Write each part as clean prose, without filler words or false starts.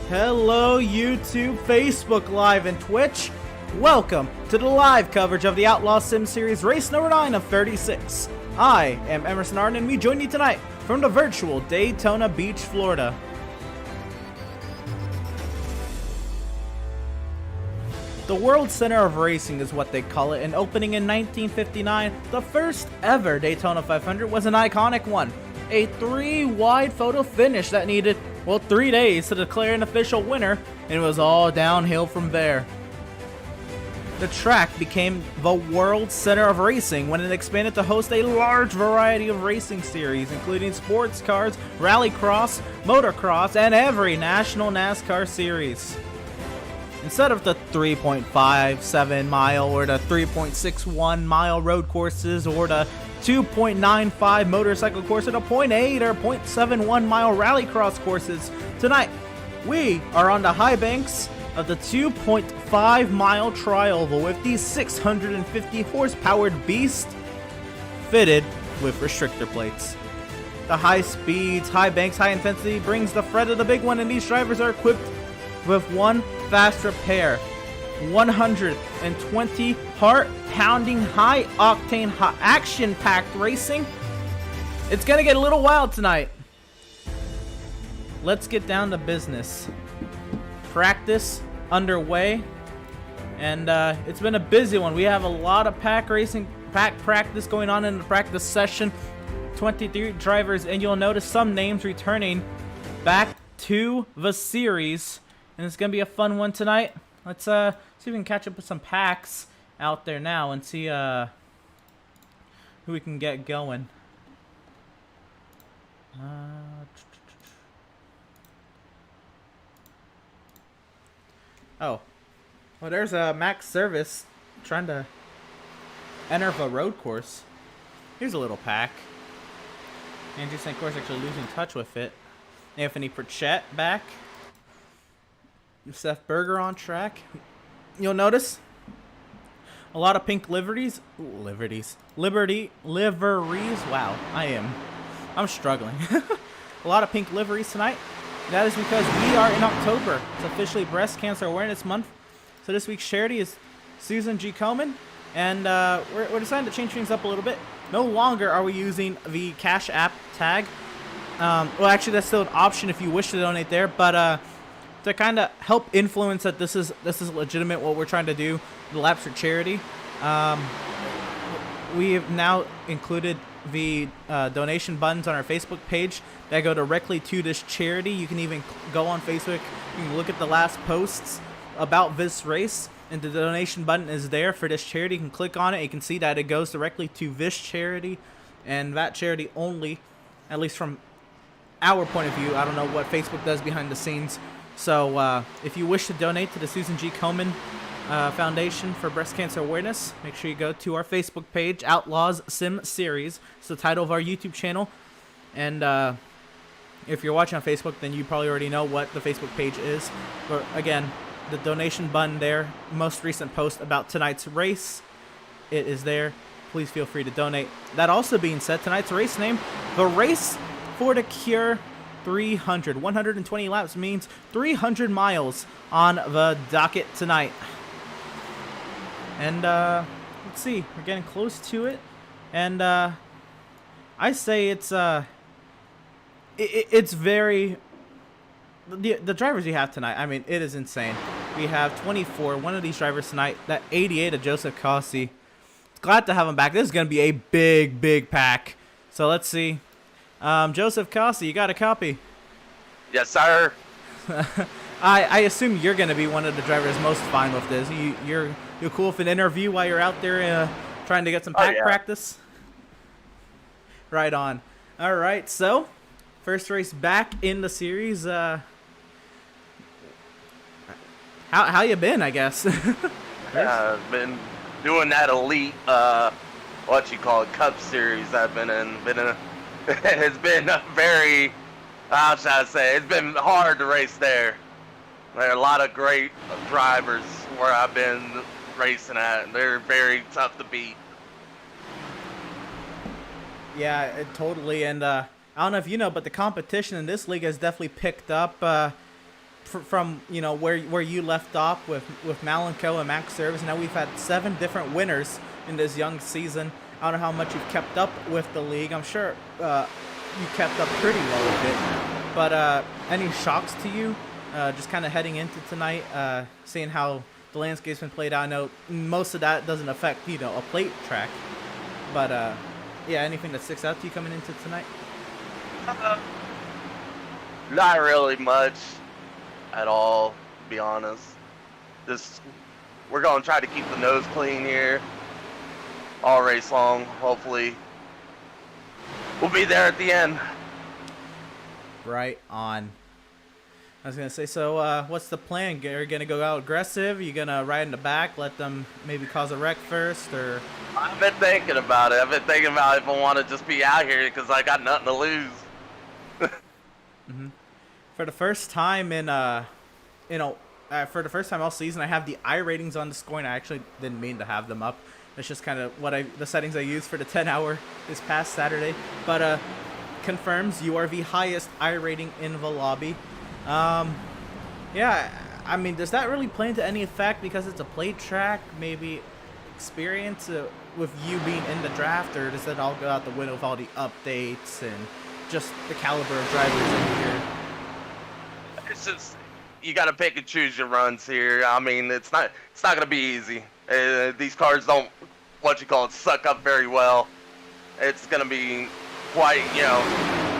Hello YouTube, Facebook Live, and Twitch. Welcome to the live coverage of the Outlaws Sim Series race number 9 of 36. I am Emerson Arden, and we join you tonight from the virtual Daytona Beach, Florida. The World Center of Racing is what they call it, and opening in 1959, the first ever Daytona 500 was an iconic one. A 3-wide photo finish that needed, well, 3 days to declare an official winner, and it was all downhill from there. The track became the World Center of Racing when it expanded to host a large variety of racing series, including sports cars, rallycross, motocross, and every national NASCAR series. Instead of the 3.57 mile or the 3.61 mile road courses or the 2.95 motorcycle course or the 0.8 or 0.71 mile rallycross courses, tonight we are on the high banks of the 2.5 mile tri-oval with the 650 horsepower beast fitted with restrictor plates. The high speeds, high banks, high intensity brings the threat of the big one, and these drivers are equipped with one fast repair, 120 heart-pounding, high-octane, action-packed racing. It's gonna get a little wild tonight. Let's get down to business. Practice underway, and it's been a busy one. We have a lot of pack practice going on in the practice session. 23 drivers, and you'll notice some names returning back to the series. And it's going to be a fun one tonight. Let's see if we can catch up with some packs out there now and see who we can get going. Oh. Well, there's a Max Service trying to enter the road course. Here's a little pack. Andrew St. Course actually losing touch with it. Anthony Pritchett back. Seth Berger on track. You'll notice a lot of pink liveries. Liveries. Wow, I'm struggling. A lot of pink liveries tonight. That is because we are in October. It's officially Breast Cancer Awareness Month. So this week's charity is Susan G. Komen, and we're deciding to change things up a little bit. No longer are we using the Cash App tag. Well, actually, that's still an option if you wish to donate there, but to kind of help influence that this is legitimate what we're trying to do, the Laps for Charity. We have now included the donation buttons on our Facebook page that go directly to this charity. You can even go on Facebook, you can look at the last posts about this race, and the donation button is there for this charity. You can click on it, you can see that it goes directly to this charity and that charity only, at least from our point of view. I don't know what Facebook does behind the scenes. So if you wish to donate to the Susan G. Komen Foundation for Breast Cancer Awareness, make sure you go to our Facebook page, Outlaws Sim Series. It's the title of our YouTube channel. And if you're watching on Facebook, then you probably already know what the Facebook page is. But again, the donation button there, most recent post about tonight's race, it is there. Please feel free to donate. That also being said, tonight's race name, the Race for the Cure 300. 120 laps means 300 miles on the docket tonight. And let's see, we're getting close to it. And I say it's very, the drivers you have tonight, I mean, it is insane. We have 24, one of these drivers tonight, that 88 of Joseph Cossey. Glad to have him back. This is going to be a big pack. So let's see. Joseph Cossey, you got a copy? Yes, sir. I assume you're going to be one of the drivers most fine with this. You're cool with an interview while you're out there trying to get some pack practice? Right on. All right, so first race back in the series. How you been, I guess? I've been doing that elite, what you call it, Cup Series I've been in. It's been very, how should I say, it's been hard to race there. There are a lot of great drivers where I've been racing at, and they're very tough to beat. Yeah, totally, and I don't know if you know, but the competition in this league has definitely picked up. from where you left off with Malenko and Max Service. Now we've had 7 different winners in this young season. I don't know how much you've kept up with the league. I'm sure you kept up pretty well with it. But any shocks to you, just kind of heading into tonight, seeing how the landscape's been played out? I know most of that doesn't affect a plate track, but yeah, anything that sticks out to you coming into tonight? Not really much at all, to be honest. Just we're gonna try to keep the nose clean here all race long. Hopefully, we'll be there at the end. Right on. I was gonna say, so what's the plan? You're gonna go out aggressive? You gonna ride in the back, let them maybe cause a wreck first, or? I've been thinking about it. I've been thinking about if I want to just be out here because I got nothing to lose. For the first time for the first time all season, I have the I ratings on the scoring. I actually didn't mean to have them up. That's just kind of the settings I used for the 10-hour this past Saturday. But confirms you are the highest I rating in the lobby. Yeah, I mean, does that really play into any effect because it's a plate track? Maybe experience with you being in the draft, or does that all go out the window with all the updates and just the caliber of drivers in here? It's just you got to pick and choose your runs here. I mean, it's not gonna be easy. These cars don't suck up very well. It's gonna be quite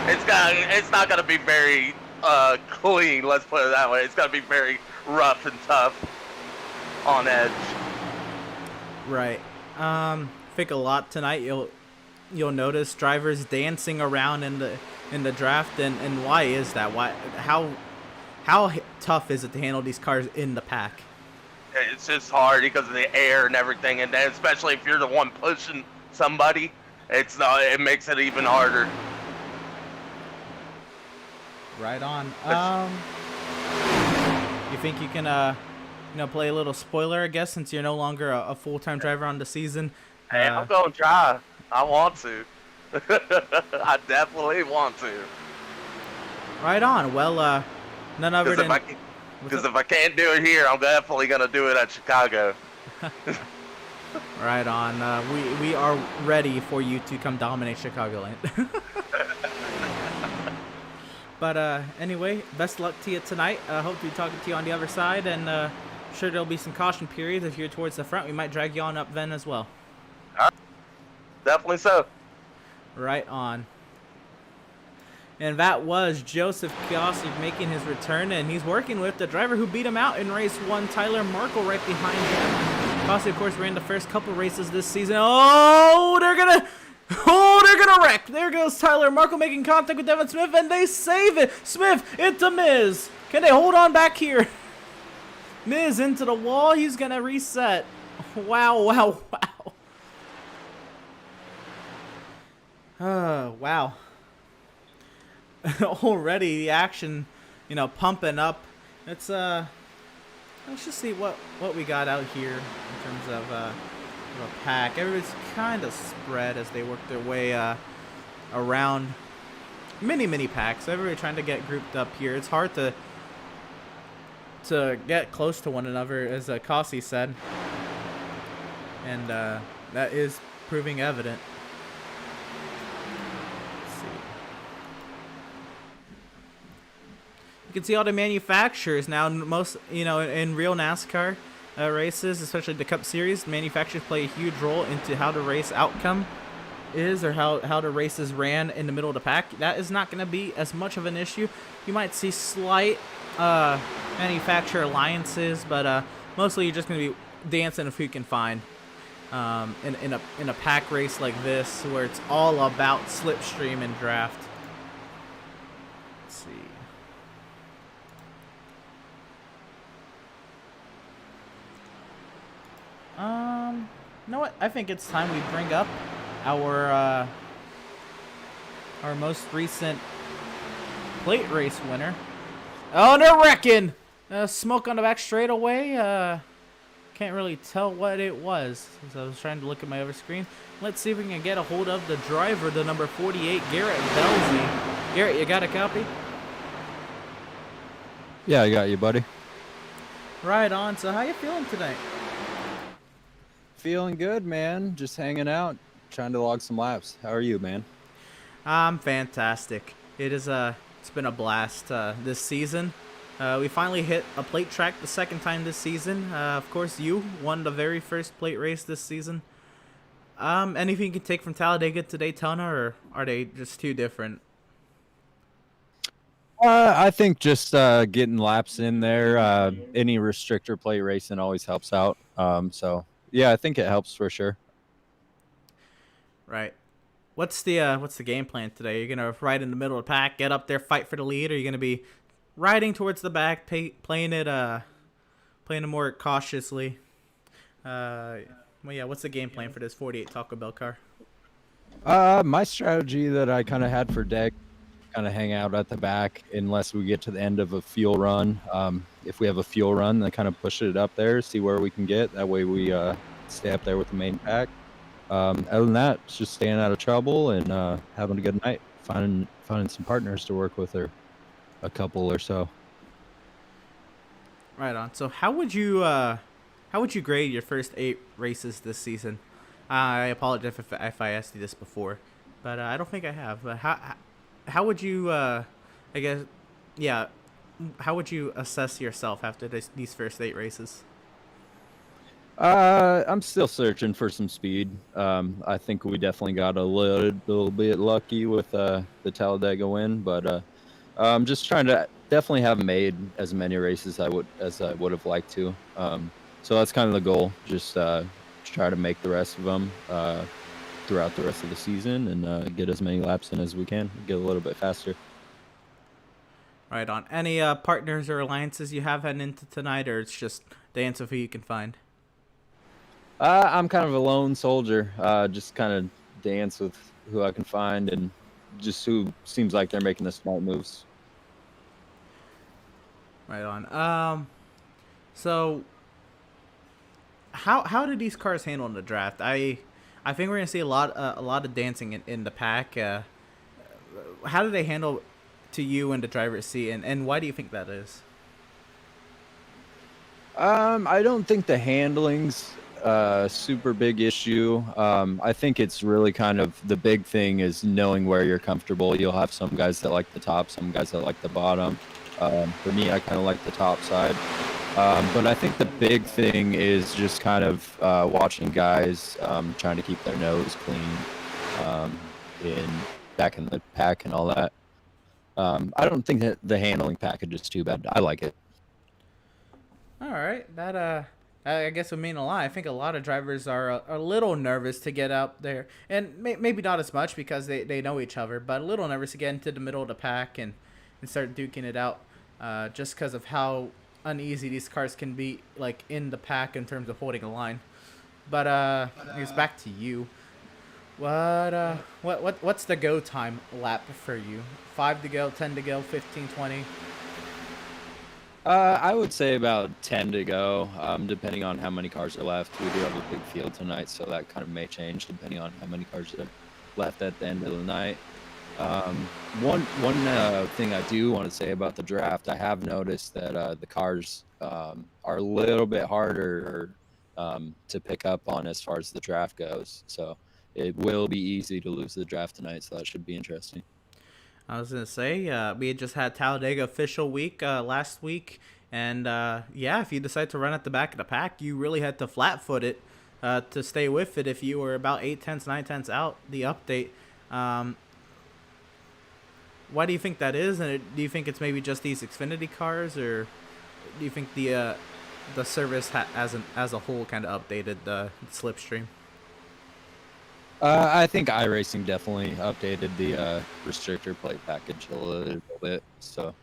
it's not gonna be very clean. Let's put it that way. It's gonna be very rough and tough on edge. Right. I think a lot tonight you'll notice drivers dancing around in the draft, and why is that? How tough is it to handle these cars in the pack? It's just hard because of the air and everything, and then especially if you're the one pushing somebody, it makes it even harder. Right on. You think you can play a little spoiler, I guess, since you're no longer a full-time driver on the season? Hey, I'm gonna try. I want to. I definitely want to. Right on. Well, none other than... Because if I can't do it here, I'm definitely gonna do it at Chicago. Right on. We are ready for you to come dominate Chicagoland. But anyway, best luck to you tonight. Hope to be talking to you on the other side, and sure there'll be some caution periods. If you're towards the front, we might drag you on up then as well. All right. Definitely so. Right on. And that was Joseph Kiosi making his return, and he's working with the driver who beat him out in race 1, Tyler Markle, right behind him. Kiosi, of course, ran the first couple races this season. Oh, they're gonna wreck. There goes Tyler Markle making contact with Devin Smith, and they save it. Smith into Miz. Can they hold on back here? Miz into the wall. He's gonna reset. Wow, wow, wow. Oh, wow. Already the action, pumping up. Let's just see what we got out here in terms of a pack. Everybody's kind of spread as they work their way around mini packs. Everybody trying to get grouped up here. It's hard to get close to one another, as Kossi said, and that is proving evident. You can see all the manufacturers now. Most, in real NASCAR races, especially the Cup Series, manufacturers play a huge role into how the race outcome is, or how the race is ran in the middle of the pack. That is not going to be as much of an issue. You might see slight manufacturer alliances, but mostly you're just going to be dancing if you can find in a pack race like this, where it's all about slipstream and draft. Let's see. You know what? I think it's time we bring up our most recent plate race winner. Oh, they're wrecking! Smoke on the back straightaway. Can't really tell what it was, since I was trying to look at my other screen. Let's see if we can get a hold of the driver, the number 48, Garrett Belzy. Garrett, you got a copy? Yeah, I got you, buddy. Right on. So how you feeling tonight? Feeling good, man. Just hanging out, trying to log some laps. How are you, man? I'm fantastic. It's been a blast this season. We finally hit a plate track the second time this season. Of course, you won the very first plate race this season. Anything you can take from Talladega to Daytona, or are they just too different? I think just getting laps in there. Any restrictor plate racing always helps out. So yeah, I think it helps for sure. Right. What's the game plan today? You're gonna ride in the middle of the pack, get up there, fight for the lead, or you're gonna be riding towards the back, playing it more cautiously. Uh, well, yeah. What's the game plan for this 48 Taco Bell car? My strategy that I kind of had for deck, kind of hang out at the back unless we get to the end of a fuel run. If we have a fuel run, then kind of push it up there, see where we can get. That way we stay up there with the main pack. Other than that, it's just staying out of trouble and having a good night, finding some partners to work with, or a couple or so. Right on. So how would you grade your first 8 races this season? I apologize if I asked you this before, but I don't think I have. But how would you I guess yeah, how would you assess yourself after these first 8 races? I'm still searching for some speed. I think we definitely got a little bit lucky with the Talladega win, but I'm just trying to definitely haven't made as many races as I would have liked to. So that's kind of the goal. Just try to make the rest of them throughout the rest of the season and get as many laps in as we can. Get a little bit faster. Right on. Any partners or alliances you have heading into tonight, or it's just dance with who you can find? I'm kind of a lone soldier. Just kind of dance with who I can find and just who seems like they're making the smart moves. Right on. So how do these cars handle in the draft? I think we're gonna see a lot of dancing in the pack. How do they handle to you in the driver's seat, and why do you think that is? I don't think the handling's a super big issue. I think it's really kind of the big thing is knowing where you're comfortable. You'll have some guys that like the top, some guys that like the bottom. For me, I kind of like the top side. But I think the big thing is just kind of watching guys trying to keep their nose clean um, in back in the pack and all that. I don't think that the handling package is too bad. I like it. All right, I guess would mean a lot. I think a lot of drivers are a little nervous to get out there, and maybe not as much because they know each other, but a little nervous to get into the middle of the pack and start duking it out, just because of how uneasy these cars can be, like in the pack in terms of holding a line. But I guess back to you. What's the go time lap for you? 5 to go, 10 to go, 15, 20. I would say about 10 to go, depending on how many cars are left. We do have a big field tonight, so that kind of may change depending on how many cars are left at the end of the night. Um, one thing I do want to say about the draft, I have noticed that the cars are a little bit harder to pick up on as far as the draft goes. So it will be easy to lose the draft tonight, so that should be interesting. I was gonna say, we had just had Talladega official week last week, and yeah, if you decide to run at the back of the pack, you really had to flat foot it to stay with it. If you were about 8 tenths, 9 tenths out the update, um, why do you think that is? And do you think it's maybe just these Xfinity cars, or do you think the service as a whole kind of updated the slipstream? I think iRacing definitely updated the restrictor plate package a little bit. So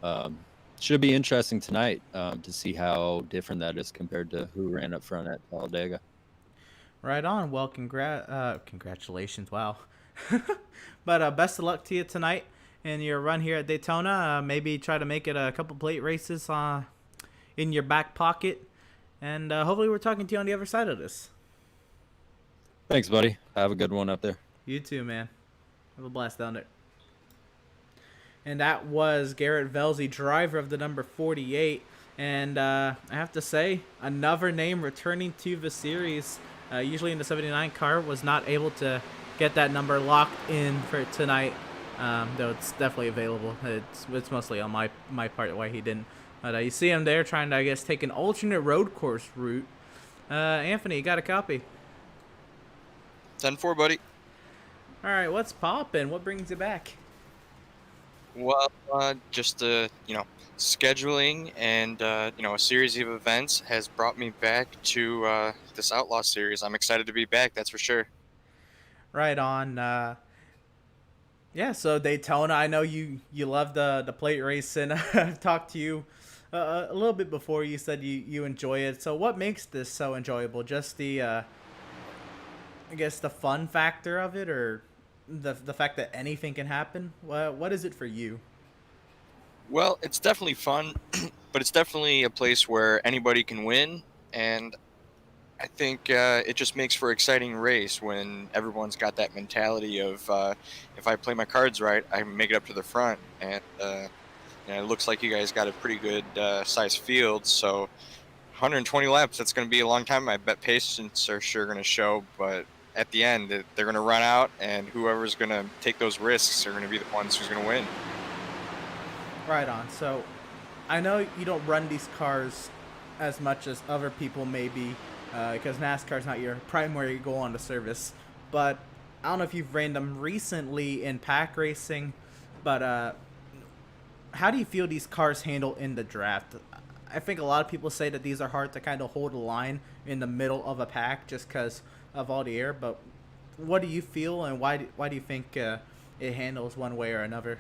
um, should be interesting tonight to see how different that is compared to who ran up front at Talladega. Right on. Well, congratulations. Wow. But best of luck to you tonight in your run here at Daytona. Maybe try to make it a couple plate races in your back pocket. And hopefully we're talking to you on the other side of this. Thanks, buddy. Have a good one up there. You too, man. Have a blast down there. and that was Garrett Velzy, driver of the number 48. And I have to say, another name returning to the series. Usually in the 79 car, was not able to get that number locked in for tonight. Though it's definitely available. It's mostly on my part why he didn't. But you see him there trying to, I guess, take an alternate road course route. Anthony, you got a copy? 10-4, buddy. All right, what's poppin'? What brings you back? Well, just scheduling and a series of events has brought me back to this Outlaw series. I'm excited to be back. That's for sure. Right on. Yeah, so Daytona. I know you love the plate racing. I've talked to you a little bit before. You said you enjoy it. So what makes this so enjoyable? Just the I guess the fun factor of it, or the fact that anything can happen. What is it for you? Well, it's definitely fun, but it's definitely a place where anybody can win, and I think it just makes for an exciting race when everyone's got that mentality of if I play my cards right, I can make it up to the front. And it looks like you guys got a pretty good size field. So 120 laps, that's going to be a long time. I bet patience are sure going to show. But at the end, they're going to run out, and whoever's going to take those risks are going to be the ones who's going to win. Right on. So I know you don't run these cars as much as other people maybe, because NASCAR is not your primary goal on the service. But I don't know if you've ran them recently in pack racing, but how do you feel these cars handle in the draft? I think a lot of people say that these are hard to kind of hold a line in the middle of a pack just because of all the air. But what do you feel, and why do you think it handles one way or another?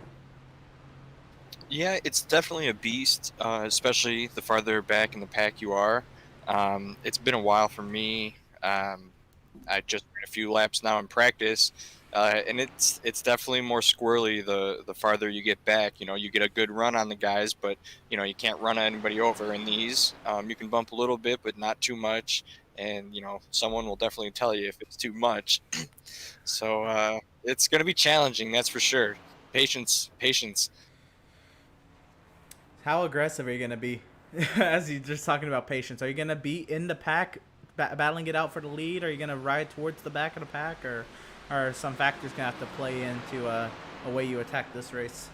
Yeah, it's definitely a beast, especially the farther back in the pack you are. It's been a while for me. I just ran a few laps now in practice, and it's definitely more squirrely the farther you get back. You get a good run on the guys, but you can't run anybody over in these. You can bump a little bit, but not too much. And someone will definitely tell you if it's too much. So it's going to be challenging, that's for sure. Patience, patience. How aggressive are you going to be? As you're just talking about patience, are you going to be in the pack battling it out for the lead? Are you going to ride towards the back of the pack, or are some factors going to have to play into a way you attack this race?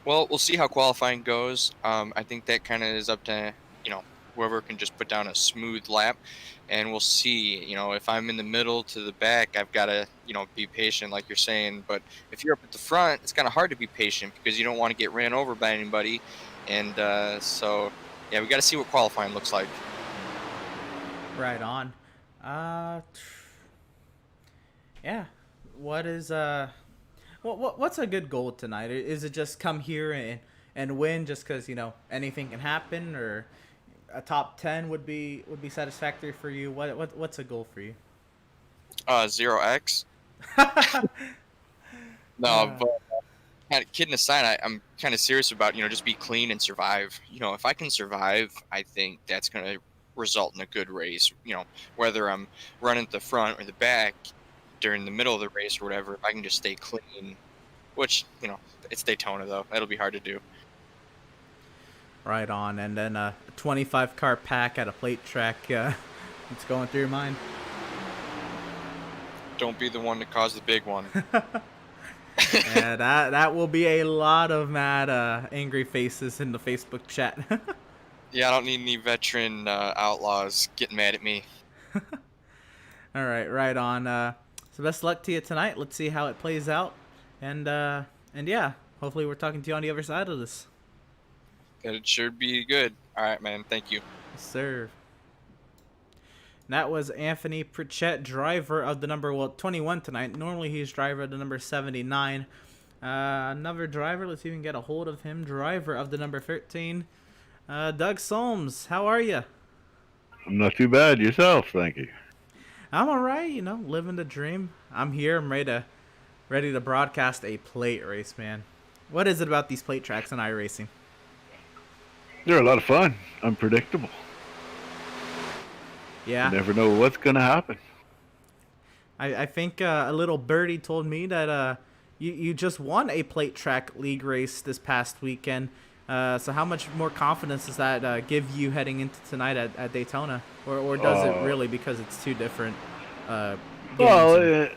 Well, we'll see how qualifying goes. I think that kind of is up to whoever can just put down a smooth lap, and we'll see. If I'm in the middle to the back, I've got to be patient, like you're saying. But if you're up at the front, it's kind of hard to be patient because you don't want to get ran over by anybody. And so yeah, we got to see what qualifying looks like. Right on. Yeah. What is what's a good goal tonight? Is it just come here and win just because anything can happen, or a top 10 would be satisfactory for you? What's a goal for you? 0x. No, but kind of kidding aside, I'm kind of serious about just be clean and survive. If I can survive, I think that's gonna result in a good race. Whether I'm running at the front or the back during the middle of the race or whatever, if I can just stay clean, which it's Daytona though, that'll be hard to do. Right on. And then a 25 car pack at a plate track. What's going through your mind? Don't be the one to cause the big one. Yeah, that will be a lot of mad, angry faces in the Facebook chat. Yeah, I don't need any veteran outlaws getting mad at me. All right on. So best luck to you tonight. Let's see how it plays out, and yeah, hopefully we're talking to you on the other side of this. It should be good. All right, man. Thank you. Yes, sir. And that was Anthony Pritchett, driver of the number 21 tonight. Normally he's driver of the number 79. Another driver, let's see if we can get a hold of him. Driver of the number 13, Doug Solms. How are you? I'm not too bad. Yourself, thank you. I'm all right, living the dream. I'm here. I'm ready to broadcast a plate race, man. What is it about these plate tracks and iRacing? They're a lot of fun. Unpredictable. Yeah. You never know what's going to happen. I think a little birdie told me that you just won a plate track league race this past weekend. So how much more confidence does that give you heading into tonight at Daytona, or does it really, because it's two different games? Well,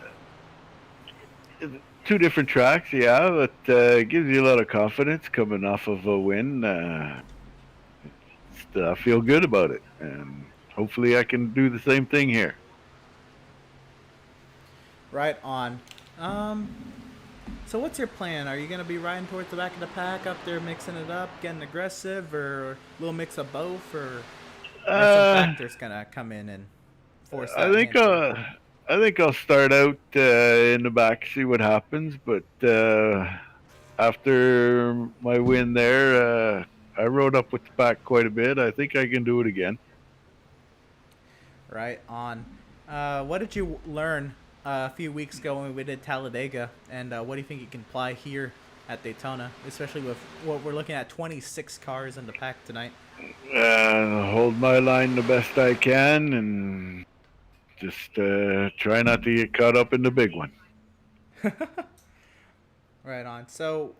two different tracks, yeah, but it gives you a lot of confidence coming off of a win. I feel good about it, and hopefully I can do the same thing here. Right on. So what's your plan? Are you going to be riding towards the back of the pack up there, mixing it up, getting aggressive, or a little mix of both, or are some factors going to come in and force that? I think I'll start out in the back, see what happens. But after my win there, I rode up with the pack quite a bit. I think I can do it again. Right on. What did you learn a few weeks ago when we did Talladega, and what do you think you can apply here at Daytona, especially with what we're looking at, 26 cars in the pack tonight? Hold my line the best I can, and just try not to get caught up in the big one. Right on. So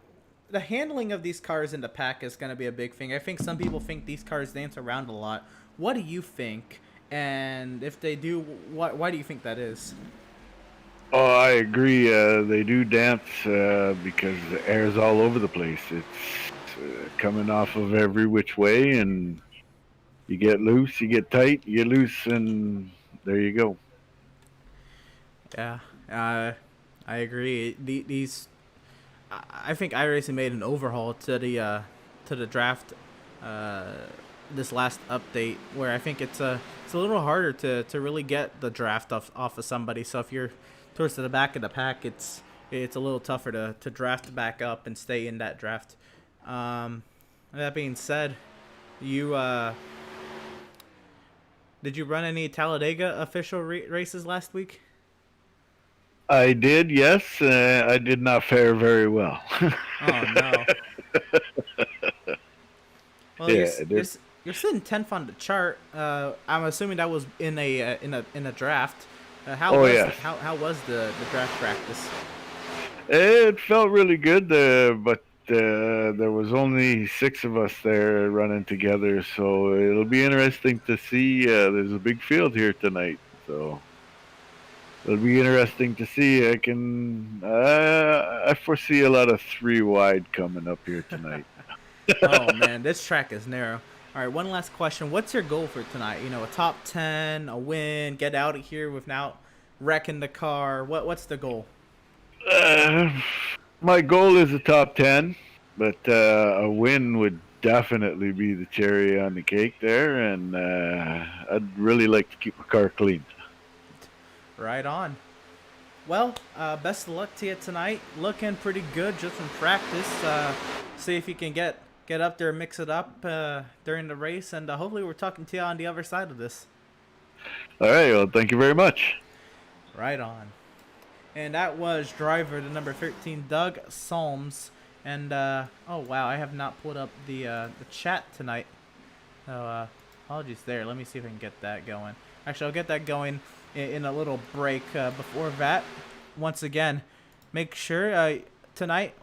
the handling of these cars in the pack is going to be a big thing. I think some people think these cars dance around a lot. What do you think? And if they do, why do you think that is? Oh, I agree. They do dance because the air's all over the place. It's coming off of every which way, and you get loose, you get tight, you get loose, and there you go. Yeah, I agree. I think iRacing made an overhaul to the draft this last update, where I think it's a little harder to really get the draft off of somebody. So if you're towards the back of the pack, it's a little tougher to draft back up and stay in that draft. That being said, you did you run any Talladega official races last week? I did, yes. I did not fare very well. Oh no. Well, Yeah, you're sitting 10th on the chart. I'm assuming that was in a draft. How was the draft practice? It felt really good, but there was only 6 of us there running together, so it'll be interesting to see. There's a big field here tonight, so it'll be interesting to see. I foresee a lot of 3 wide coming up here tonight. Oh man, this track is narrow. All right, one last question. What's your goal for tonight? You know, a top 10, a win, get out of here without wrecking the car. What's the goal? My goal is a top 10, but a win would definitely be the cherry on the cake there, and I'd really like to keep my car clean. Right on. Well, best of luck to you tonight. Looking pretty good just from practice. See if you can get up there and mix it up during the race, and hopefully we're talking to you on the other side of this. All right, well, thank you very much. Right on. And that was driver the number 13, Doug Solms. And oh wow, I have not pulled up the chat tonight. So apologies there. Let me see if I can get that going. Actually, I'll get that going in a little break. Before that, once again, make sure tonight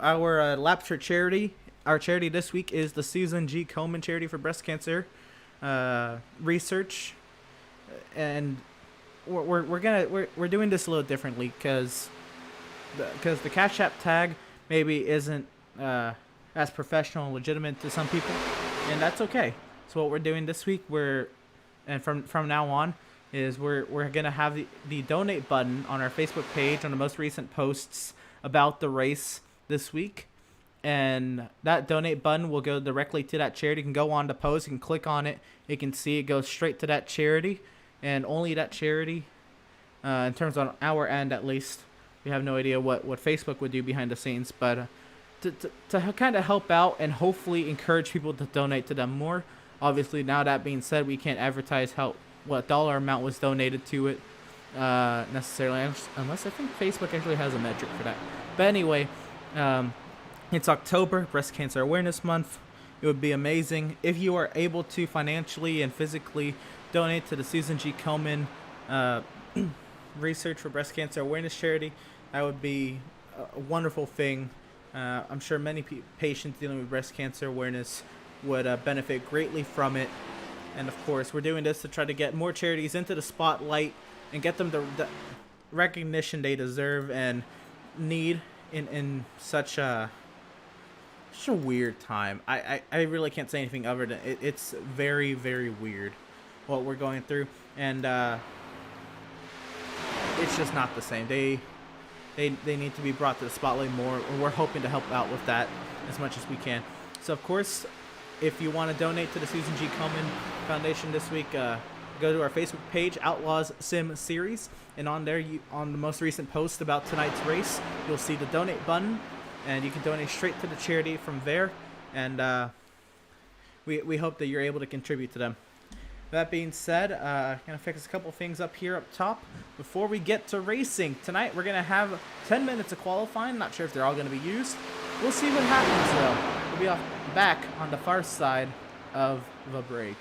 our Lapture charity. Our charity this week is the Susan G. Komen Charity for Breast Cancer Research, and we're doing this a little differently because the Cash App tag maybe isn't as professional and legitimate to some people, and that's okay. So what we're doing this week, from now on, is we're gonna have the donate button on our Facebook page on the most recent posts about the race this week. And that donate button will go directly to that charity. You can go on the post, you can click on it, you can see it goes straight to that charity, and only that charity, in terms on our end at least. We have no idea what Facebook would do behind the scenes, but to kind of help out and hopefully encourage people to donate to them more. Obviously, now that being said, we can't advertise what dollar amount was donated to it necessarily, unless I think Facebook actually has a metric for that. But anyway, it's October, Breast Cancer Awareness Month. It would be amazing if you are able to financially and physically donate to the Susan G. Komen Research for Breast Cancer Awareness Charity. That would be a wonderful thing. I'm sure many patients dealing with breast cancer awareness would benefit greatly from it. And of course, we're doing this to try to get more charities into the spotlight and get them the recognition they deserve and need in such a weird time. I really can't say anything other than it's very, very weird what we're going through, and it's just not the same. They need to be brought to the spotlight more, and we're hoping to help out with that as much as we can. So of course, if you want to donate to the Susan G. Komen Foundation this week, go to our Facebook page, Outlaws Sim Series, and on there, on the most recent post about tonight's race, you'll see the donate button, and you can donate straight to the charity from there, and we hope that you're able to contribute to them. That being said, I'm going to fix a couple things up here up top before we get to racing. Tonight, we're going to have 10 minutes of qualifying. Not sure if they're all going to be used. We'll see what happens, though. We'll be back on the far side of the break.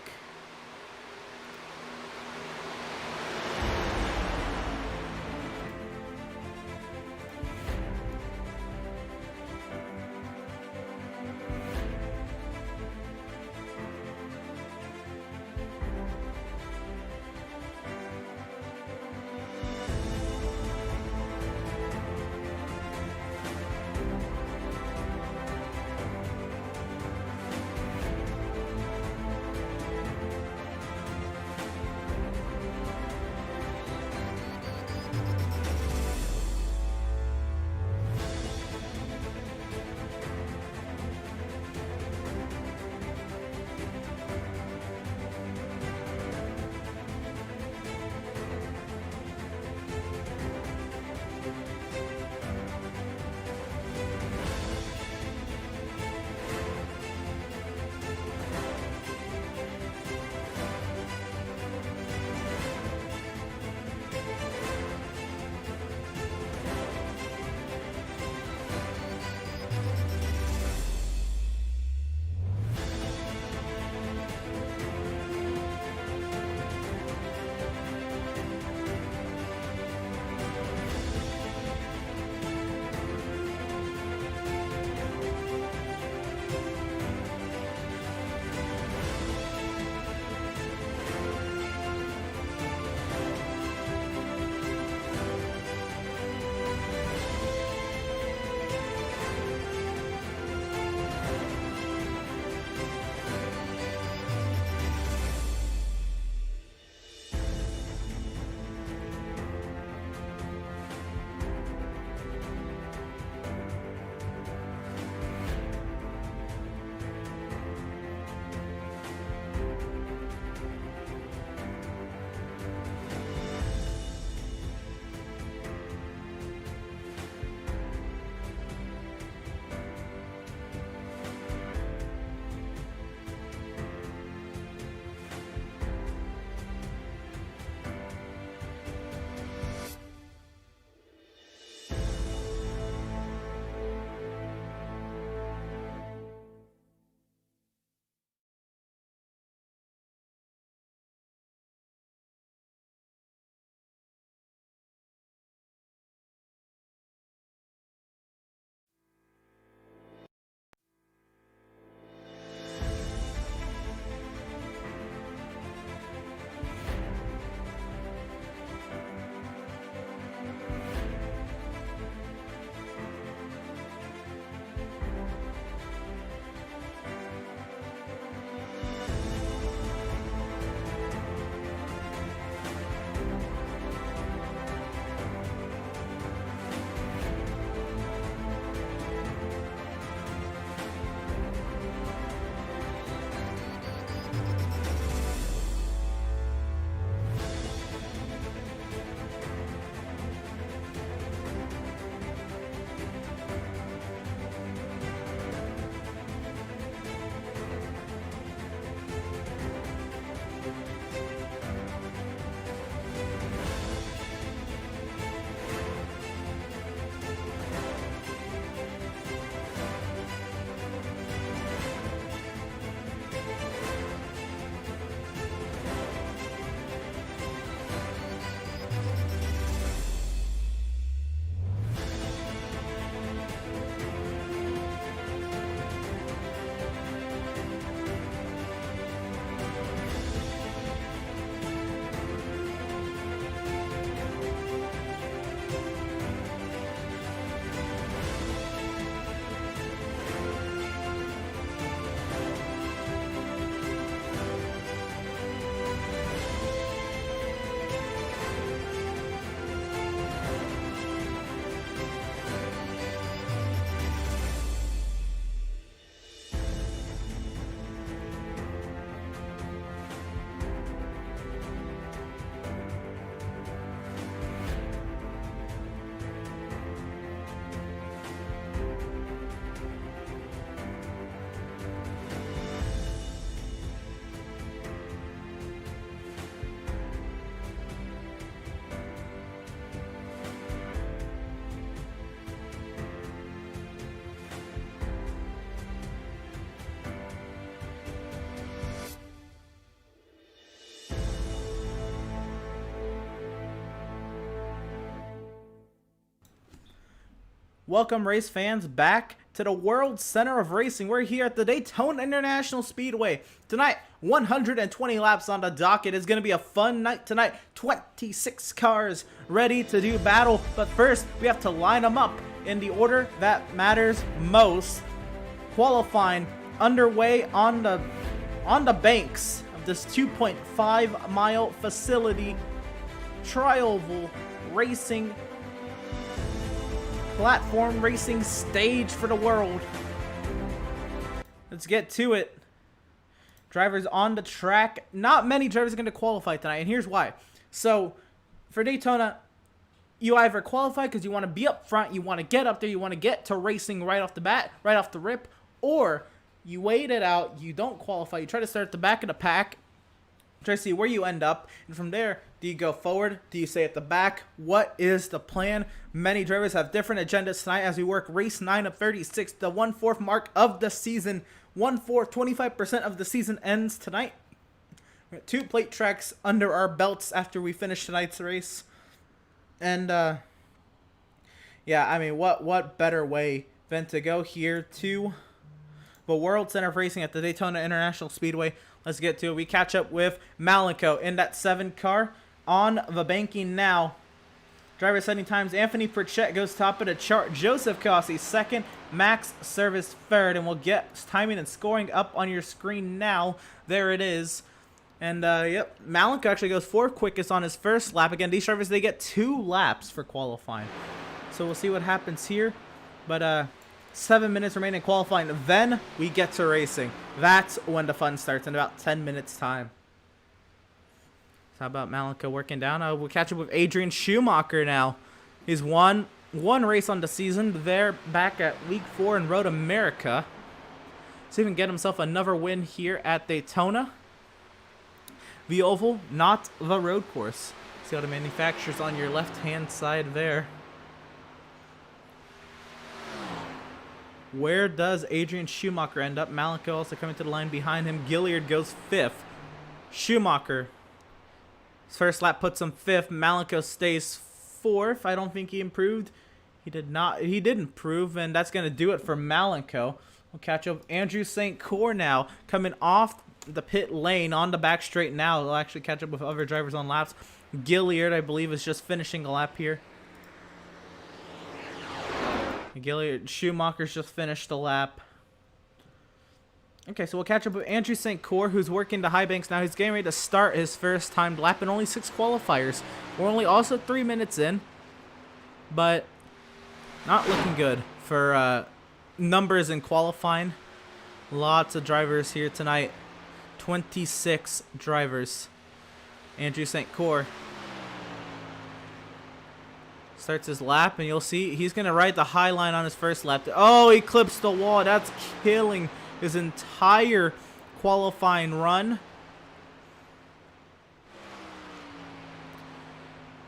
Welcome, race fans, back to the world center of racing. We're here at the Daytona International Speedway. Tonight, 120 laps on the docket. It's going to be a fun night tonight. 26 cars ready to do battle. But first, we have to line them up in the order that matters most. Qualifying underway on the banks of this 2.5 mile facility. Trial racing platform racing stage for the world. Let's get to it. Drivers on the track. Not many drivers are going to qualify tonight, and here's why. So, for Daytona, you either qualify because you want to be up front, you want to get up there, you want to get to racing right off the bat, right off the rip, or you wait it out, you don't qualify, you try to start at the back of the pack, try to see where you end up, and from there, do you go forward? Do you stay at the back? What is the plan? Many drivers have different agendas tonight as we work race 9 of 36, the 1/4 mark of the season. 1/4, 25% of the season ends tonight. We got 2 plate tracks under our belts after we finish tonight's race. And, yeah, I mean, what better way than to go here to the World Center of Racing at the Daytona International Speedway. Let's get to it. We catch up with Malenko in that 7 car on the banking now. Driver setting times. Anthony Pritchett goes top of the chart. Joseph Cossi second. Max Service third. And we'll get timing and scoring up on your screen now. There it is. And, yep, Malenko actually goes 4th quickest on his first lap. Again, these drivers, they get 2 laps for qualifying. So we'll see what happens here. But, 7 minutes remaining in qualifying. Then we get to racing. That's when the fun starts in about 10 minutes time. So how about Malenko working down? We'll catch up with Adrian Schumacher now. He's won one race on the season. They're back at week 4 in Road America. So he can get himself another win here at Daytona. The oval, not the road course. See all the manufacturers on your left-hand side there. Where does Adrian Schumacher end up? Malenko also coming to the line behind him. Gilliard goes 5th. Schumacher, his first lap puts him 5th. Malenko stays 4th. I don't think he improved. He did not. He did improve, and that's going to do it for Malenko. We'll catch up with Andrew St. Cyr now, coming off the pit lane on the back straight now. They'll actually catch up with other drivers on laps. Gilliard, I believe, is just finishing a lap here. Gilliard, Schumacher's just finished the lap. Okay, so we'll catch up with Andrew St. Cyr, who's working the high banks now. He's getting ready to start his first timed lap in only 6 qualifiers. We're only also 3 minutes in, but not looking good for numbers in qualifying. Lots of drivers here tonight. 26 drivers. Andrew St. Cyr starts his lap, and you'll see he's going to ride the high line on his first lap. Oh, he clips the wall. That's killing his entire qualifying run.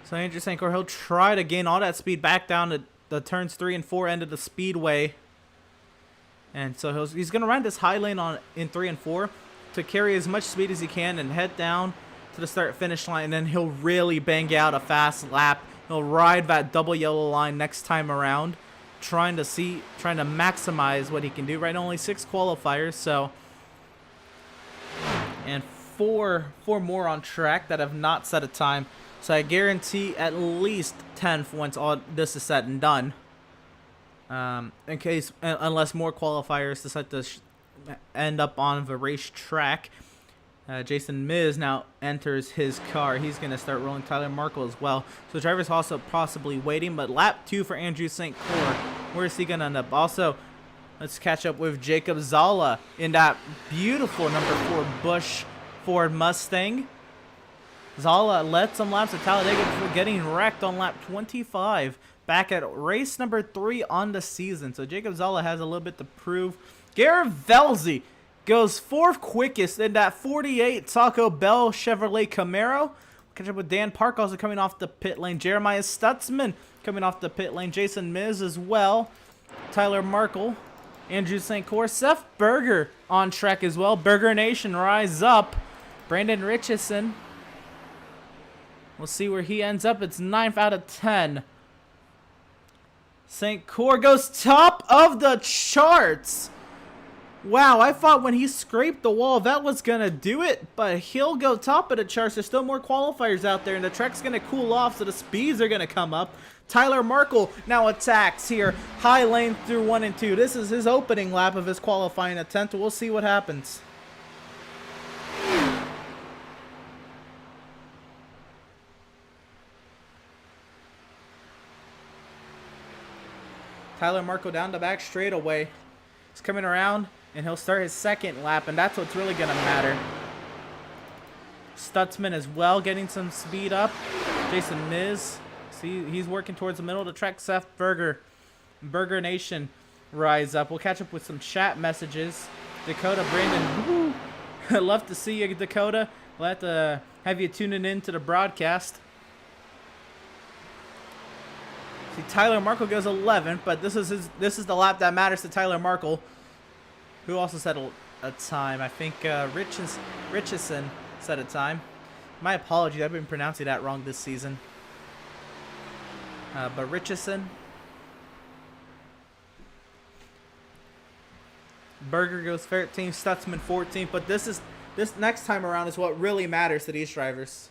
So Andrew St. Cyr, he'll try to gain all that speed back down to the turns 3 and 4 end of the speedway. And so he's going to ride this high lane in 3 and 4 to carry as much speed as he can and head down to the start-finish line. And then he'll really bang out a fast lap. He'll ride that double yellow line next time around, trying to maximize what he can do. Right, only 6 qualifiers, so, and four more on track that have not set a time. So I guarantee at least 10th once all this is said and done. Unless more qualifiers decide to end up on the racetrack. Jason Miz now enters his car. He's going to start rolling. Tyler Markle as well. So drivers also possibly waiting. But lap 2 for Andrew St. Cyr. Where is he going to end up? Also, let's catch up with Jacob Zala in that beautiful number 4 Busch Ford Mustang. Zala led some laps at Talladega before getting wrecked on lap 25. Back at race number 3 on the season. So Jacob Zala has a little bit to prove. Garrett Velzy goes 4th quickest in that 48 Taco Bell Chevrolet Camaro. Catch up with Dan Park also coming off the pit lane. Jeremiah Stutzman coming off the pit lane. Jason Miz as well. Tyler Markle. Andrew St. Cyr. Seth Berger on track as well. Berger Nation rise up. Brandon Richardson. We'll see where he ends up. It's 9th out of 10. St. Cyr goes top of the charts. Wow, I thought when he scraped the wall that was gonna do it, but he'll go top of the charts. There's still more qualifiers out there, and the track's gonna cool off, so the speeds are gonna come up. Tyler Markle now attacks here, high lane through 1 and 2. This is his opening lap of his qualifying attempt. We'll see what happens. Tyler Markle down the back straightaway. He's coming around, and he'll start his second lap, and that's what's really going to matter. Stutzman as well, getting some speed up. Jason Miz, see, he's working towards the middle of the track. Seth Berger, Burger Nation rise up. We'll catch up with some chat messages. Dakota, Brandon, woo. Love to see you, Dakota. We'll have to have you tuning in to the broadcast. See, Tyler Markle goes 11th, but this is the lap that matters to Tyler Markle, who also set a time. I think Richardson set a time. My apologies, I've been pronouncing that wrong this season. But Richardson. Berger goes 13th, Stutzman 14th, but this next time around is what really matters to these drivers.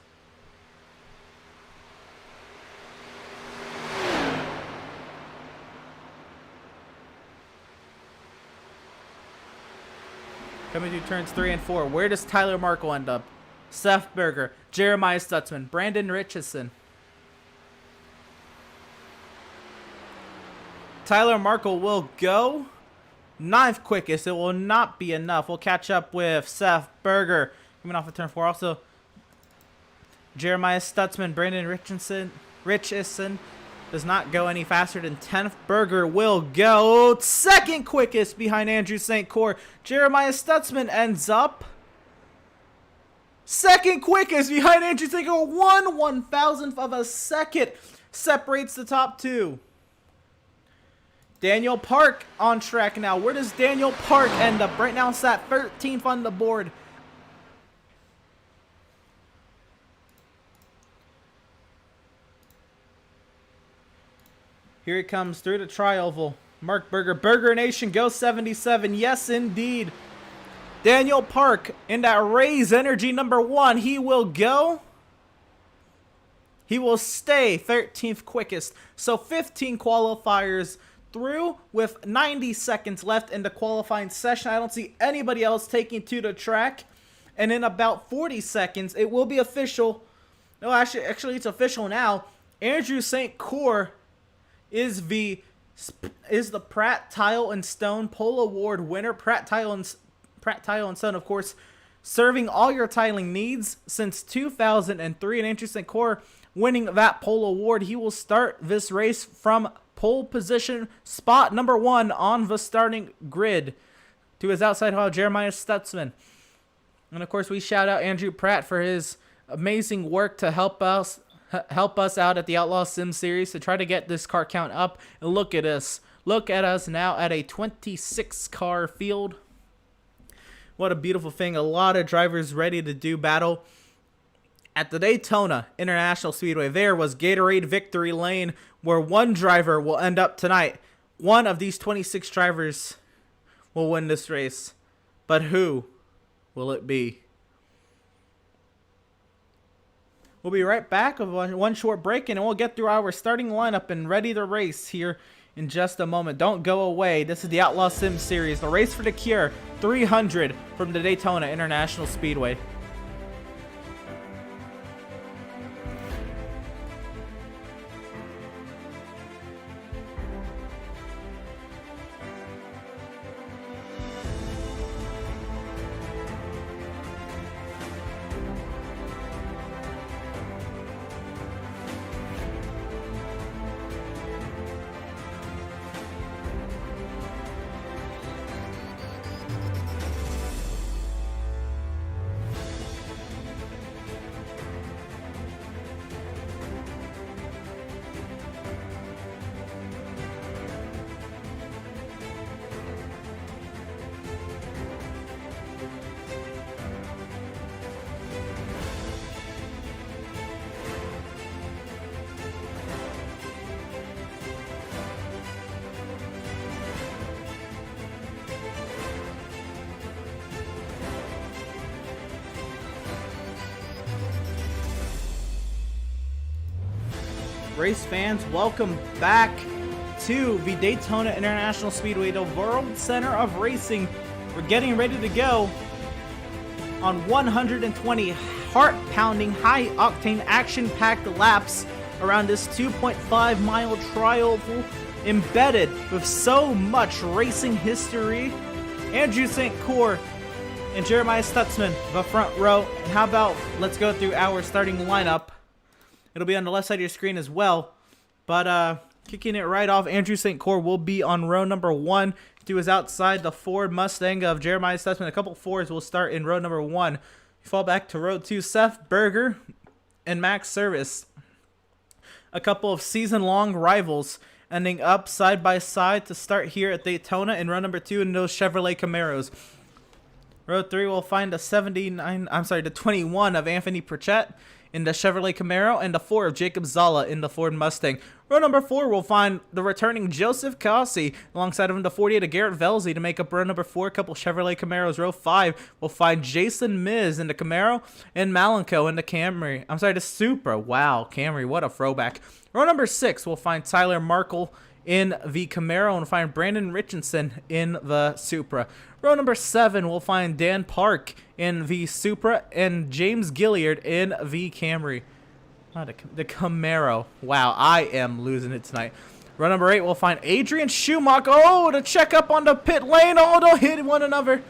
Coming through turns 3 and 4. Where does Tyler Markle end up? Seth Berger, Jeremiah Stutzman, Brandon Richardson. Tyler Markle will go 9th quickest. It will not be enough. We'll catch up with Seth Berger coming off of turn 4. Also, Jeremiah Stutzman, Brandon Richardson does not go any faster than 10th. Berger will go 2nd quickest behind Andrew St. Cyr. Jeremiah Stutzman ends up 2nd quickest behind Andrew St. Cyr. 1/1000th of a second separates the top two. Daniel Park on track now. Where does Daniel Park end up? Right now it's at 13th on the board. Here he comes through the tri-oval. Mark Berger. Burger Nation goes 77. Yes, indeed. Daniel Park in that Raise Energy number 1. He will go. He will stay 13th quickest. So 15 qualifiers through with 90 seconds left in the qualifying session. I don't see anybody else taking to the track. And in about 40 seconds, it will be official. No, actually it's official now. Andrew St. Cyr is the Pratt Tile and Stone Pole Award winner. Pratt Tile and Stone, of course, serving all your tiling needs since 2003. And Andrew St. Cyr winning that pole award. He will start this race from pole position, spot number 1 on the starting grid. To his outside half, Jeremiah Stutzman. And of course, we shout out Andrew Pratt for his amazing work to help us out at the Outlaws Sim Series to try to get this car count up. And look at us. Look at us now at a 26 car field. What a beautiful thing. A lot of drivers ready to do battle. At the Daytona International Speedway, there was Gatorade Victory Lane, where one driver will end up tonight. One of these 26 drivers will win this race. But who will it be? We'll be right back with one short break, and we'll get through our starting lineup and ready to race here in just a moment. Don't go away. This is the Outlaw Sim Series, the Race for the Cure 300 from the Daytona International Speedway. Race fans, welcome back to the Daytona International Speedway, the World Center of Racing. We're getting ready to go on 120 heart-pounding, high-octane, action-packed laps around this 2.5-mile trial embedded with so much racing history. Andrew St. Cyr and Jeremiah Stutzman, the front row. And how about let's go through our starting lineup. It'll be on the left side of your screen as well. But kicking it right off, Andrew St. Cyr will be on row number 1. To his outside, the Ford Mustang of Jeremiah Stutzman. A couple Fords will start in row number 1. You fall back to row 2, Seth Berger and Max Service. A couple of season-long rivals ending up side by side to start here at Daytona in row number 2 in those Chevrolet Camaros. Row 3 will find the 21 of Anthony Pritchett in the Chevrolet Camaro and the 4 of Jacob Zala in the Ford Mustang. Row number 4 will find the returning Joseph Cossi alongside of him the 48 of Garrett Velzy to make up row number 4. A couple Chevrolet Camaros. Row 5 will find Jason Miz in the Camaro and Malenko in the Camry. I'm sorry, the Supra. Wow, Camry, what a throwback. Row number 6 will find Tyler Markle in the Camaro and find Brandon Richardson in the Supra. Row number 7 will find Dan Park in the Supra and James Gilliard in the Camry. The Camaro. Wow, I am losing it tonight. Row number 8 will find Adrian Schumacher. Oh, to check up on the pit lane. Oh, don't hit one another.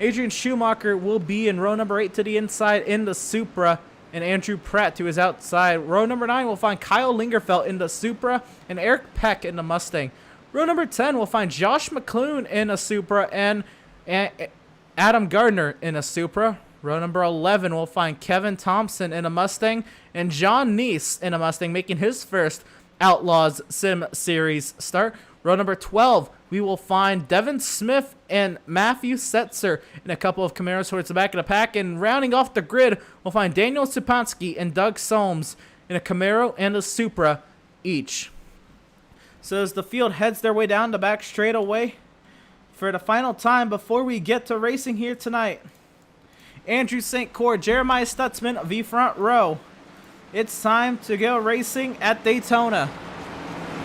Adrian Schumacher will be in row number 8 to the inside in the Supra, and Andrew Pratt to his outside. Row number 9 will find Kyle Lingerfeld in the Supra and Eric Peck in the Mustang. Row number 10 will find Josh McClune in a Supra and Adam Gardner in a Supra. Row number 11 will find Kevin Thompson in a Mustang and John Neese in a Mustang, making his first Outlaws Sim Series start. Row number 12, we will find Devin Smith and Matthew Setzer in a couple of Camaros towards the back of the pack. And rounding off the grid, we'll find Daniel Supansky and Doug Solms in a Camaro and a Supra each. So as the field heads their way down the back straightaway for the final time before we get to racing here tonight, Andrew St. Cyr, Jeremiah Stutzman, the front row. It's time to go racing at Daytona.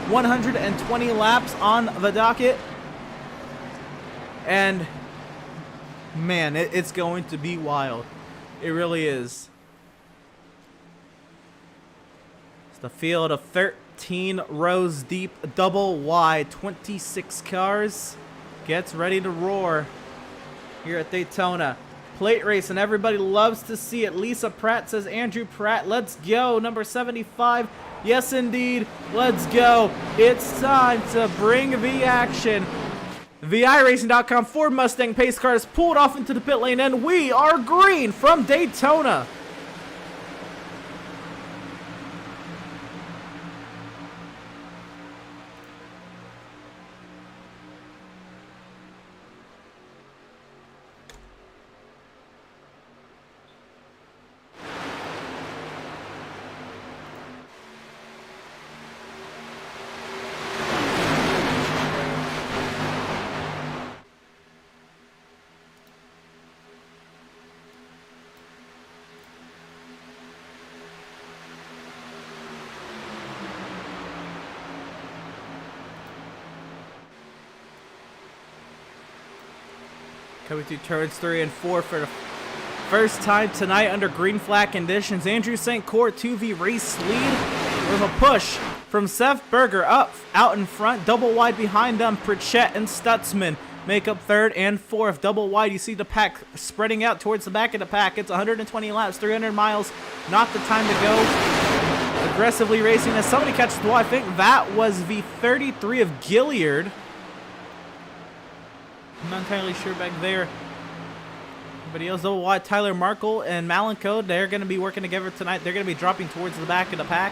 120 laps on the docket. And, man, it's going to be wild. It really is. It's the field of 13 rows deep, double wide, 26 cars. Gets ready to roar here at Daytona. Plate race, and everybody loves to see it. Lisa Pratt says, Andrew Pratt, let's go. Number 75. Yes, indeed. Let's go. It's time to bring the action. The iRacing.com Ford Mustang pace cars pulled off into the pit lane, and we are green from Daytona. Coming through turns 3 and 4 for the first time tonight under green flag conditions. Andrew St. Cyr to the race lead with a push from Seth Berger up out in front. Double wide behind them, Pritchett and Stutzman make up 3rd and 4th. Double wide, you see the pack spreading out towards the back of the pack. It's 120 laps, 300 miles. Not the time to go aggressively racing as somebody catches the wall. I think that was the 33 of Gilliard. I'm not entirely sure back there. Everybody else, though, wide. Tyler Markle and Malenko, they're going to be working together tonight. They're going to be dropping towards the back of the pack.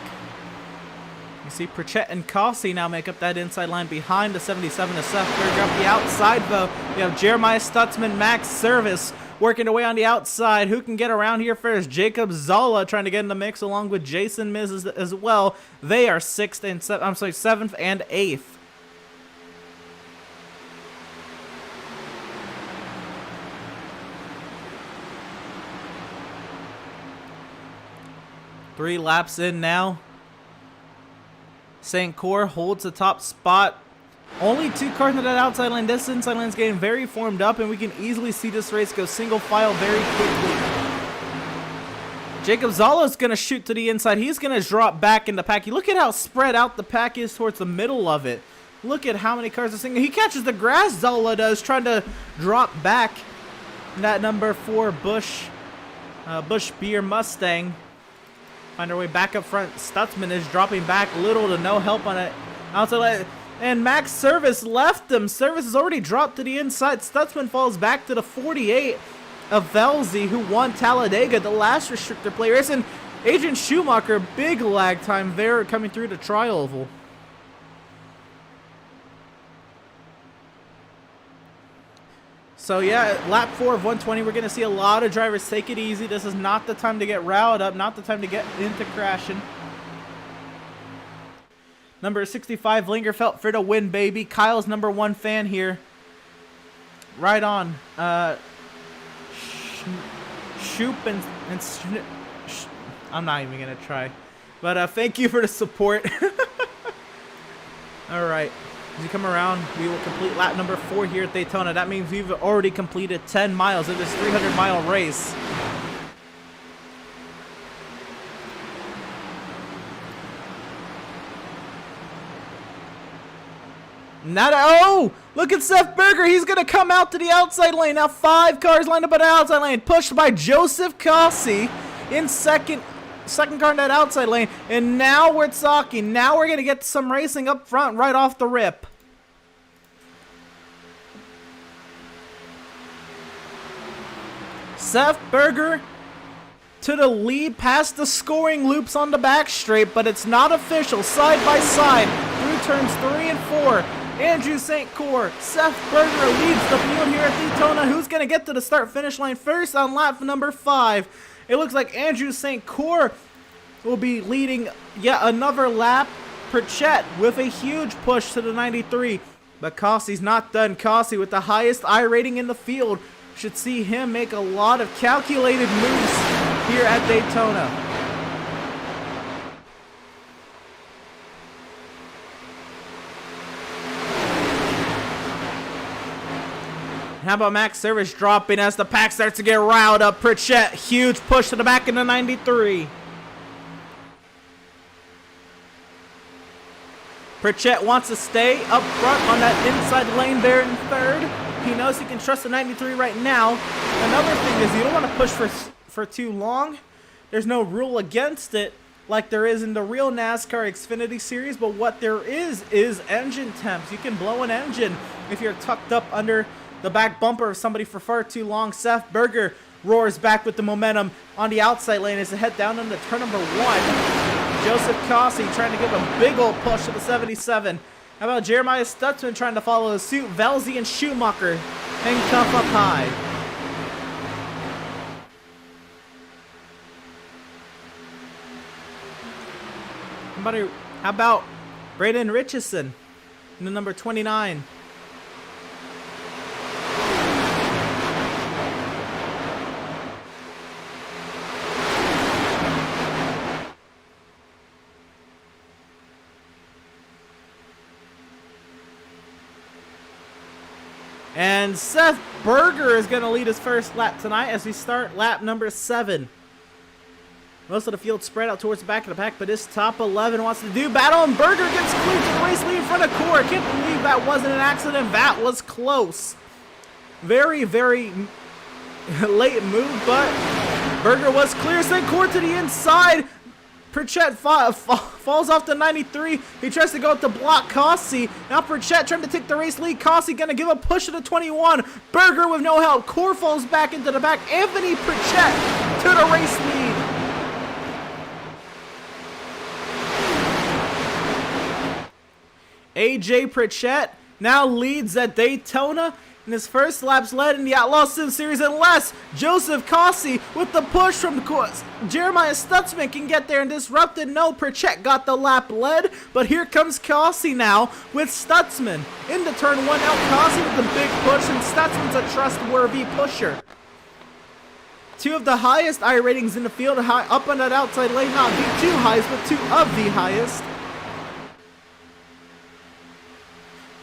You see Pritchett and Cossi now make up that inside line behind the 77 of Seth Berger. Up the outside, though, you have Jeremiah Stutzman, Max Service working away on the outside. Who can get around here first? Jacob Zala trying to get in the mix along with Jason Miz as well. They are 7th and 8th. Three laps in now. St. Cyr holds the top spot. Only 2 cars in that outside lane. This inside lane is getting very formed up, and we can easily see this race go single file very quickly. Jacob Zala's going to shoot to the inside. He's going to drop back in the pack. Look at how spread out the pack is towards the middle of it. Look at how many cars are single. He catches the grass, Zala does, trying to drop back. That number 4 Bush Beer Mustang. Find our way back up front. Stutzman is dropping back. Little to no help on it. Outside. And Max Service left him. Service has already dropped to the inside. Stutzman falls back to the 48 of Velzy, who won Talladega, the last restrictor play race. And Adrian Schumacher, big lag time there coming through the tri-oval. So yeah, lap 4 of 120, we're going to see a lot of drivers take it easy. This is not the time to get riled up, not the time to get into crashing. Number 65, Lingerfeld for the win, baby. Kyle's number 1 fan here. Right on. Shoop and I'm not even going to try. But thank you for the support. All right. As you come around, we will complete lap number 4 here at Daytona. That means we've already completed 10 miles of this 300-mile race. Oh! Look at Seth Berger. He's going to come out to the outside lane. Now 5 cars lined up on the outside lane. Pushed by Joseph Cossi in second car in that outside lane. And now we're talking. Now we're going to get some racing up front right off the rip. Seth Berger to the lead past the scoring loops on the back straight, but it's not official. Side by side through turns 3 and 4. Andrew St. Cyr, Seth Berger leads the field here at Daytona. Who's going to get to the start-finish line first on lap number 5? It looks like Andrew St. Cyr will be leading yet another lap. Pritchett with a huge push to the 93. But Cossi's not done. Cossi with the highest I rating in the field. Should see him make a lot of calculated moves here at Daytona. How about Max Service dropping as the pack starts to get riled up? Pritchett, huge push to the back in the 93. Pritchett wants to stay up front on that inside lane there in 3rd. He knows he can trust the 93 right now. Another thing is you don't want to push for too long. There's no rule against it like there is in the real NASCAR Xfinity Series, but what there is engine temps. You can blow an engine if you're tucked up under the back bumper of somebody for far too long. Seth Berger roars back with the momentum on the outside lane as they head down into turn number 1. Joseph Cossi trying to give a big old push to the 77. How about Jeremiah Stutzman trying to follow suit? Velzy and Schumacher handcuff up high. How about Braden Richardson in the number 29? And Seth Berger is going to lead his first lap tonight as we start lap number 7. Most of the field spread out towards the back of the pack, but this top 11 wants to do battle, and Berger gets cleared to the race lead in front of Cyr. I can't believe that wasn't an accident. That was close. Very, very late move, but Berger was clear. St. Cyr to the inside. Pritchett falls off the 93. He tries to go up to block Cossi. Now Pritchett trying to take the race lead. Cossi going to give a push to the 21. Berger with no help. Cyr falls back into the back. Anthony Pritchett to the race lead. AJ Pritchett now leads at Daytona. In his first laps led in the Outlaws Sim Series, unless Joseph Cossi with the push from Jeremiah Stutzman can get there and disrupt it. No, Pritchett got the lap led, but here comes Cossi now with Stutzman into turn 1. Now Cossi with the big push, and Stutzman's a trustworthy pusher. 2 of the highest I ratings in the field, up on that outside lane. Not the 2 highest, but 2 of the highest.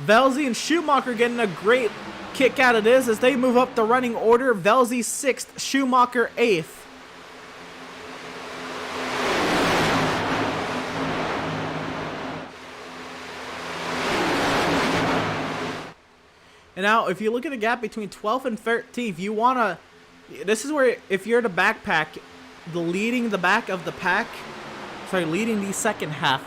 Velzy and Schumacher getting a great kick out of this as they move up the running order. Velzy 6th, Schumacher 8th. And now, if you look at the gap between 12th and 13th, you want to... This is where, if you're the backpack, leading the back of the pack... Sorry, leading the second half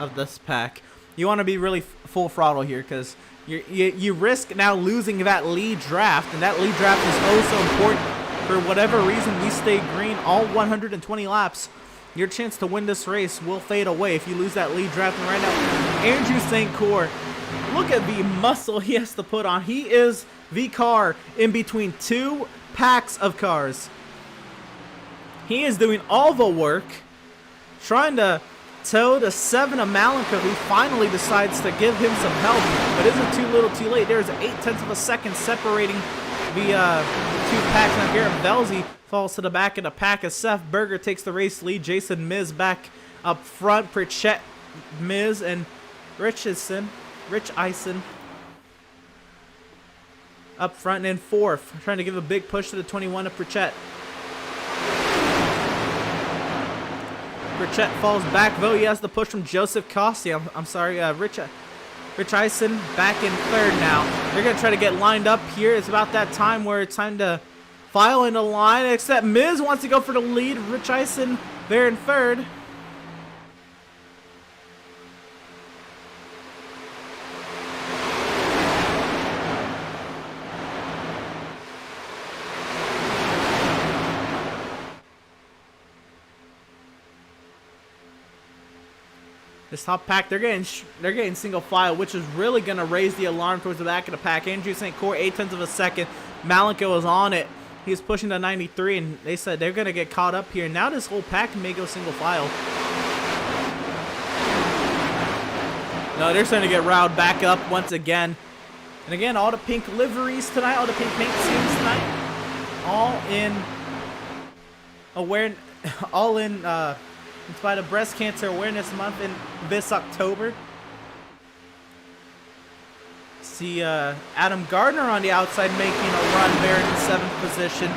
of this pack, you want to be really full throttle here, because you risk now losing that lead draft, and that lead draft is oh so important. For whatever reason, we stay green all 120 laps. Your chance to win this race will fade away if you lose that lead draft. And right now, Andrew St. Cyr, look at the muscle he has to put on. He is the car in between two packs of cars. He is doing all the work, trying to toe the 7 of Malenko, who finally decides to give him some help, but isn't too little too late. There's 8/10 of a second separating the two packs. Now Garrett Velzy falls to the back of the pack as Seth Berger takes the race lead. Jason Miz back up front. Pritchett, Miz, and Rich Eisen up front and in 4th, trying to give a big push to the 21 of Pritchett. Pritchett falls back, though. He has the push from Joseph Costi. I'm sorry, Rich Eisen back in 3rd now. They're going to try to get lined up here. It's about that time where it's time to file into line, except Miz wants to go for the lead. Rich Eisen there in 3rd. This top pack, they're getting single file, which is really going to raise the alarm towards the back of the pack. Andrew St. Cyr, 8/10 of a second. Malenko is on it. He's pushing to 93, and they said they're going to get caught up here. Now this whole pack may go single file. No, they're starting to get riled back up once again. And again, all the pink liveries tonight, all the pink paint schemes tonight, all in spite of Breast Cancer Awareness Month in this October. See Adam Gardner on the outside making a run there in 7th position.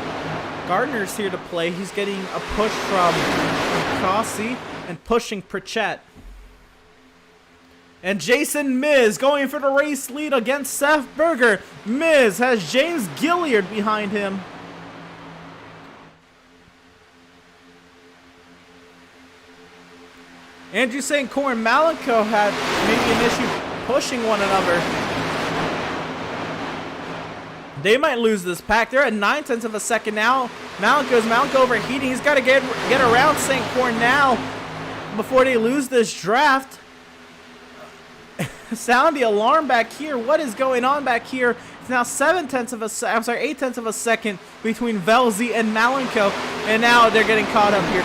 Gardner's here to play. He's getting a push from Cossey and pushing Pritchett. And Jason Miz going for the race lead against Seth Berger. Miz has James Gilliard behind him. Andrew St. Cyr and Malenko had maybe an issue pushing one another. They might lose this pack. They're at 9/10 of a second now. Malenko overheating. He's got to get around St. Cyr now before they lose this draft. Sound the alarm back here. What is going on back here? It's now 8/10 of a second between Velzy and Malenko, and now they're getting caught up here.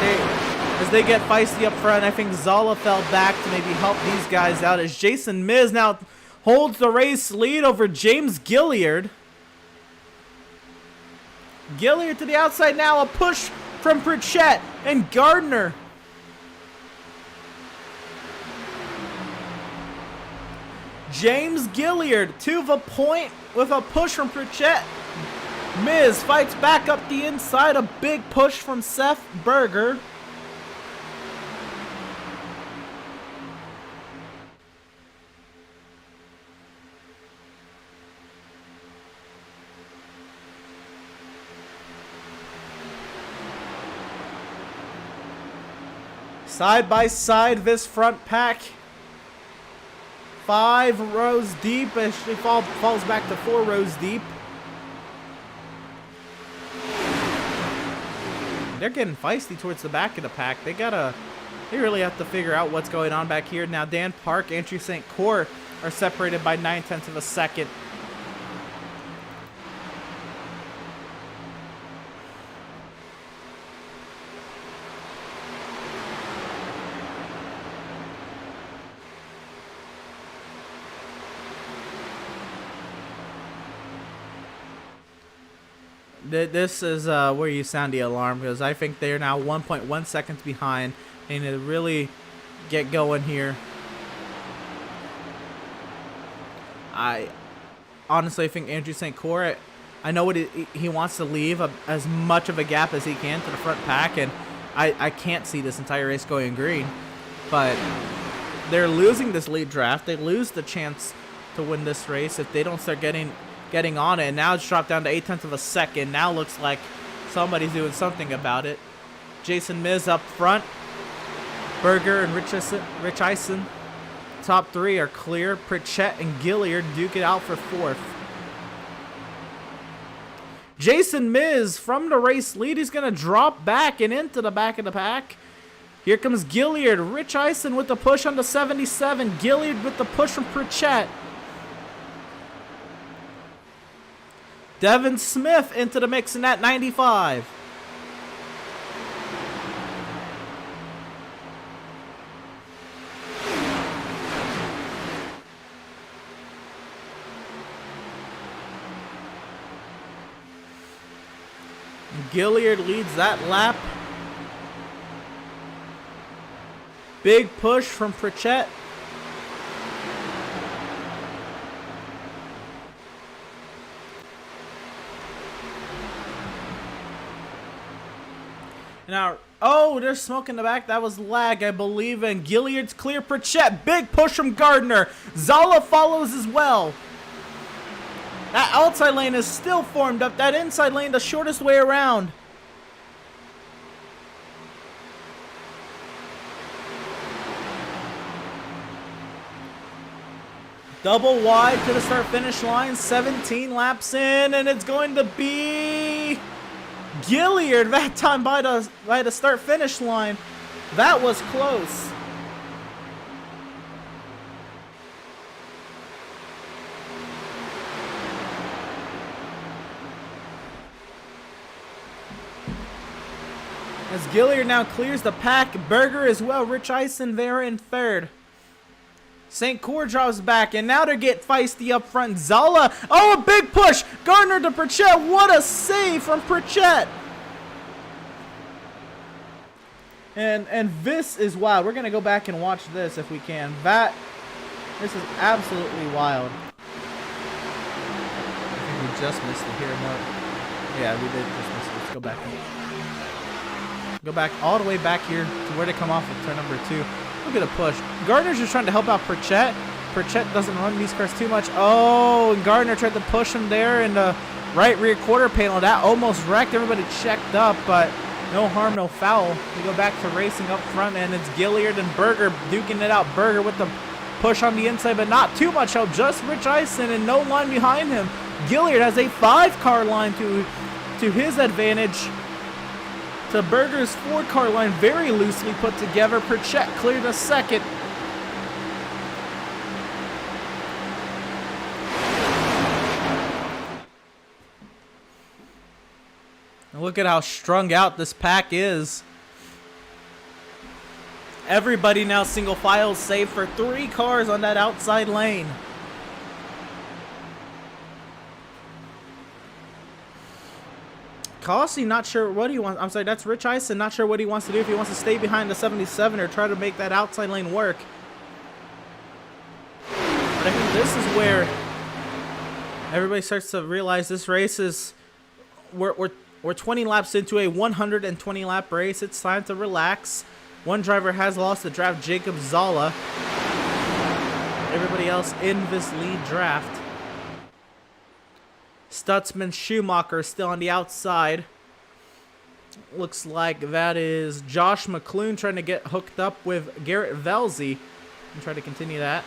As they get feisty up front, I think Zala fell back to maybe help these guys out as Jason Miz now holds the race lead over James Gilliard. Gilliard to the outside now, a push from Pritchett and Gardner. James Gilliard to the point with a push from Pritchett. Miz fights back up the inside, a big push from Seth Berger. Side by side, this front pack. 5 rows deep. Actually falls back to 4 rows deep. They're getting feisty towards the back of the pack. They really have to figure out what's going on back here. Now Dan Park, Andrew St. Cyr are separated by 9/10 of a second. This is where you sound the alarm, because I think they're now 1.1 seconds behind. They need to really get going here. I honestly think Andrew St. Cyr, I know what he wants to leave as much of a gap as he can to the front pack, and I can't see this entire race going green. But they're losing this lead draft. They lose the chance to win this race if they don't start getting on it. And now it's dropped down to 0.8 of a second. Now looks like somebody's doing something about it. Jason Miz up front. Berger and Rich Eisen, top 3 are clear. Pritchett and Gilliard duke it out for 4th. Jason Miz from the race lead. He's going to drop back and into the back of the pack. Here comes Gilliard. Rich Eisen with the push on the 77. Gilliard with the push from Pritchett. Devin Smith into the mix in that 95. Gilliard leads that lap. Big push from Pritchett. Now, oh, there's smoke in the back. That was lag, I believe. And Gilliard's clear. Pritchett, big push from Gardner. Zala follows as well. That outside lane is still formed up. That inside lane, the shortest way around. Double wide to the start-finish line. 17 laps in, and it's going to be Gilliard that time by the start-finish line. That was close. As Gilliard now clears the pack, Berger as well, Rich Eisen there in 3rd. St. Cyr drops back, and now they get feisty up front. Zala, oh, a big push! Gardner to Pritchett, what a save from Pritchett! And this is wild. We're gonna go back and watch this if we can. This is absolutely wild. I think we just missed it here. No. Yeah, we did just miss it. Let's go back. Go back all the way back here to where they come off of turn number 2. Look at the push. Gardner's just trying to help out Pritchett. Pritchett doesn't run these cars too much. Oh, and Gardner tried to push him there in the right rear quarter panel. That almost wrecked. Everybody checked up, but no harm, no foul. We go back to racing up front, and it's Gilliard and Berger duking it out. Berger with the push on the inside, but not too much help. Just Rich Eisen and no line behind him. Gilliard has a 5-car line to his advantage. To Berger's 4-car line, very loosely put together. Pritchett cleared a 2nd. And look at how strung out this pack is. Everybody now single file, save for 3 cars on that outside lane. Kossi not sure what he wants. I'm sorry, that's Rich Eisen. Not sure what he wants to do. If he wants to stay behind the 77 or try to make that outside lane work. But I think this is where everybody starts to realize this race is we're 20 laps into a 120 lap race. It's time to relax. One driver has lost the draft, Jacob Zala. Everybody else in this lead draft. Stutzman Schumacher still on the outside. Looks like that is Josh McClune trying to get hooked up with Garrett Velzy and try to continue that.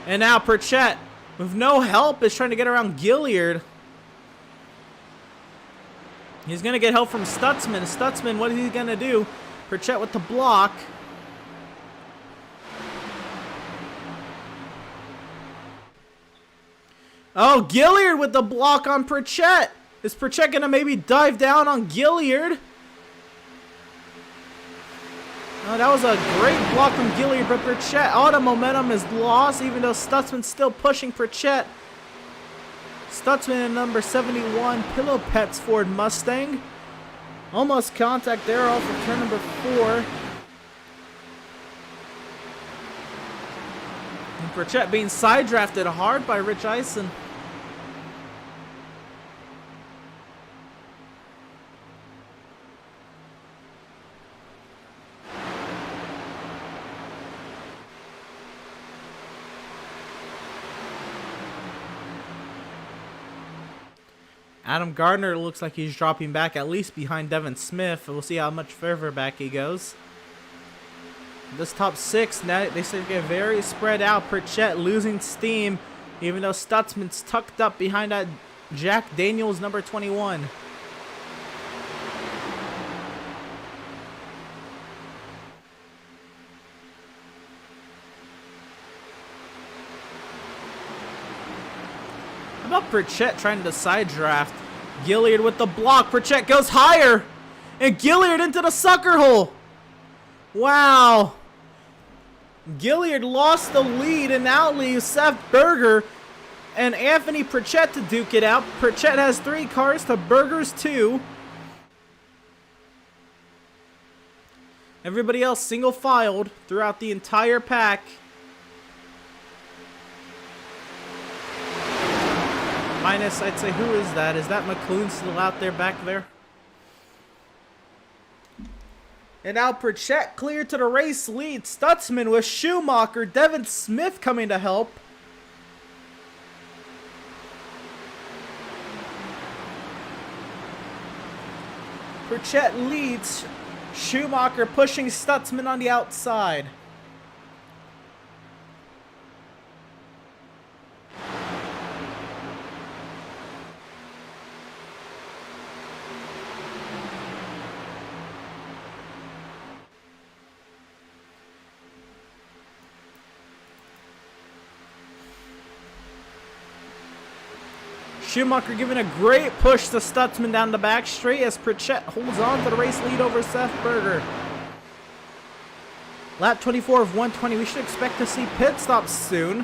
And now Pritchett, with no help, is trying to get around Gilliard. He's going to get help from Stutzman. Stutzman, what is he going to do? Pritchett with the block. Oh, Gilliard with the block on Pritchett. Is Pritchett going to maybe dive down on Gilliard? Oh, that was a great block from Gilliard, but Pritchett, all the momentum is lost, even though Stutzman's still pushing Pritchett. Stutzman in number 71, Pillow Pets Ford Mustang. Almost contact there off of turn number 4. And Pritchett being side drafted hard by Rich Eisen. Adam Gardner looks like he's dropping back at least behind Devin Smith. We'll see how much further back he goes. This top 6, now they seem to get very spread out. Pritchett losing steam, even though Stutzman's tucked up behind that Jack Daniels number 21. How about Pritchett trying to side draft? Gilliard with the block. Pritchett goes higher. And Gilliard into the sucker hole. Wow. Gilliard lost the lead and now leaves Seth Berger and Anthony Pritchett to duke it out. Pritchett has 3 cars to Berger's 2. Everybody else single filed throughout the entire pack. Minus, I'd say, who is that? Is that McClune still out there back there? And now Pritchett cleared to the race lead. Stutzman with Schumacher. Devin Smith coming to help. Pritchett leads. Schumacher pushing Stutzman on the outside. Schumacher giving a great push to Stutzman down the back straight as Pritchett holds on to the race lead over Seth Berger. Lap 24 of 120. We should expect to see pit stops soon.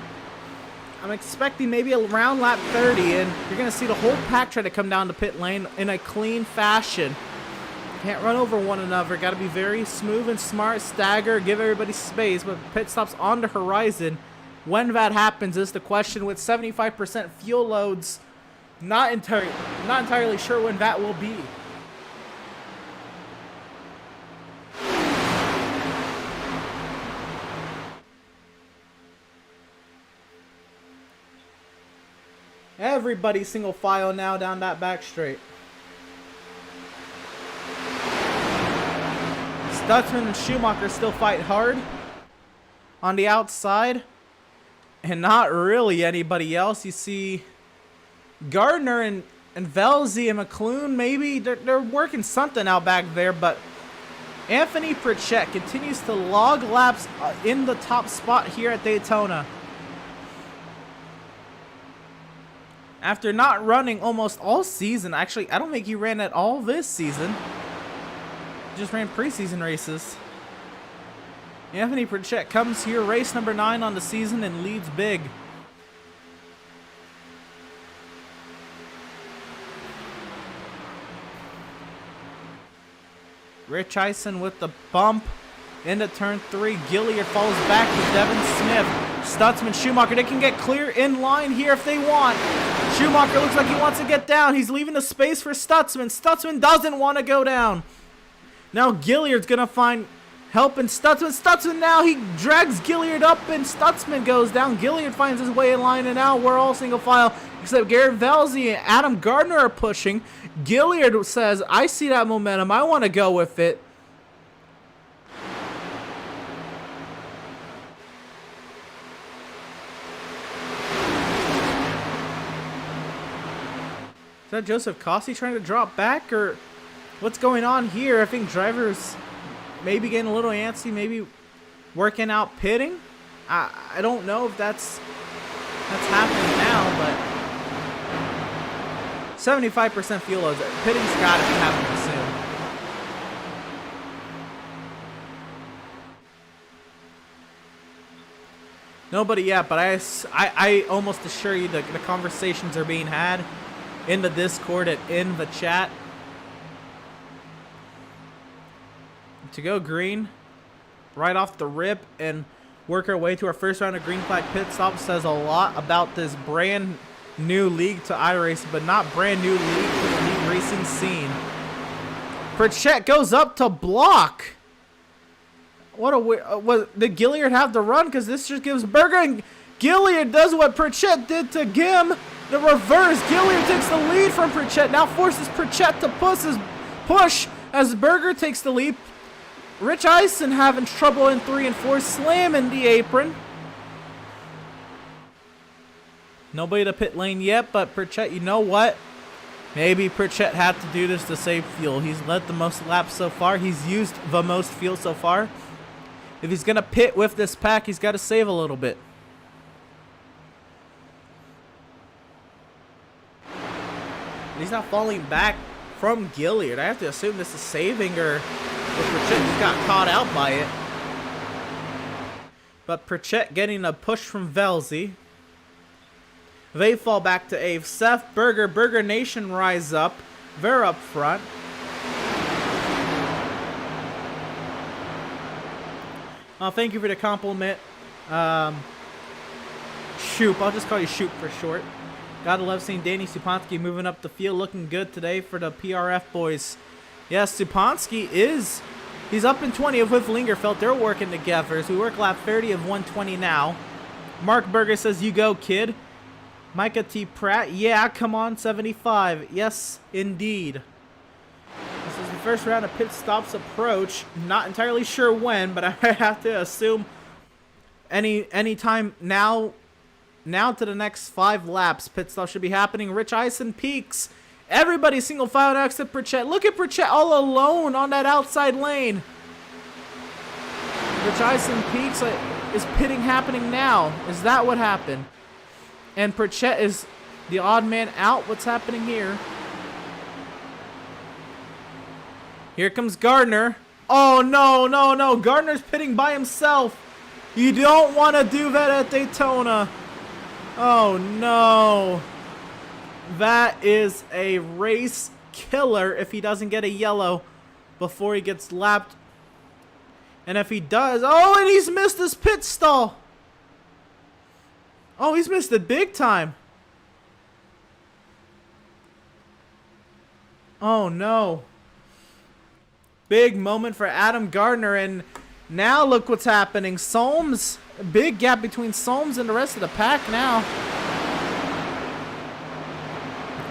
I'm expecting maybe around lap 30, and you're going to see the whole pack try to come down the pit lane in a clean fashion. Can't run over one another. Got to be very smooth and smart, stagger, give everybody space, but pit stops on the horizon. When that happens is the question. With 75% fuel loads, not entirely sure when that will be. Everybody single file now down that back straight. Stutzman and Schumacher still fight hard on the outside, and not really anybody else. You see Gardner and Velzy and McClune, maybe they're working something out back there, but Anthony Pritchett continues to log laps in the top spot here at Daytona. After not running almost all season, actually, I don't think he ran at all this season. He just ran preseason races. Anthony Pritchett comes here, race number 9 on the season, and leads big. Rich Eisen with the bump into turn 3. Gilliard falls back to Devin Smith. Stutzman, Schumacher, they can get clear in line here if they want. Schumacher looks like he wants to get down. He's leaving the space for Stutzman. Stutzman doesn't want to go down. Now Gilliard's going to find help in Stutzman. Stutzman now, he drags Gilliard up and Stutzman goes down. Gilliard finds his way in line, and now we're all single file except Garrett Velzy and Adam Gardner are pushing. Gilliard says, I see that momentum. I want to go with it. Is that Joseph Cossey trying to drop back, or what's going on here? I think drivers maybe getting a little antsy, maybe working out pitting. I don't know if that's happening now, but 75% fuel loads. Pitting's got to be happening soon. Nobody yet, but I almost assure you the conversations are being had in the Discord and in the chat. To go green right off the rip, and work our way to our first round of green flag pit stop. Says a lot about this brand new league to iRacing, but not brand new league to the league racing scene. Pritchett goes up to block. What a what did Gilliard have to run? Because this just gives Berger, and Gilliard does what Pritchett did to Gim. The reverse. Gilliard takes the lead from Pritchett. Now forces Pritchett to push as Berger takes the lead. Rich Eisen having trouble in 3 and 4, slamming the apron. Nobody to pit lane yet, but Pritchett, you know what? Maybe Pritchett had to do this to save fuel. He's led the most laps so far. He's used the most fuel so far. If he's going to pit with this pack, he's got to save a little bit. He's not falling back from Gilliard. I have to assume this is saving, or Pritchett just got caught out by it. But Pritchett getting a push from Velzy. They fall back to Ave. Seth, Burger Nation rise up. They're up front. Thank you for the compliment. Shoop. I'll just call you Shoop for short. Gotta love seeing Danny Supansky moving up the field, looking good today for the PRF boys. Yes, Supansky he's up in 20 with Lingerfeld. They're working together as we work lap 30 of 120 now. Mark Berger says, you go, kid. Micah T. Pratt, yeah, come on, 75. Yes, indeed. This is the first round of pit stops approach. Not entirely sure when, but I have to assume any time now to the next 5 laps. Pit stop should be happening. Rich Eisen peaks. Everybody single file next to Pritchett. Look at Pritchett all alone on that outside lane. Rich Eisen peaks. Is pitting happening now? Is that what happened? And Pritchett is the odd man out. What's happening here? Here comes Gardner. Oh, no. Gardner's pitting by himself. You don't want to do that at Daytona. Oh, no. That is a race killer if he doesn't get a yellow before he gets lapped. And if he does... Oh, and he's missed his pit stall. Oh, he's missed it big time. Oh, no. Big moment for Adam Gardner. And now look what's happening. Solms, big gap between Solms and the rest of the pack now.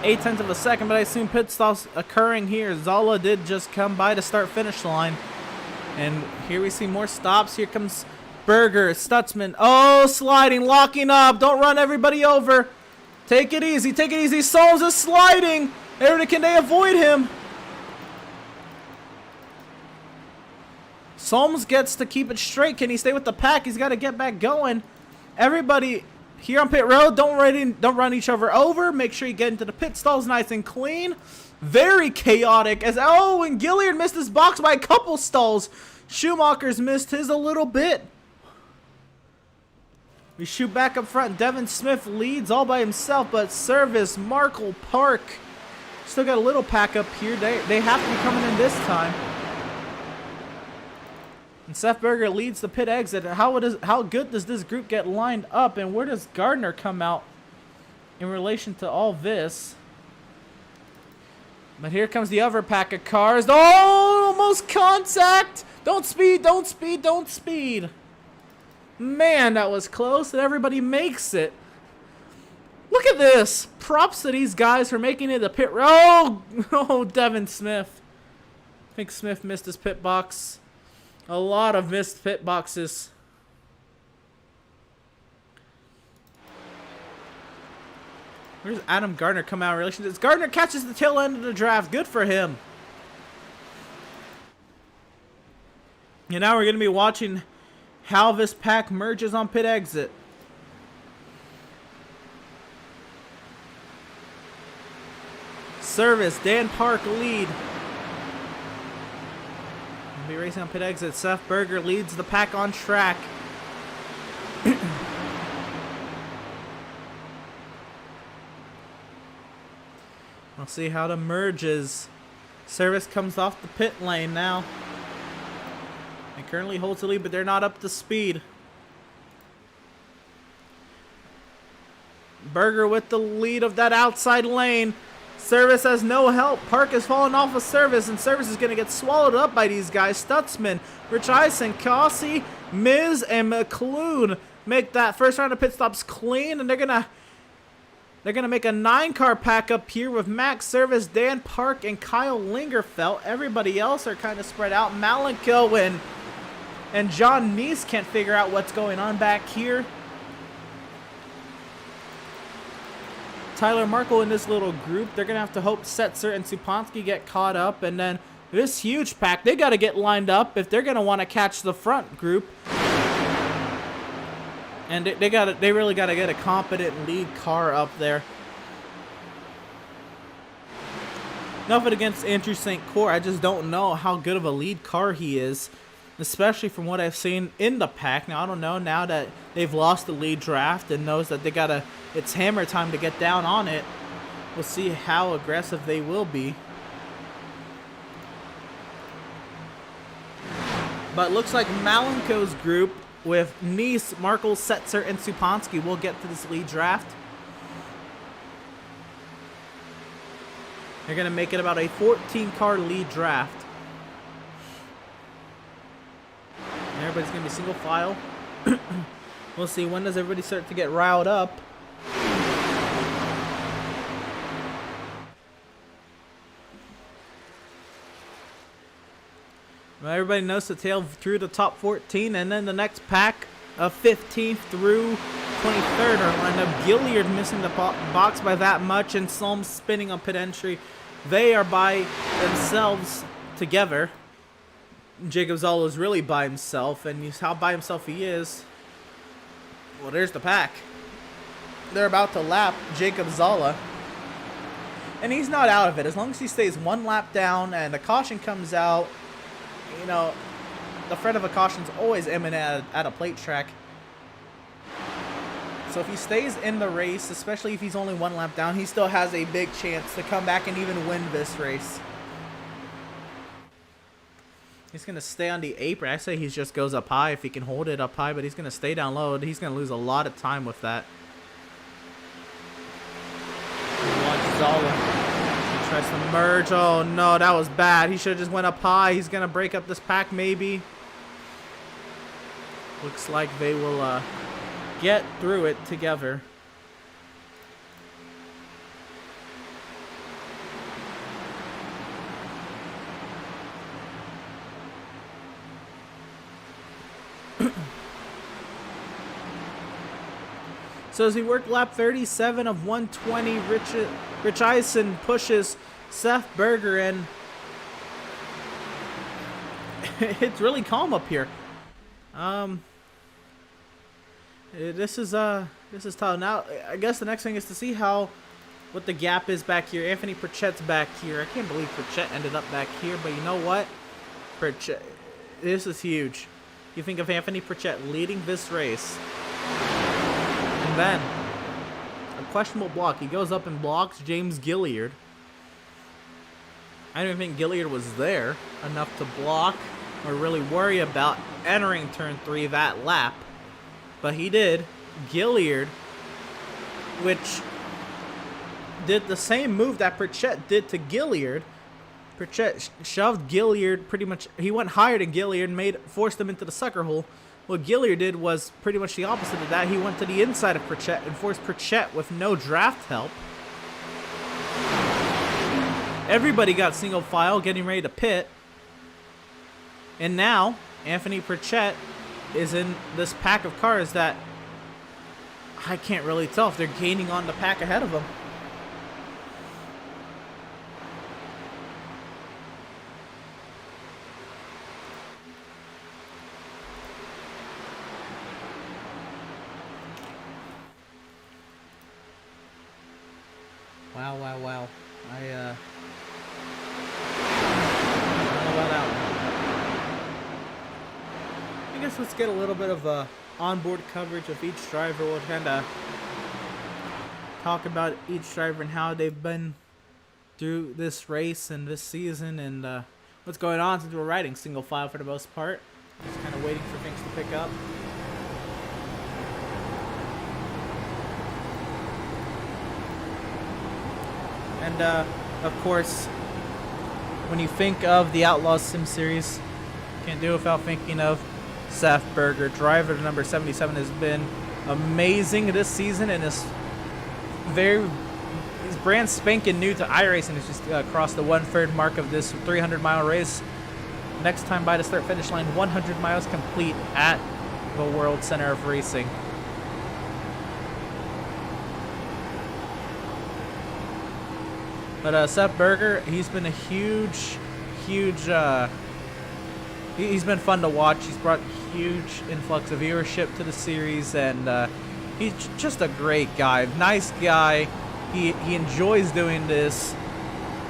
0.8 of a second, but I assume pit stops occurring here. Zola did just come by the start-finish line. And here we see more stops. Here comes Berger, Stutzman. Oh, sliding, locking up. Don't run everybody over. Take it easy, take it easy. Solms is sliding. Can they avoid him? Solms gets to keep it straight. Can he stay with the pack? He's got to get back going. Everybody here on pit road, don't run each other over. Make sure you get into the pit stalls nice and clean. Very chaotic. And Gilliard missed his box by a couple stalls. Schumacher's missed his a little bit. We shoot back up front. Devin Smith leads all by himself, but Service, Markle, Park still got a little pack up here. They have to be coming in this time. And Seth Berger leads the pit exit. How good does this group get lined up, and where does Gardner come out in relation to all this? But here comes the other pack of cars. Oh, almost contact! Don't speed, don't speed, don't speed. Man, that was close, and everybody makes it. Look at this. Props to these guys for making it a pit road. Oh, Devin Smith. I think Smith missed his pit box. A lot of missed pit boxes. Where's Adam Gardner come out in relation to this? Gardner catches the tail end of the draft. Good for him. And now we're going to be watching how this pack merges on pit exit. Service, Dan Park lead. We'll be racing on pit exit. Seth Berger leads the pack on track. We'll see how the merges. Service comes off the pit lane now. And currently holds the lead, but they're not up to speed. Berger with the lead of that outside lane. Service has no help. Park is falling off of Service, and Service is going to get swallowed up by these guys. Stutzman, Rich Eisen, Kossi, Miz, and McClune make that first round of pit stops clean, and they're gonna make a 9-car pack up here with Max, Service, Dan Park, and Kyle Lingerfeld. Everybody else are kind of spread out. Malenko and John Neese can't figure out what's going on back here. Tyler Markle in this little group, they're going to have to hope Setzer and Supansky get caught up. And then this huge pack, they got to get lined up if they're going to want to catch the front group. And they really got to get a competent lead car up there. Nothing against Andrew St. Clair. I just don't know how good of a lead car he is, especially from what I've seen in the pack. Now, I don't know, now that they've lost the lead draft and knows that it's hammer time to get down on it. We'll see how aggressive they will be. But looks like Malenko's group with Neese, Markle, Setzer, and Supansky will get to this lead draft. They're going to make it about a 14-car lead draft. And everybody's going to be single file. We'll see, when does everybody start to get riled up? Well, everybody knows the tail through the top 14, and then the next pack of 15th through 23rd are lined up. Gilliard missing the box by that much, and Solm spinning on pit entry. They are by themselves together. Jacob Zolla is really by himself, and how by himself he is. Well, there's the pack. They're about to lap Jacob Zolla. And he's not out of it. As long as he stays one lap down and the caution comes out, you know, the threat of a caution is always imminent at a plate track. So if he stays in the race, especially if he's only one lap down, he still has a big chance to come back and even win this race. He's going to stay on the apron. I say he just goes up high if he can hold it up high, but he's going to stay down low. He's going to lose a lot of time with that. Watch Zolla. He tries to merge. Oh, no, that was bad. He should have just went up high. He's going to break up this pack maybe. Looks like they will get through it together. So as we work lap 37 of 120, Rich Eisen pushes Seth Berger in. It's really calm up here. This is tough. Now I guess the next thing is to see what the gap is back here. Anthony Pritchett's back here. I can't believe Pritchett ended up back here, but you know what? Pritchett, this is huge. You think of Anthony Pritchett leading this race. And then, a questionable block. He goes up and blocks James Gilliard. I don't even think Gilliard was there enough to block or really worry about entering turn 3 that lap. But he did. Gilliard, which did the same move that Pritchett did to Gilliard. Pritchett shoved Gilliard pretty much. He went higher than Gilliard, forced him into the sucker hole. What Gilliard did was pretty much the opposite of that. He went to the inside of Pritchett and forced Pritchett with no draft help. Everybody got single file, getting ready to pit. And now, Anthony Pritchett is in this pack of cars that I can't really tell if they're gaining on the pack ahead of him. Wow. I don't know about that one. I guess let's get a little bit of onboard coverage of each driver. We'll kind of talk about each driver and how they've been through this race and this season and what's going on since we're riding single file for the most part. Just kind of waiting for things to pick up. And, of course, when you think of the Outlaws Sim Series, can't do it without thinking of Seth Berger. Driver number 77 has been amazing this season and is he's brand spanking new to iRacing. He's just crossed the 1/3 mark of this 300-mile race. Next time by the start-finish line, 100 miles complete at the World Center of Racing. But Seth Berger, he's been a huge, he's been fun to watch. He's brought huge influx of viewership to the series, and he's just a great guy, nice guy. He enjoys doing this,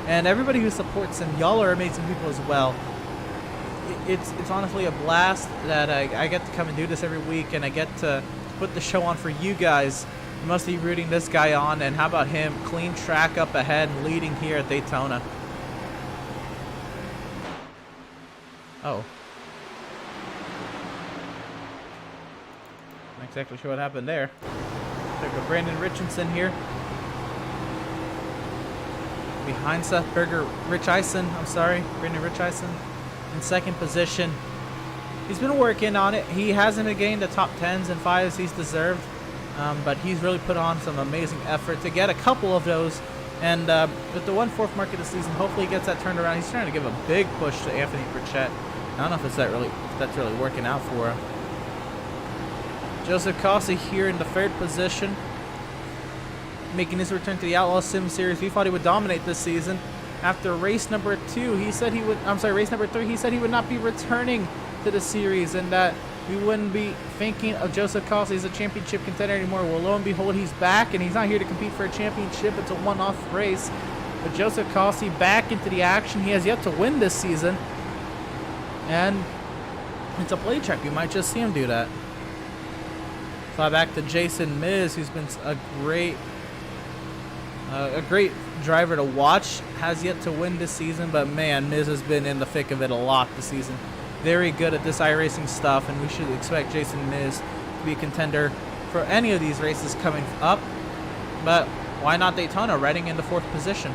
and everybody who supports him, y'all are amazing people as well. It's honestly a blast that I get to come and do this every week, and I get to put the show on for you guys. You must be rooting this guy on, and how about him? Clean track up ahead, leading here at Daytona. Oh. Not exactly sure what happened there. There go Brandon Richardson here. Behind Seth Berger, Brandon Rich Eisen in second position. He's been working on it. He hasn't gained the top 10s and 5s he's deserved, but he's really put on some amazing effort to get a couple of those. And with the 1/4 mark of the season, hopefully he gets that turned around. He's trying to give a big push to Anthony Burchett. I don't know if that's really working out for him. Joseph Cossie here in the 3rd position, making his return to the Outlaw Sim Series. We thought he would dominate this season. After race number 2, he said he would. Race number 3, he said he would not be returning to the series, and that we wouldn't be thinking of Joseph Cossie as a championship contender anymore. Well, lo and behold, he's back, and he's not here to compete for a championship. It's a one-off race. But Joseph Cossie back into the action. He has yet to win this season, and it's a play check. You might just see him do that. Fly back to Jason Miz, who's been a great driver to watch. Has yet to win this season, but man, Miz has been in the thick of it a lot this season. Very good at this iRacing stuff, and we should expect Jason Miz to be a contender for any of these races coming up. But why not Daytona, riding in the 4th position?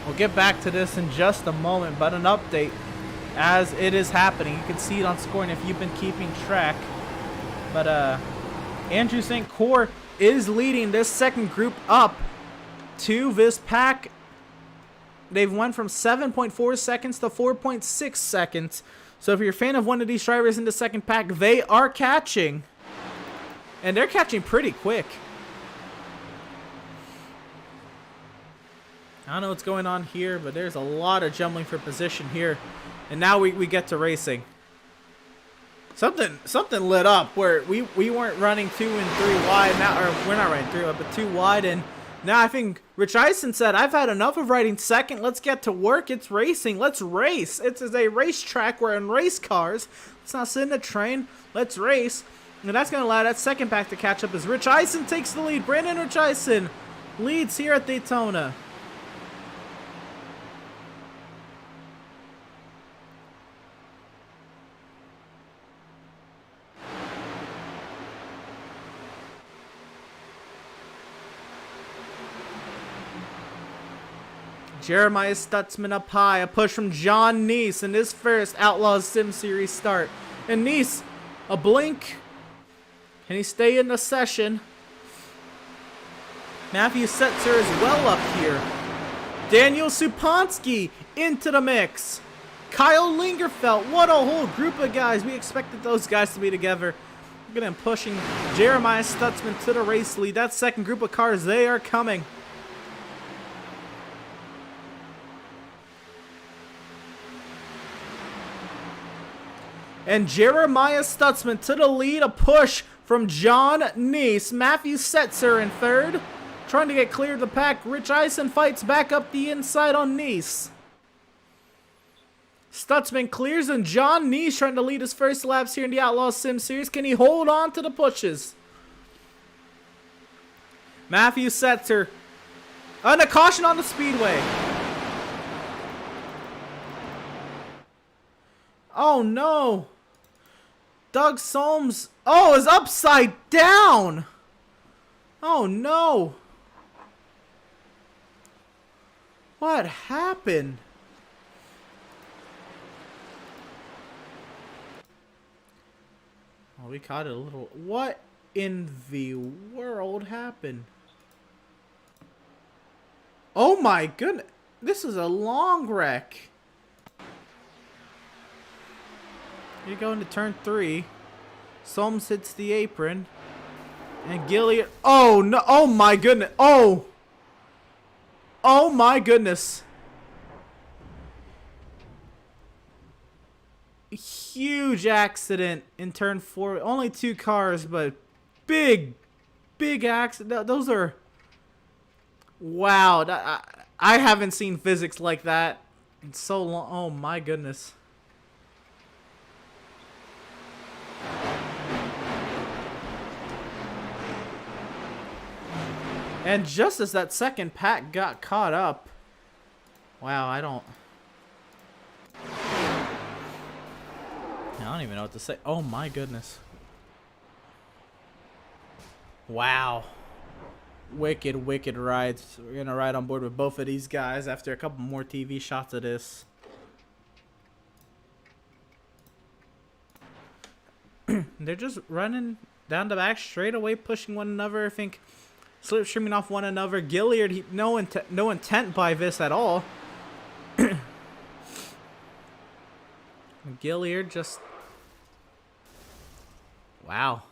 We'll get back to this in just a moment, but an update as it is happening. You can see it on scoring if you've been keeping track. But Andrew St. Cyr is leading this second group up to this pack. They've went from 7.4 seconds to 4.6 seconds. So if you're a fan of one of these drivers in the second pack, they are catching. And they're catching pretty quick. I don't know what's going on here, but there's a lot of jumbling for position here. And now we get to racing. Something lit up where we weren't running 2 and 3 wide now, or we're not running 3 wide, but 2 wide, and now I think Rich Eisen said, "I've had enough of riding second. Let's get to work. It's racing. Let's race. It's a racetrack. We're in race cars. Let's not sit in a train. Let's race." And that's going to allow that second pack to catch up as Rich Eisen takes the lead. Brandon Rich Eisen leads here at Daytona. Jeremiah Stutzman up high. A push from John Neese in his first Outlaws Sim Series start. And Neese, a blink. Can he stay in the session? Matthew Setzer is well up here. Daniel Supansky into the mix. Kyle Lingerfeld. What a whole group of guys. We expected those guys to be together. Look at him pushing Jeremiah Stutzman to the race lead. That second group of cars, they are coming. And Jeremiah Stutzman to the lead. A push from John Neese. Matthew Setzer in 3rd. Trying to get clear of the pack. Rich Eisen fights back up the inside on Neese. Stutzman clears, and John Neese trying to lead his first laps here in the Outlaw Sim Series. Can he hold on to the pushes? Matthew Setzer. And a caution on the speedway. Oh no. Doug Solms. Oh, is upside down. Oh no. What happened? Oh, we caught it a little. What in the world happened? Oh my goodness. This is a long wreck. You go into turn 3. Soames hits the apron. And Gilliard. Oh no. Oh my goodness. Oh. Oh my goodness. Huge accident in turn 4. Only 2 cars, but big accident. Those are. Wow. I haven't seen physics like that in so long. Oh my goodness. And just as that second pack got caught up. Wow, I don't even know what to say. Oh my goodness. Wow. Wicked rides. We're gonna ride on board with both of these guys after a couple more TV shots of this. They're just running down the back straight away, pushing one another. I think slipstreaming off one another. Gilliard, no intent by this at all. Gilliard just. Wow.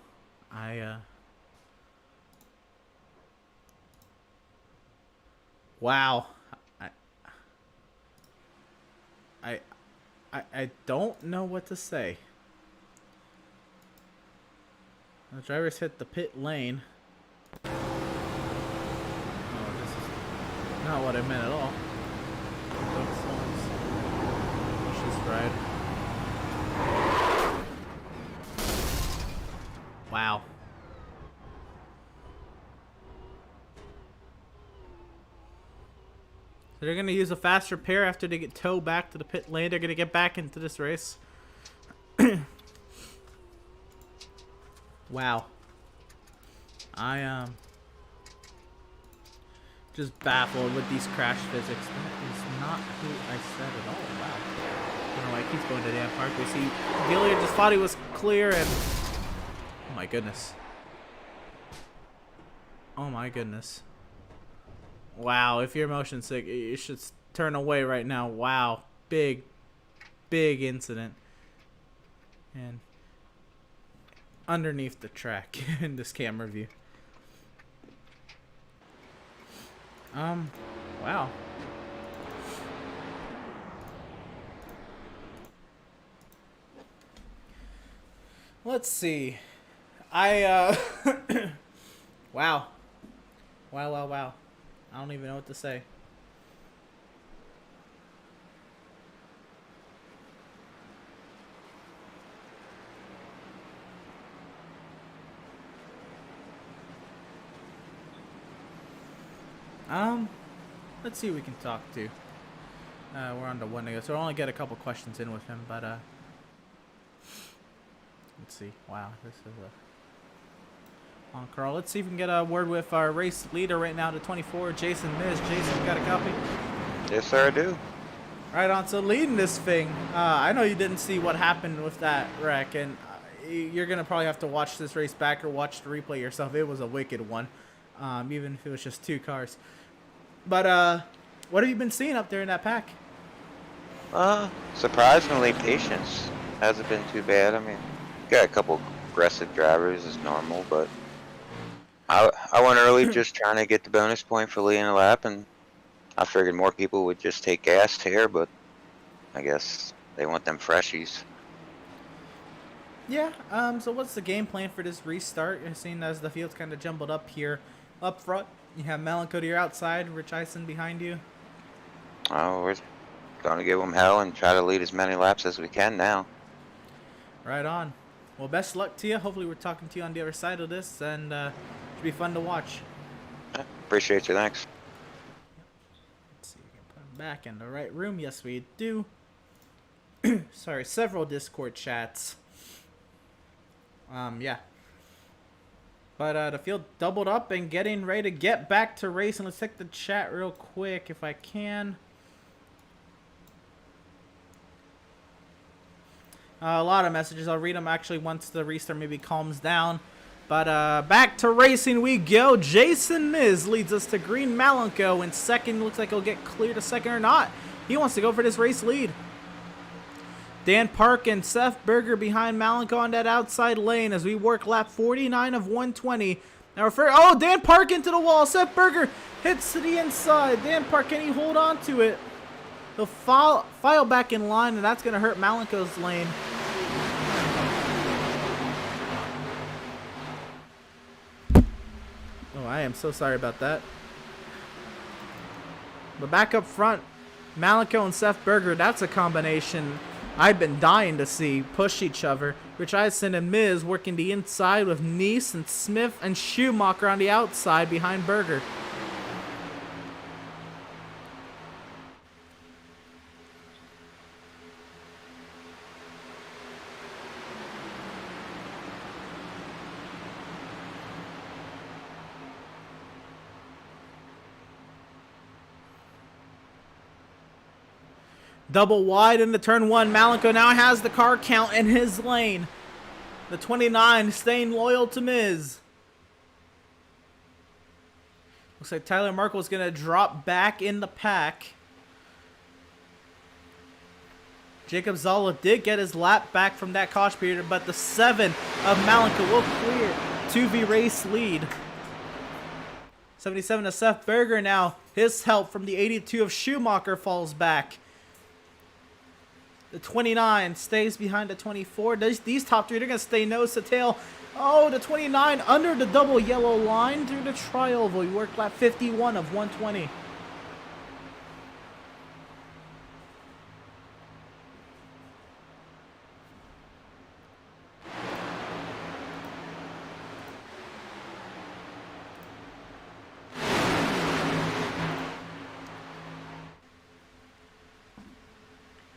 Wow. I don't know what to say. The drivers hit the pit lane. Oh, this is not what I meant at all. Push this ride. Wow. So they're going to use a fast repair after they get towed back to the pit lane. They're going to get back into this race. Wow. I just baffled with these crash physics. That is not who I said at all. Wow. I don't know why he keeps going to damn parkway. See, Gilliard just thought he was clear and... Oh my goodness. Oh my goodness. Wow, if you're motion sick, you should turn away right now. Wow. Big incident. And underneath the track in this camera view. Wow. Let's see. Wow. Wow. I don't even know what to say. Let's see who we can talk to. We're on to one to go, so we'll only get a couple questions in with him, but let's see. Wow, this is a long crawl. Let's see if we can get a word with our race leader right now, the 24, Jason Miz. Jason, you got a copy? Yes, sir, I do. Right on. So leading this thing, I know you didn't see what happened with that wreck, and you're gonna probably have to watch this race back or watch the replay yourself. It was a wicked one, even if it was just 2 cars. But what have you been seeing up there in that pack? Surprisingly, patience hasn't been too bad. I mean, got a couple aggressive drivers as normal, but I went early just trying to get the bonus point for leading a lap, and I figured more people would just take gas here, but I guess they want them freshies. Yeah, so what's the game plan for this restart? You're seeing as the field's kind of jumbled up here. Up front, you have Melanco to your outside, Rich Eisen behind you. Oh, we're going to give them hell and try to lead as many laps as we can now. Right on. Well, best luck to you. Hopefully we're talking to you on the other side of this, and it'll be fun to watch. Appreciate you, thanks. Let's see, we can put him back in the right room. Yes, we do. Sorry, several Discord chats. Yeah. But the field doubled up and getting ready to get back to racing. Let's check the chat real quick if I can. A lot of messages. I'll read them actually once the restart maybe calms down. But back to racing we go. Jason Miz leads us to green. Malenko in second. Looks like he'll get clear to second or not. He wants to go for this race lead. Dan Park and Seth Berger behind Malenko on that outside lane as we work lap 49 of 120. Now oh, Dan Park into the wall. Seth Berger hits to the inside. Dan Park, can he hold on to it? He'll file back in line, and that's going to hurt Malenko's lane. Oh, I am so sorry about that. But back up front, Malenko and Seth Berger, that's a combination I've been dying to see push each other. Rich Eisen and Miz working the inside with Nice and Smith and Schumacher on the outside behind Berger. Double wide into turn one. Malenko now has the car count in his lane. The 29 staying loyal to Miz. Looks like Tyler Merkel is going to drop back in the pack. Jacob Zala did get his lap back from that caution period, but the 7 of Malenko will clear 2v race lead. 77 to Seth Berger now. His help from the 82 of Schumacher falls back. The 29 stays behind the 24. These top three, they're going to stay nose to tail. Oh, the 29 under the double yellow line through the tri-oval. He worked lap 51 of 120.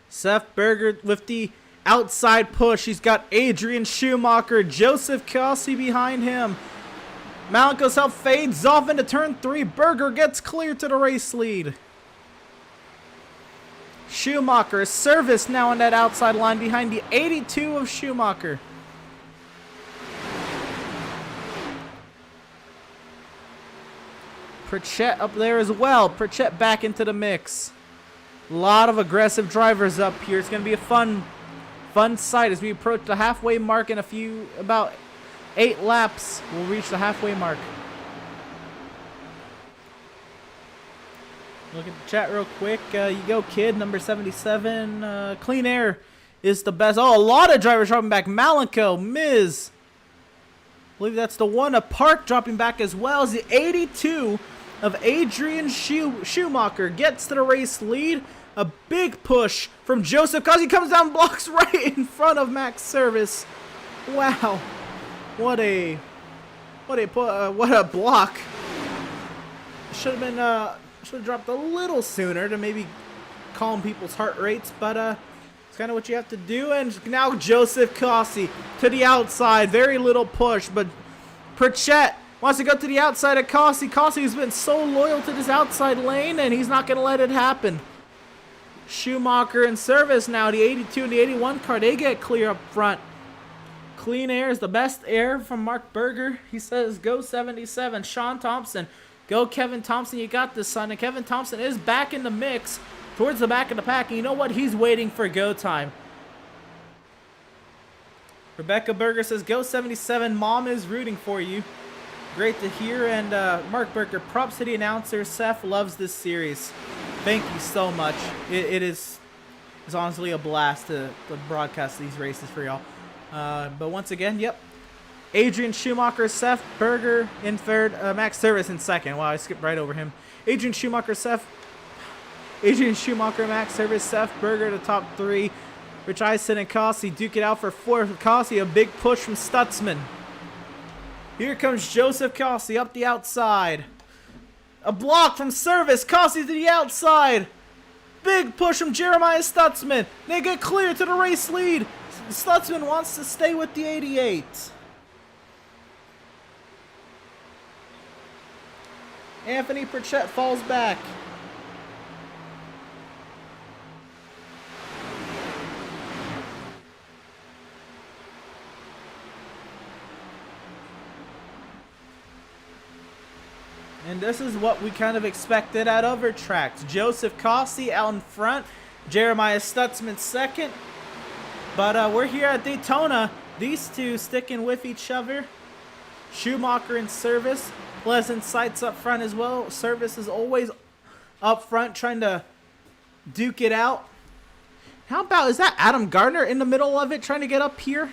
Seth Berger with the outside push. He's got Adrian Schumacher, Joseph Kelsey behind him. Malenko's help fades off into turn 3. Berger gets clear to the race lead. Schumacher, service now on that outside line behind the 82 of Schumacher. Pritchett up there as well. Pritchett back into the mix. A lot of aggressive drivers up here. It's going to be a fun sight as we approach the halfway mark in about 8 laps. We'll reach the halfway mark. Look at the chat real quick. You go, kid. Number 77. Clean Air is the best. Oh, a lot of drivers dropping back. Malenko, Miz. I believe that's the one. A Park dropping back as well as the 82 of Adrian Schumacher gets to the race lead. A big push from Joseph Kelsey comes down, blocks right in front of Max Service. Wow, what a block. Should have dropped a little sooner to maybe calm people's heart rates, but it's kind of what you have to do. And now Joseph Kelsey to the outside, very little push, but Pritchett wants to go to the outside of Kelsey. Kelsey's been so loyal to this outside lane, and he's not going to let it happen. Schumacher in service now. The 82 and the 81 car, they get clear up front. Clean Air is the best air from Mark Berger. He says, go 77. Sean Thompson, go Kevin Thompson. You got this, son. And Kevin Thompson is back in the mix towards the back of the pack. And you know what? He's waiting for go time. Rebecca Berger says, go 77. Mom is rooting for you. Great to hear. And Mark Berger, props to the announcer. Seth loves this series. Thank you so much. It's honestly a blast to broadcast these races for y'all. But once again, yep. Adrian Schumacher, Seth Berger in third, Max Service in second. Wow, I skipped right over him. Adrian Schumacher, Max Service, Seth Berger, the top 3. Rich Eisen and Kelsey duke it out for 4th. Kelsey, a big push from Stutzman. Here comes Joseph Kelsey up the outside. A block from Service. Kelsey to the outside. Big push from Jeremiah Stutzman. They get clear to the race lead. Stutzman wants to stay with the 88. Anthony Pritchett falls back. And this is what we kind of expected at other tracks. Joseph Cossey out in front. Jeremiah Stutzman second. But we're here at Daytona. These two sticking with each other. Schumacher in service. Pleasant Sights up front as well. Service is always up front trying to duke it out. How about, is that Adam Gardner in the middle of it trying to get up here?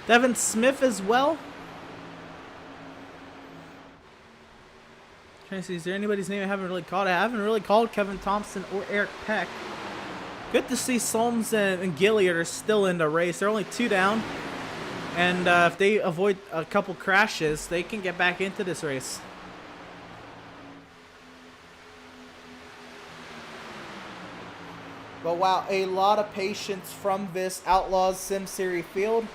Devin Smith as well. Trying to see, is there anybody's name I haven't really called? I haven't really called Kevin Thompson or Eric Peck. Good to see Solms and Gilliard are still in the race. They're only 2 down. And if they avoid a couple crashes, they can get back into this race. But wow, a lot of patience from this Outlaws Sim Series field.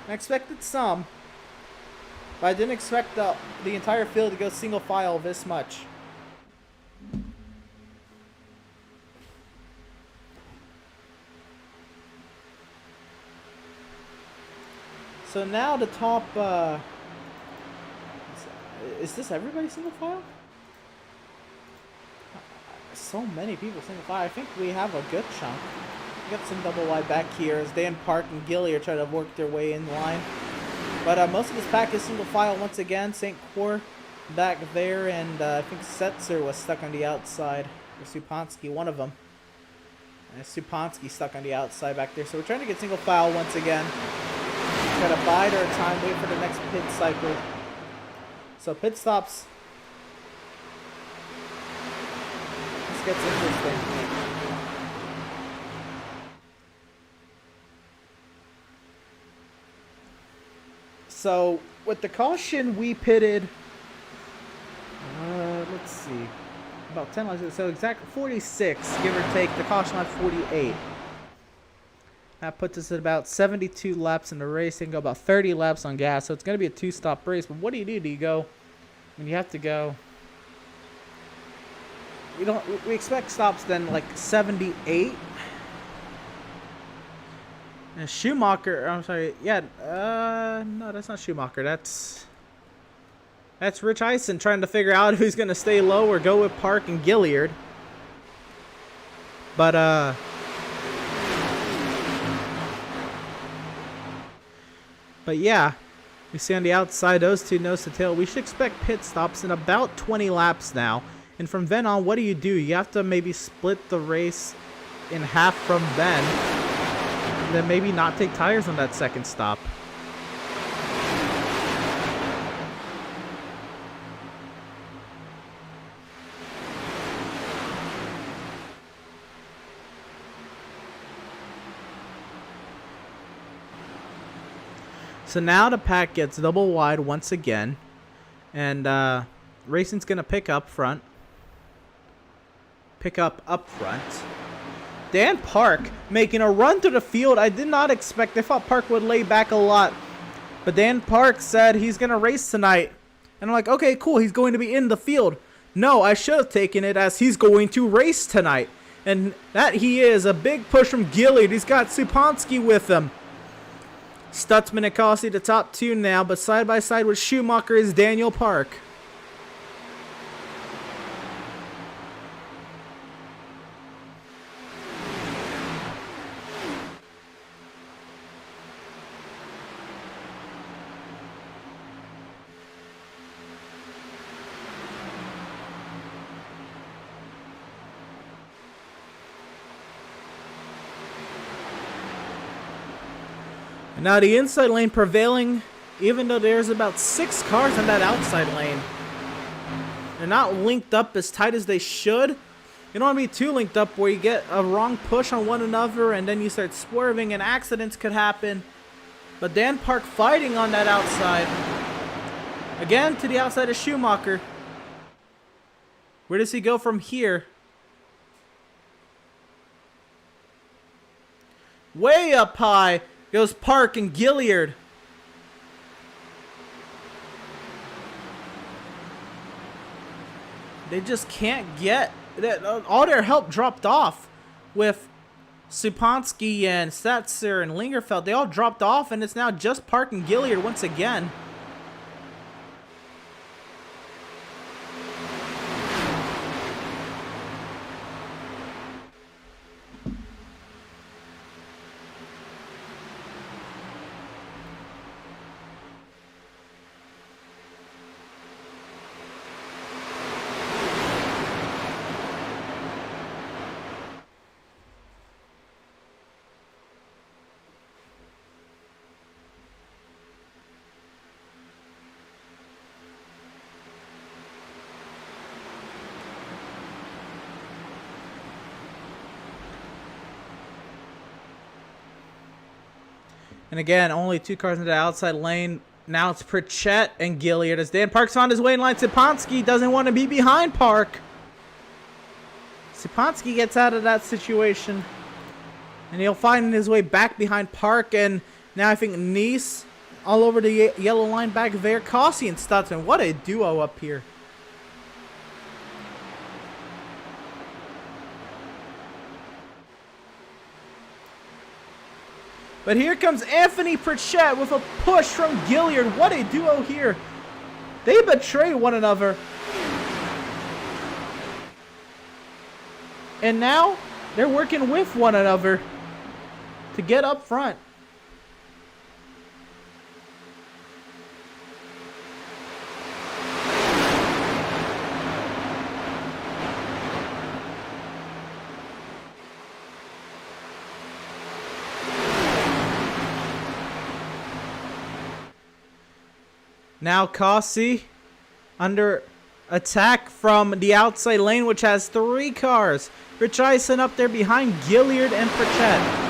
I expected some, but I didn't expect the entire field to go single file this much. So now the top, is this everybody single file? So many people single file. I think we have a good chunk. We got some double wide back here as Dan Park and Gilly are trying to work their way in line. But most of this pack is single file once again. St. Croix back there, and I think Setzer was stuck on the outside. Or Supansky, one of them. And Supansky stuck on the outside back there. So we're trying to get single file once again. Gotta bide our time, wait for the next pit cycle. So pit stops. This gets interesting. So with the caution we pitted, let's see, about 10 laps. So exact 46, give or take. The caution lap 48. That puts us at about 72 laps in the race. They can go about 30 laps on gas. So it's going to be a 2-stop race. But what do? Do you go when you have to go? We expect stops then like 78. And Schumacher, I'm sorry. Yeah, no, that's not Schumacher. That's Rich Eisen trying to figure out who's going to stay low or go with Park and Gilliard. But yeah, we see on the outside, those two nose to tail. We should expect pit stops in about 20 laps now. And from then on, what do? You have to maybe split the race in half from then. And then maybe not take tires on that second stop. So now the pack gets double wide once again. And racing's going to pick up front. Dan Park making a run to the field. I did not expect. I thought Park would lay back a lot. But Dan Park said he's going to race tonight. And I'm like, okay, cool. He's going to be in the field. No, I should have taken it as he's going to race tonight. And that he is. A big push from Gilliard. He's got Supansky with him. Stutzman and Cossey the top 2 now, but side by side with Schumacher is Daniel Park. Now the inside lane prevailing, even though there's about 6 cars in that outside lane. They're not linked up as tight as they should. You don't want to be too linked up where you get a wrong push on one another and then you start swerving and accidents could happen. But Dan Park fighting on that outside. Again to the outside of Schumacher. Where does he go from here? Way up high goes Park and Gilliard. They just can't get that. All their help dropped off with Supansky and Setzer and Lingerfeld. They all dropped off, and it's now just Park and Gilliard once again. And again, only 2 cars into the outside lane. Now it's Pritchett and Gilliard as Dan Park's on his way in line. Supansky doesn't want to be behind Park. Supansky gets out of that situation. And he'll find his way back behind Park. And now I think Nice all over the yellow line back there. Kossi and Stutzman. What a duo up here. But here comes Anthony Pritchett with a push from Gilliard. What a duo here. They betray one another. And now they're working with one another to get up front. Now Kossi under attack from the outside lane, which has 3 cars. Rich Eisen up there behind Gilliard and Pritchett.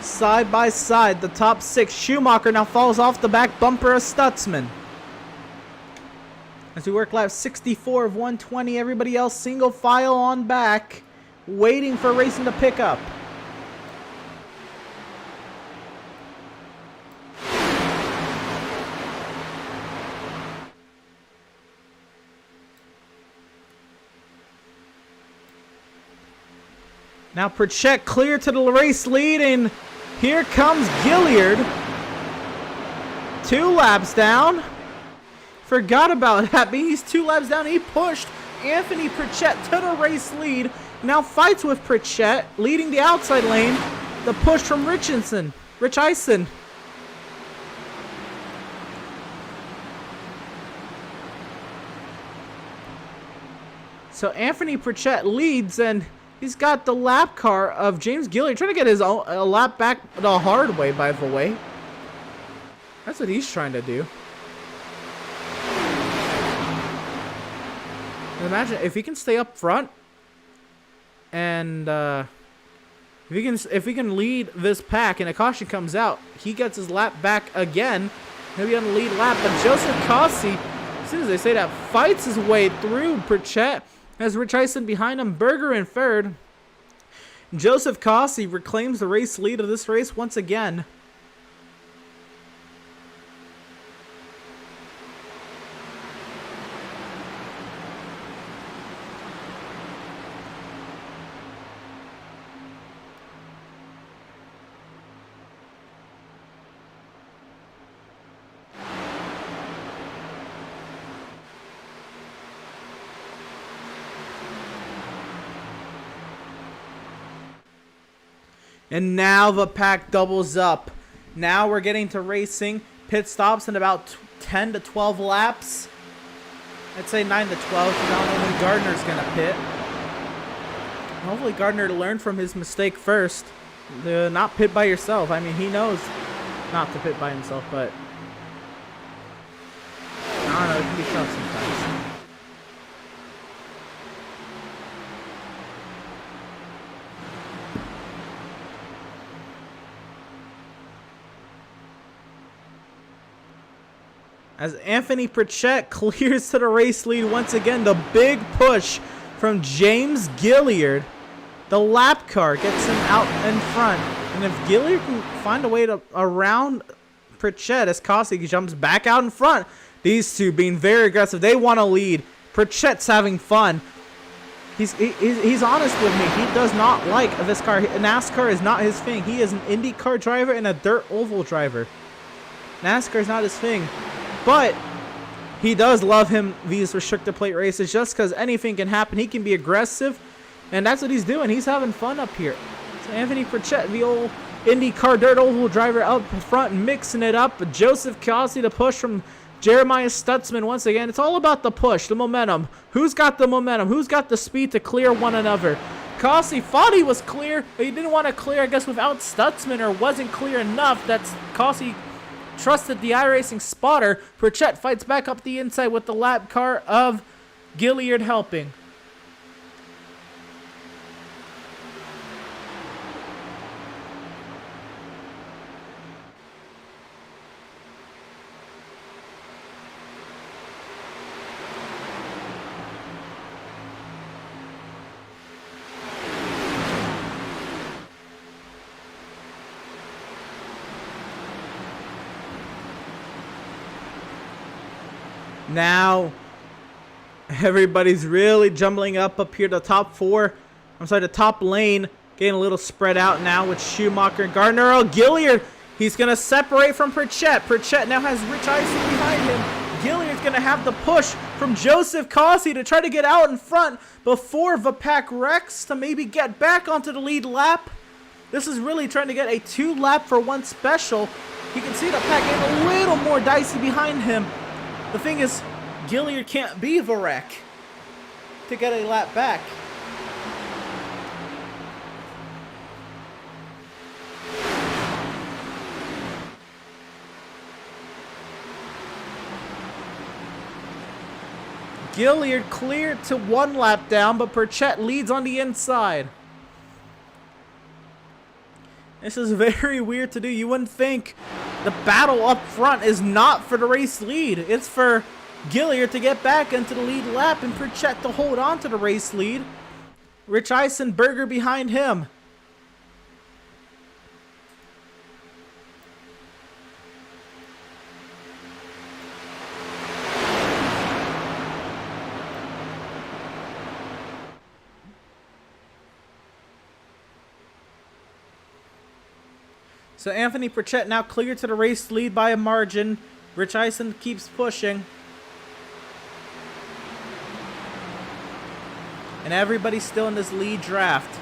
Side by side, the top 6. Schumacher now falls off the back bumper of Stutzman. As we work lap 64 of 120, everybody else single file on back, waiting for racing to pick up. Now Pritchett clear to the race lead, and here comes Gilliard. 2 laps down. Forgot about that. He's 2 laps down. He pushed Anthony Pritchett to the race lead. Now fights with Pritchett, leading the outside lane. The push from Rich Eisen. So Anthony Pritchett leads, and he's got the lap car of James Gilliard, trying to get his own a lap back the hard way, by the way. That's what he's trying to do. Imagine if he can stay up front, and if he can lead this pack, and a caution comes out, he gets his lap back again. He'll be on the lead lap, but Joseph Kossi, as soon as they say that, fights his way through Pritchett. As Rich Eisen behind him, Berger in third. Joseph Kossi reclaims the race lead of this race once again. And now the pack doubles up. Now we're getting to racing. Pit stops in about 10 to 12 laps. I'd say 9 to 12, because I don't know when Gardner's going to pit. Hopefully Gardner learned from his mistake first. Not pit by yourself. I mean, he knows not to pit by himself, but I don't know, it can be tough sometimes. As Anthony Pritchett clears to the race lead once again. The big push from James Gilliard. The lap car gets him out in front. And if Gilliard can find a way to around Pritchett as Kossi jumps back out in front. These two being very aggressive. They want to lead. Pritchett's having fun. He's honest with me. He does not like this car. NASCAR is not his thing. He is an IndyCar driver and a dirt oval driver. NASCAR is not his thing. But he does love these restrictor plate races just because anything can happen. He can be aggressive. And that's what he's doing. He's having fun up here. So Anthony Pritchett, the old IndyCar dirt oval driver up front, mixing it up. Joseph Kossi to push from Jeremiah Stutzman once again. It's all about the push, the momentum. Who's got the momentum? Who's got the speed to clear one another? Kossi thought he was clear, but he didn't want to clear, I guess, without Stutzman, or wasn't clear enough. That's Kossi trusted the iRacing spotter. Pritchett fights back up the inside with the lap car of Gilliard helping. Now, everybody's really jumbling up here. The top four, the top lane, getting a little spread out now with Schumacher and Gardner. Oh, Gilliard, he's going to separate from Pritchett. Pritchett now has Rich Eisen behind him. Gilliard's going to have the push from Joseph Kossi to try to get out in front before Vapak Rex to maybe get back onto the lead lap. This is really trying to get a 2-lap for 1 special. You can see the pack getting a little more dicey behind him. The thing is, Gilliard can't be Varek to get a lap back. Gilliard cleared to 1 lap down, but Pritchett leads on the inside. This is very weird to do. You wouldn't think the battle up front is not for the race lead. It's for Gilliard to get back into the lead lap and Pritchett to hold on to the race lead. Rich Eisenberger behind him. So Anthony Pritchett now cleared to the race lead by a margin. Rich Eisen keeps pushing. And everybody's still in this lead draft.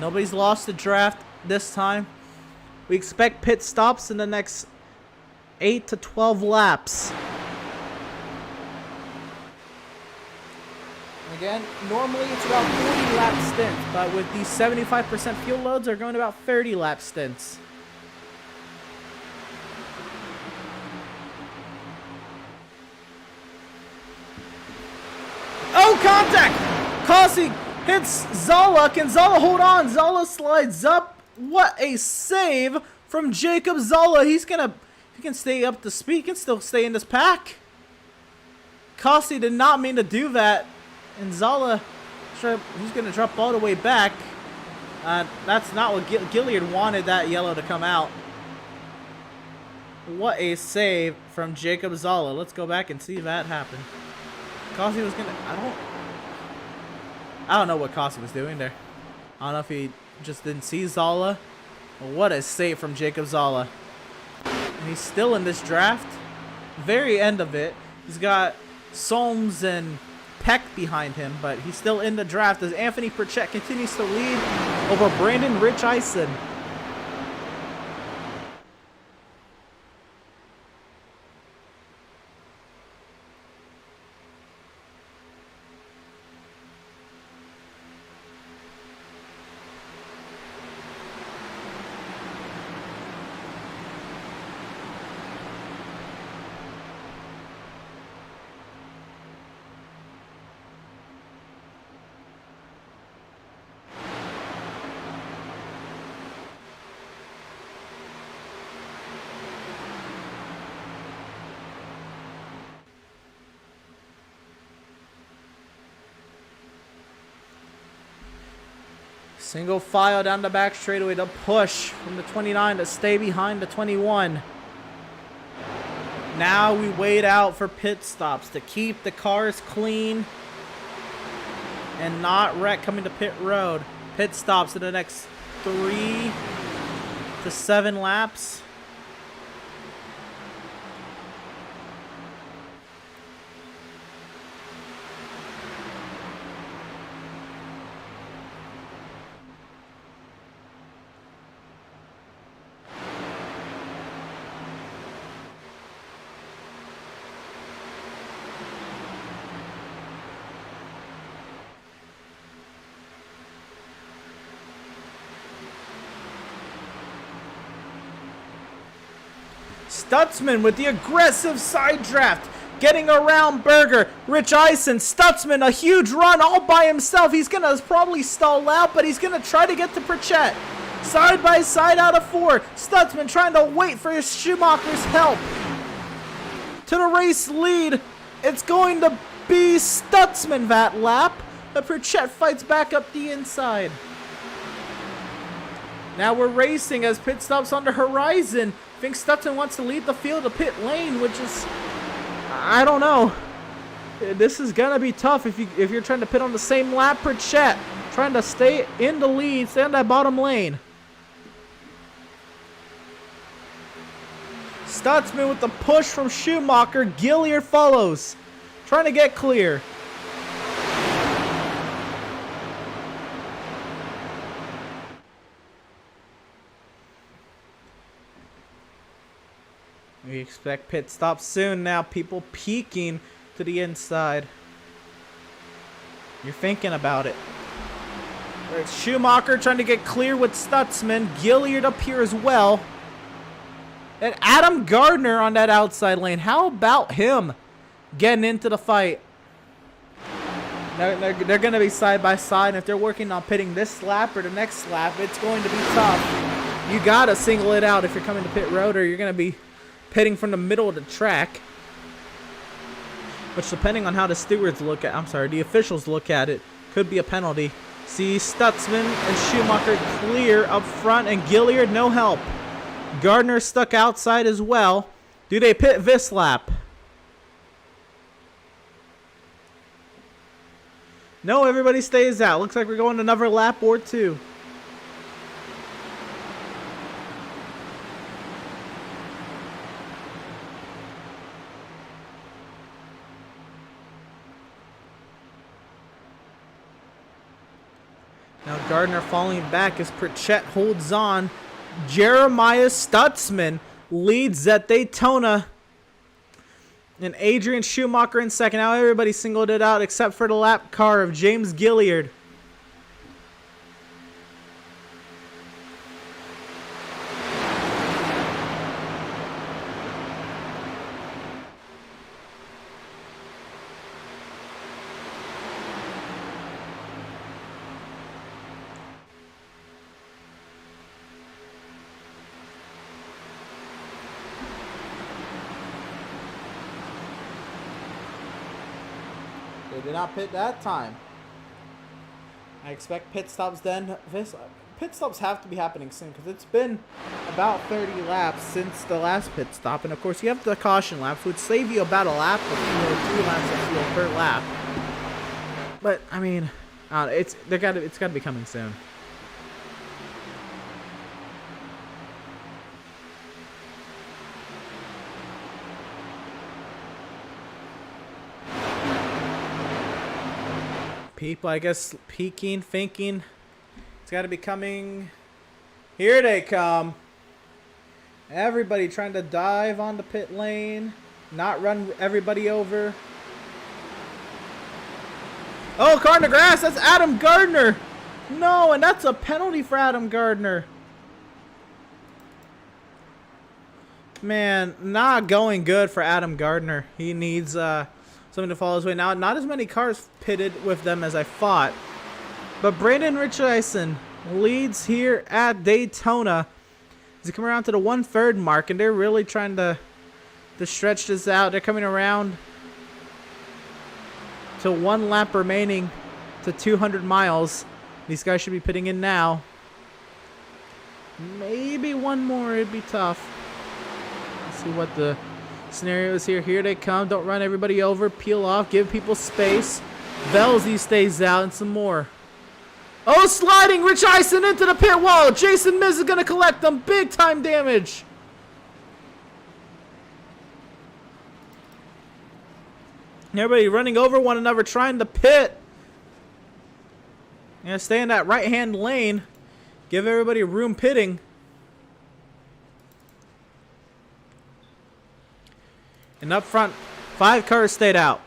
Nobody's lost the draft this time. We expect pit stops in the next 8 to 12 laps. Again, normally it's about 40 lap stints, but with these 75% fuel loads, are going about 30 lap stints. Oh, contact! Kossi hits Zala. Can Zala hold on? Zala slides up. What a save from Jacob Zala. He can stay up to speed. He can still stay in this pack. Kossi did not mean to do that. And Zala, he's going to drop all the way back. That's not what Gilliard wanted, that yellow to come out. What a save from Jacob Zala. Let's go back and see that happen. Kossi was going to... I don't know what Kossi was doing there. I don't know if he just didn't see Zala. What a save from Jacob Zala. And he's still in this draft. Very end of it. He's got Solms and Peck behind him, but he's still in the draft as Anthony Pritchett continues to lead over Brandon Rich Eisen. Single file down the back straightaway to push from the 29 to stay behind the 21. Now we wait out for pit stops to keep the cars clean and not wreck coming to pit road. Pit stops in the next 3 to 7 laps. Stutzman with the aggressive side draft, getting around Berger. Rich Eisen, Stutzman, a huge run all by himself. He's going to probably stall out, but he's going to try to get to Pritchett. Side by side out of 4. Stutzman trying to wait for his Schumacher's help. To the race lead, it's going to be Stutzman that lap. But Pritchett fights back up the inside. Now we're racing as pit stops on the horizon. I think Stutzman wants to lead the field to pit lane, which is, I don't know. This is gonna be tough if you're trying to pit on the same lap. Pritchett trying to stay in the lead, stay on that bottom lane. Stutzman with the push from Schumacher. Gilliard follows, trying to get clear. We expect pit stops soon now. People peeking to the inside. You're thinking about it. There's Schumacher trying to get clear with Stutzman. Gilliard up here as well. And Adam Gardner on that outside lane. How about him getting into the fight? They're going to be side by side. And if they're working on pitting this lap or the next lap, it's going to be tough. You got to single it out if you're coming to pit road, or you're going to be pitting from the middle of the track, which, depending on how the stewards look at, the officials look at it, could be a penalty. See Stutzman and Schumacher clear up front, and Gilliard no help. Gardner stuck outside as well. Do they pit this lap? No, everybody stays out. Looks like we're going another lap or two. Now Gardner falling back as Pritchett holds on. Jeremiah Stutzman leads at Daytona. And Adrian Schumacher in second. Now everybody singled it out except for the lap car of James Gilliard. They did not pit that time. I expect pit stops then. Pit stops have to be happening soon because it's been about 30 laps since the last pit stop. And of course you have the caution laps, which save you about a lap of fuel, 3 laps of fuel per lap. But I mean, it's got to be coming soon. People, I guess, peeking, thinking it's got to be coming. Here they come. Everybody trying to dive on the pit lane, not run everybody over. Oh, car in the grass. That's Adam Gardner. No, and that's a penalty for Adam Gardner. Man, not going good for Adam Gardner. He needs something to follow his way. Now, not as many cars pitted with them as I thought. But Brandon Richardson leads here at Daytona. As he come around to the 1/3 mark, and they're really trying to stretch this out. They're coming around to 1 lap remaining to 200 miles. These guys should be pitting in now. Maybe one more. It'd be tough. Let's see what the scenario is here. Here they come. Don't run everybody over. Peel off. Give people space. Velzy stays out and some more. Oh, sliding Rich Eisen into the pit wall. Jason Miz is going to collect them. Big time damage. Everybody running over one another, trying to pit. Yeah, stay in that right-hand lane. Give everybody room pitting. And up front, 5 cars stayed out.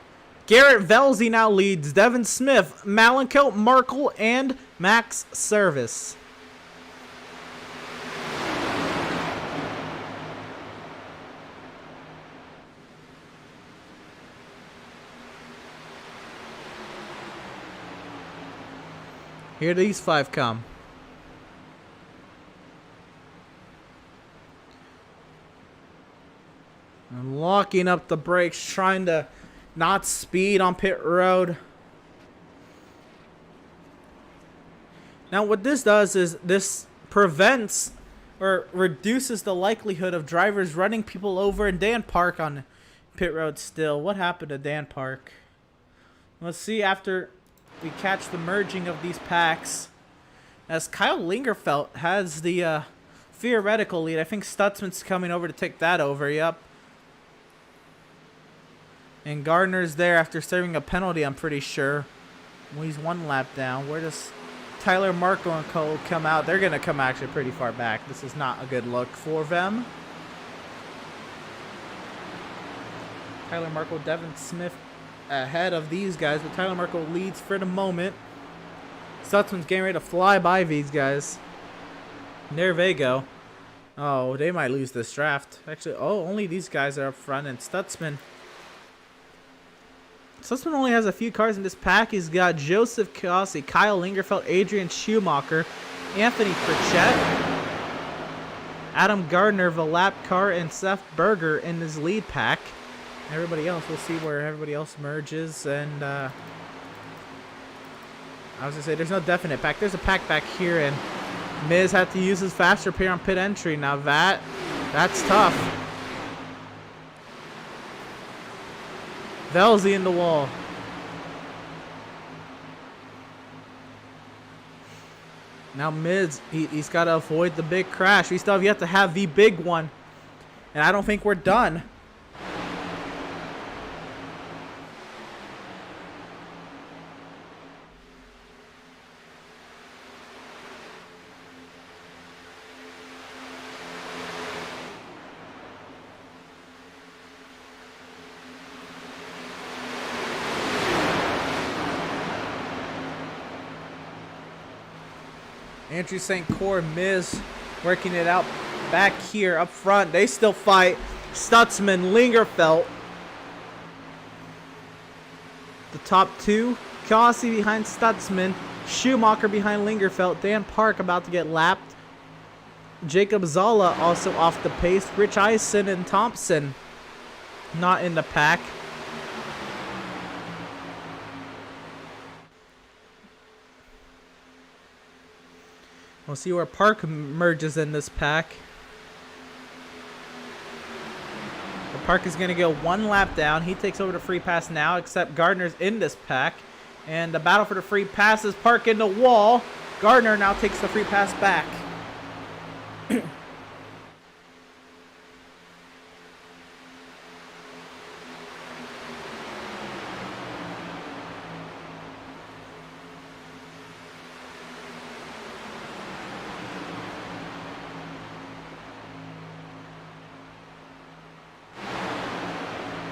Garrett Velzy now leads. Devin Smith, Malenko, Markle, and Max Service. Here these 5 come. And locking up the brakes, trying to not speed on pit road. Now what this does is this prevents or reduces the likelihood of drivers running people over. And Dan Park on pit road still. What happened to Dan Park? Let's see after we catch the merging of these packs. As Kyle Lingerfelt has the theoretical lead. I think Stutzman's coming over to take that over. Yep. And Gardner's there after serving a penalty, I'm pretty sure. Well, he's 1 lap down. Where does Tyler, Marco, and Cole come out? They're going to come actually pretty far back. This is not a good look for them. Tyler, Marco, Devin Smith ahead of these guys, but Tyler Marco leads for the moment. Stutzman's getting ready to fly by these guys. And there they go. Oh, they might lose this draft. Actually, oh, only these guys are up front, and Stutzman only has a few cars in this pack. He's got Joseph Kossi, Kyle Lingerfelt, Adrian Schumacher, Anthony Pritchett, Adam Gardner, Valap Carr, and Seth Berger in his lead pack. Everybody else, we'll see where everybody else merges. And I was going to say, there's no definite pack. There's a pack back here, and Miz had to use his fast repair on pit entry. Now that's tough. Velzy in the wall. Now Miz, he's got to avoid the big crash. We still have yet to have the big one. And I don't think we're done. Andrew St. Cyr, Miz working it out back here up front. They still fight. Stutzman, Lingerfelt. The top 2. Kossi behind Stutzman. Schumacher behind Lingerfelt. Dan Park about to get lapped. Jacob Zala also off the pace. Rich Eisen and Thompson not in the pack. We'll see where Park merges in this pack. The Park is going to go 1 lap down. He takes over the free pass now, except Gardner's in this pack. And the battle for the free pass is Park in the wall. Gardner now takes the free pass back.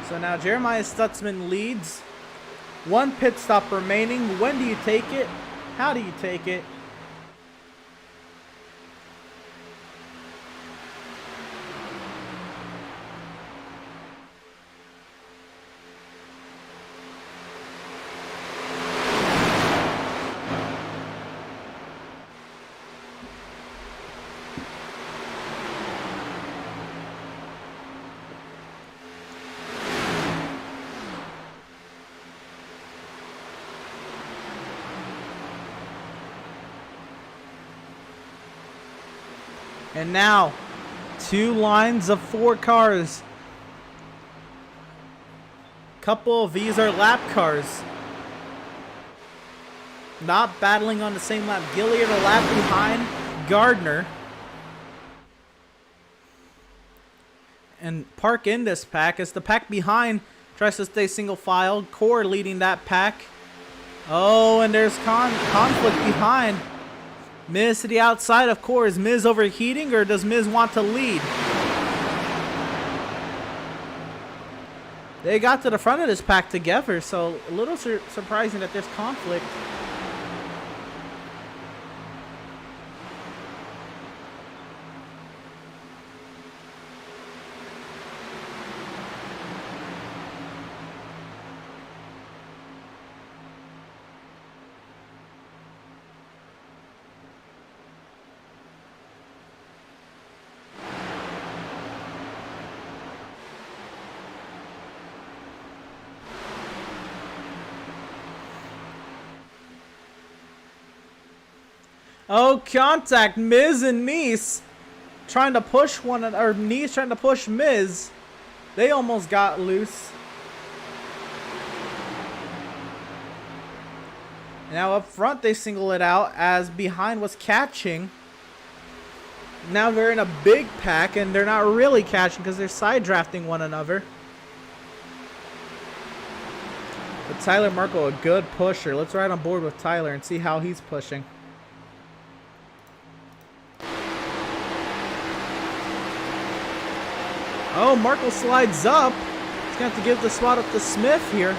So now Jeremiah Stutzman leads. 1 pit stop remaining. When do you take it? How do you take it? And now, 2 lines of 4 cars. Couple of these are lap cars. Not battling on the same lap. Gilliard a lap behind Gardner. And Park in this pack as the pack behind tries to stay single file. Core leading that pack. Oh, and there's conflict behind. Miz to the outside of Core. Is Miz overheating or does Miz want to lead? They got to the front of this pack together, so a little surprising that there's conflict. Oh, contact. Miz and Nice trying to push one, or Nice trying to push Miz. They almost got loose. Now up front they single it out as behind was catching. Now they're in a big pack and they're not really catching because they're side drafting one another. But Tyler Merkel, a good pusher. Let's ride on board with Tyler and see how he's pushing. Oh, Markle slides up. He's going to have to give the spot up to Smith here.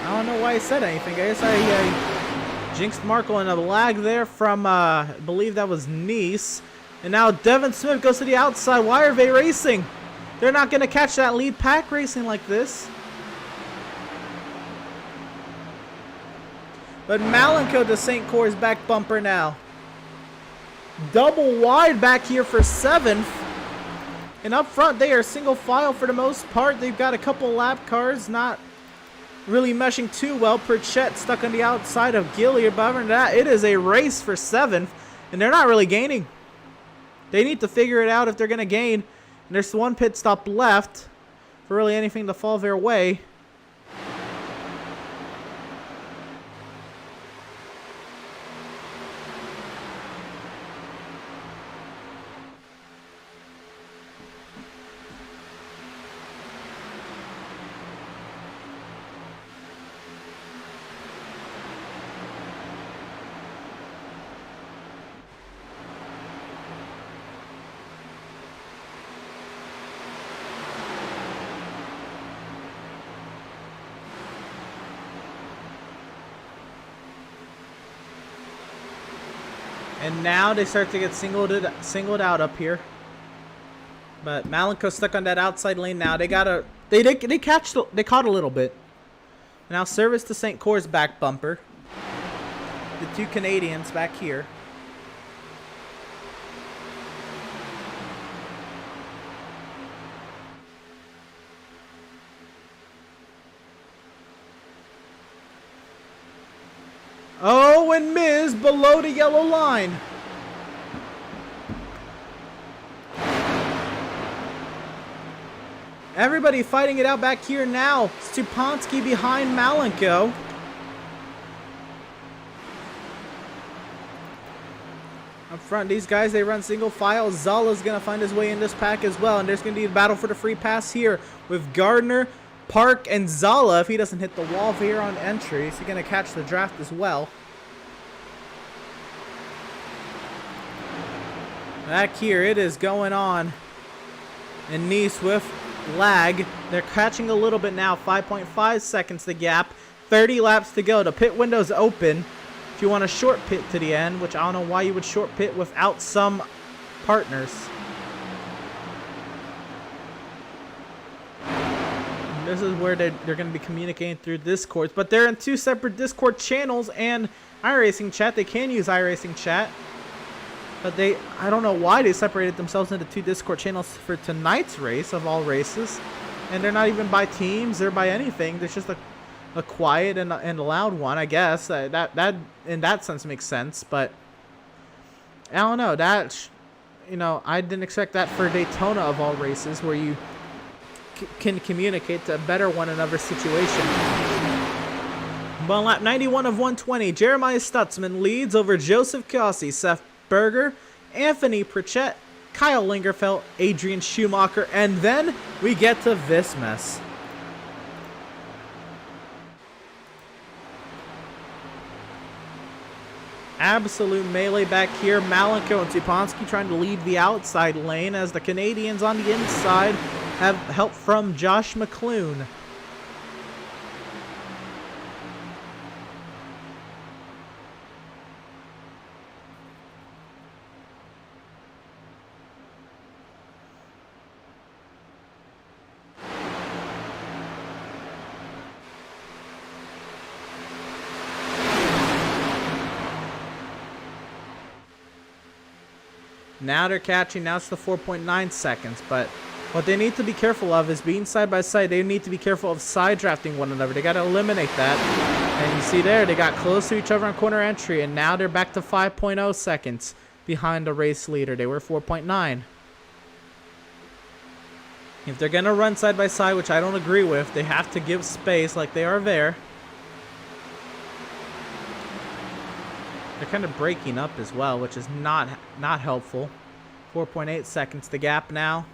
I don't know why he said anything. I guess I jinxed Markle and a lag there from, I believe that was Nice. And now Devin Smith goes to the outside. Why are they racing? They're not going to catch that lead pack racing like this. But Malenko to St. Core's back bumper now. Double wide back here for 7th. And up front, they are single file for the most part. They've got a couple lap cars, not really meshing too well. Pritchett stuck on the outside of Gilliard. But other than that, it is a race for 7th. And they're not really gaining. They need to figure it out if they're going to gain. And there's one pit stop left for really anything to fall their way. And now they start to get singled out up here. But Malenko stuck on that outside lane now. They caught a little bit. Now service to St. Core's back bumper. The 2 Canadians back here. Oh, and Miz below the yellow line. Everybody fighting it out back here now. Stupansky behind Malenko. Up front, these guys, they run single file. Zala's going to find his way in this pack as well. And there's going to be a battle for the free pass here with Gardner, Park, and Zala. If he doesn't hit the wall here on entry, he's going to catch the draft as well. Back here, it is going on. And Nice with lag. They're catching a little bit now. 5.5 seconds the gap. 30 laps to go. The pit window's open. If you want a short pit to the end, which I don't know why you would short pit without some partners. This is where they're going to be communicating through Discord. But they're in 2 separate Discord channels and iRacing chat. They can use iRacing chat. But I don't know why they separated themselves into 2 Discord channels for tonight's race of all races. And they're not even by teams. They're by anything. There's just a quiet and a loud one, I guess. That in that sense makes sense. But I don't know. you know, I didn't expect that for Daytona of all races, where you can communicate to better one another situation. But on lap 91 of 120, Jeremiah Stutzman leads over Joseph Kossi, Seth Berger, Anthony Pritchett, Kyle Lingerfeld, Adrian Schumacher, and then we get to this mess. Absolute melee back here. Malenko and Tuponski trying to lead the outside lane as the Canadians on the inside have help from Josh McClune. Now they're catching. Now it's the 4.9 seconds. But what they need to be careful of is being side by side. They need to be careful of side drafting one another. They got to eliminate that. And you see there, they got close to each other on corner entry. And now they're back to 5.0 seconds behind the race leader. They were 4.9. If they're going to run side by side, which I don't agree with, they have to give space like they are there. They're kind of breaking up as well, which is not helpful. 4.8 seconds, the gap now.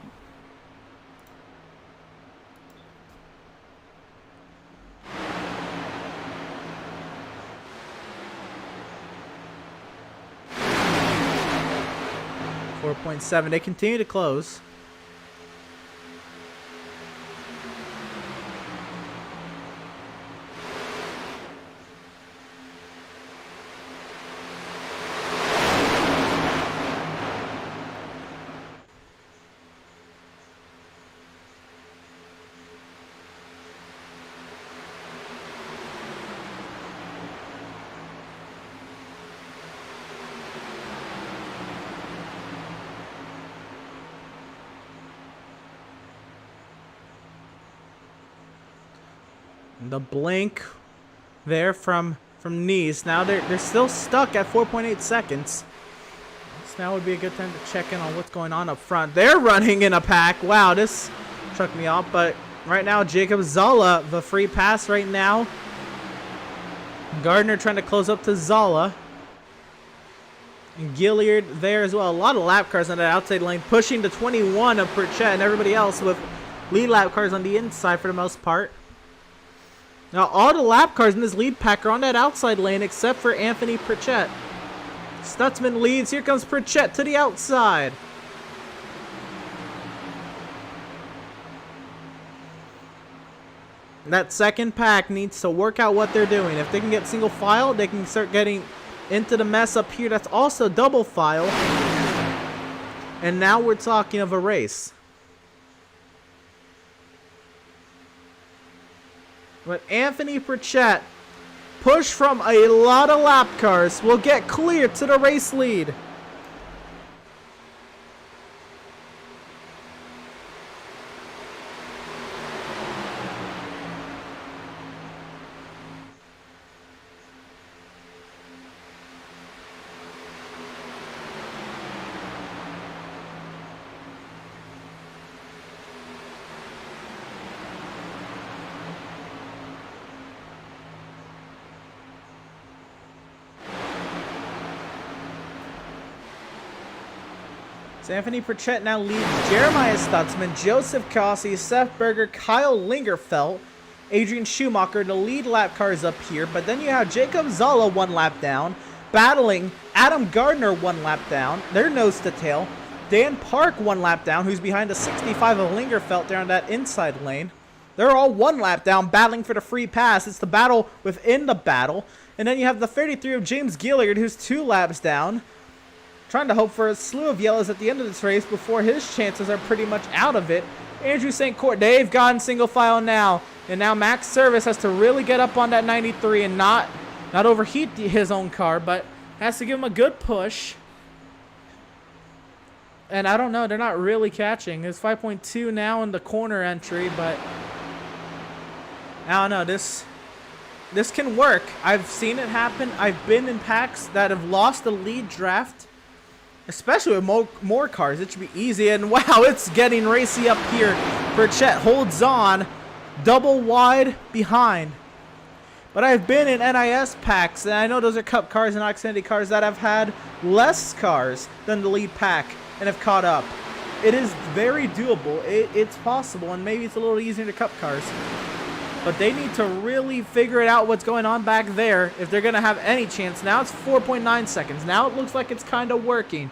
.7. They continue to close. The blink there from Nice. Now they're still stuck at 4.8 seconds. So now would be a good time to check in on what's going on up front. They're running in a pack. Wow, this struck me off. But right now, Jacob Zala, the free pass right now. Gardner trying to close up to Zala. And Gilliard there as well. A lot of lap cars on that outside lane, pushing to 21 of Pritchett and everybody else with lead lap cars on the inside for the most part. Now, all the lap cars in this lead pack are on that outside lane except for Anthony Pritchett. Stutzman leads. Here comes Pritchett to the outside. That second pack needs to work out what they're doing. If they can get single file, they can start getting into the mess up here. That's also double file. And now we're talking of a race. But Anthony Pritchett, push from a lot of lap cars, will get clear to the race lead. So Anthony Pritchett now leads Jeremiah Stutzman, Joseph Kossi, Seth Berger, Kyle Lingerfeld, Adrian Schumacher, the lead lap cars up here. But then you have Jacob Zala 1 lap down, battling Adam Gardner 1 lap down. They're nose to tail. Dan Park 1 lap down, who's behind the 65 of Lingerfeld there on that inside lane. They're all 1 lap down, battling for the free pass. It's the battle within the battle. And then you have the 33 of James Gilliard, who's 2 laps down, trying to hope for a slew of yellows at the end of this race before his chances are pretty much out of it. Andrew St. Court, they've gotten single file now. And now Max Service has to really get up on that 93 and not overheat his own car, but has to give him a good push. And I don't know, they're not really catching. There's 5.2 now in the corner entry, but I don't know, this can work. I've seen it happen. I've been in packs that have lost the lead draft Especially with more cars, it should be easy. And wow, it's getting racy up here. Burchett holds on, double wide behind. But I've been in NIS packs, and I know those are Cup cars and Xfinity cars that have had less cars than the lead pack and have caught up. It is very doable. It's possible, and maybe it's a little easier to Cup cars. But they need to really figure it out what's going on back there if they're going to have any chance. Now it's 4.9 seconds. Now it looks like it's kind of working.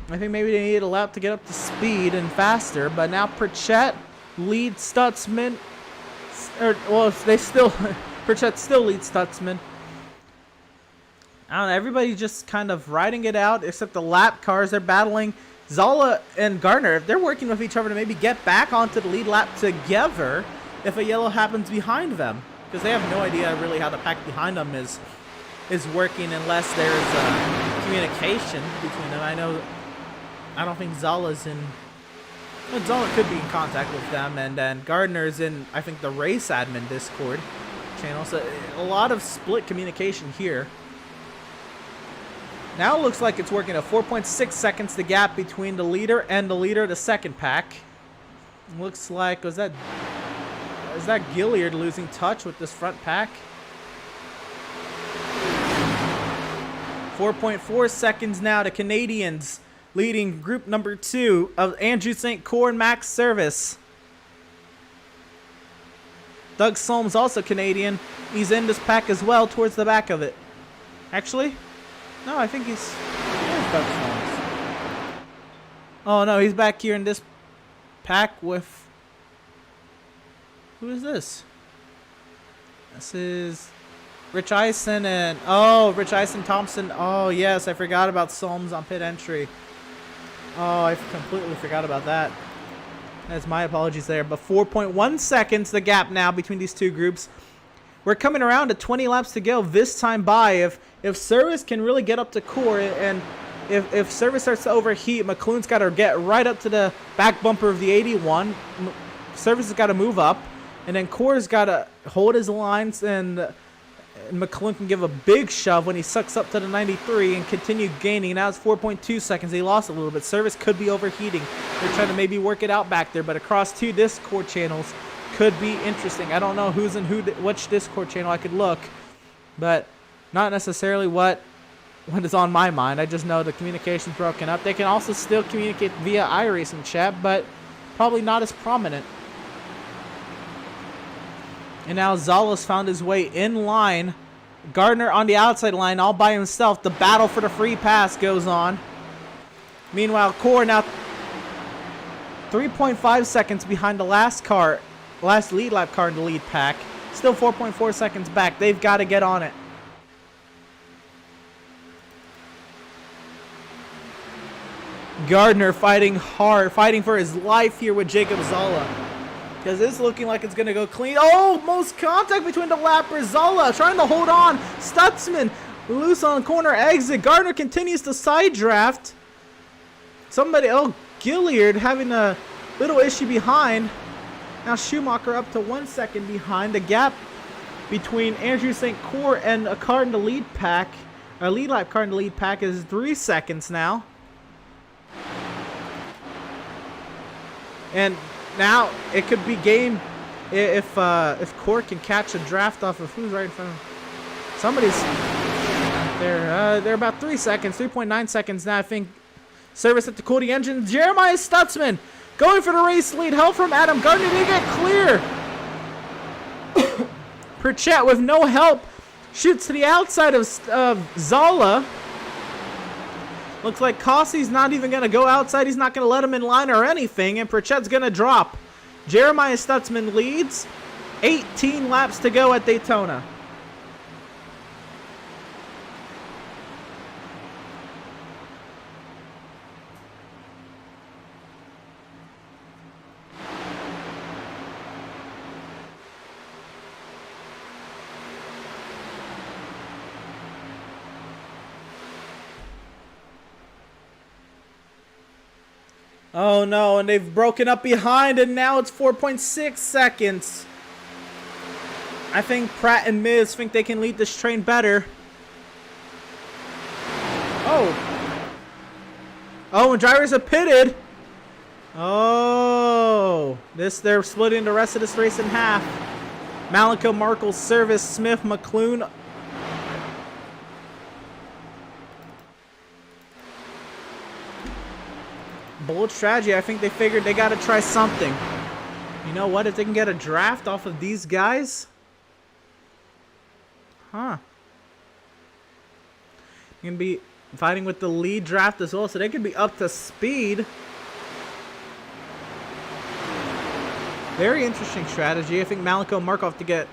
I think maybe they need a lap to get up to speed and faster. But now Burchett leads Stutzman. Well, they still... Burchett still leads Stutzman. I don't know. Everybody's just kind of riding it out except the lap cars. They're battling. Zola and Gardner, if they're working with each other to maybe get back onto the lead lap together if a yellow happens behind them. Because they have no idea really how the pack behind them is working unless there's communication between them. I don't think Zola's in... Well, Zola could be in contact with them, and then Gardner's in, I think, the race admin Discord channel. So a lot of split communication here. Now it looks like it's working at 4.6 seconds, the gap between the leader and the leader of the second pack. Looks like, is that Gilliard losing touch with this front pack? 4.4 seconds now to Canadians leading group number 2 of Andrew St. Cyr and Max Service. Doug Solms also Canadian. He's in this pack as well towards the back of it. Actually... No, I think he's Doug Solms. Oh no, he's back here in this pack with... Who is this? This is Rich Eisen and... Oh, Rich Eisen Thompson. Oh yes, I forgot about Solms on pit entry. Oh, I completely forgot about that. That's my apologies there. But 4.1 seconds, the gap now between these two groups. We're coming around to 20 laps to go this time by. If Service can really get up to Core, and if Service starts to overheat, McLuhan's got to get right up to the back bumper of the 81. Service has got to move up, and then Core's got to hold his lines, and McLuhan can give a big shove when he sucks up to the 93 and continue gaining. Now it's 4.2 seconds. He lost a little bit. Service could be overheating. They're trying to maybe work it out back there, but across two Discord channels could be interesting. I don't know who's in which Discord channel I could look, but not necessarily what is on my mind. I just know the communication's broken up. They can also still communicate via iRacing chat, but probably not as prominent. And now Zala's found his way in line. Gardner on the outside line all by himself. The battle for the free pass goes on. Meanwhile, Core now 3.5 seconds behind the last lead lap car in the lead pack. Still 4.4 seconds back. They've got to get on it. Gardner fighting hard, fighting for his life here with Jacob Zala. Because it's looking like it's going to go clean. Oh, most contact between the lappers. Zala trying to hold on. Stutzman loose on corner exit. Gardner continues to side draft. Gilliard having a little issue behind. Now Schumacher up to 1 second behind. The gap between Andrew St. Cyr and a car in the lead pack, a lead lap car in the lead pack, is 3 seconds now. And now it could be game if Cyr can catch a draft off of who's right in front of him. Somebody's there. They're about 3 seconds, 3.9 seconds now. I think Service at the cool the engine. Jeremiah Stutzman going for the race lead. Help from Adam Gardner to get clear. Burchett with no help shoots to the outside of Zala. Looks like Cossey's not even going to go outside. He's not going to let him in line or anything. And Burchett's going to drop. Jeremiah Stutzman leads. 18 laps to go at Daytona. Oh no, and they've broken up behind, and now it's 4.6 seconds. I think Pratt and Miz think they can lead this train better. Oh, Oh, and drivers are pitted. Oh, they're splitting the rest of this race in half. Malico, Markle, Service, Smith, McClune. Bold strategy. I think they figured they got to try something. You know what? If they can get a draft off of these guys. Huh. You're going to be fighting with the lead draft as well, so they could be up to speed. Very interesting strategy. I think Malico and Markov to get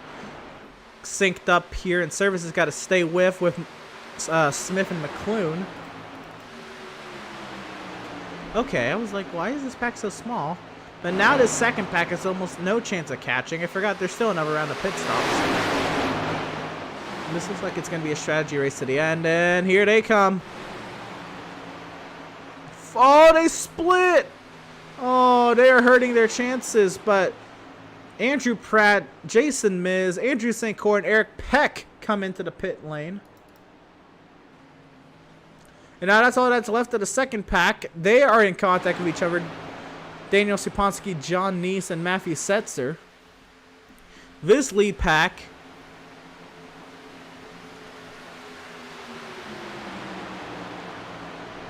synced up here, and Service has got to stay with Smith and McClune. Okay, I was like, why is this pack so small? But now this second pack has almost no chance of catching. I forgot there's still another round of pit stops. And this looks like it's going to be a strategy race to the end, and here they come. Oh, they split! Oh, they are hurting their chances, but Andrew Pratt, Jason Miz, Andrew St. Cyr, and Eric Peck come into the pit lane. And now that's all that's left of the second pack. They are in contact with each other. Daniel Siponski, John Neese, and Matthew Setzer. This lead pack.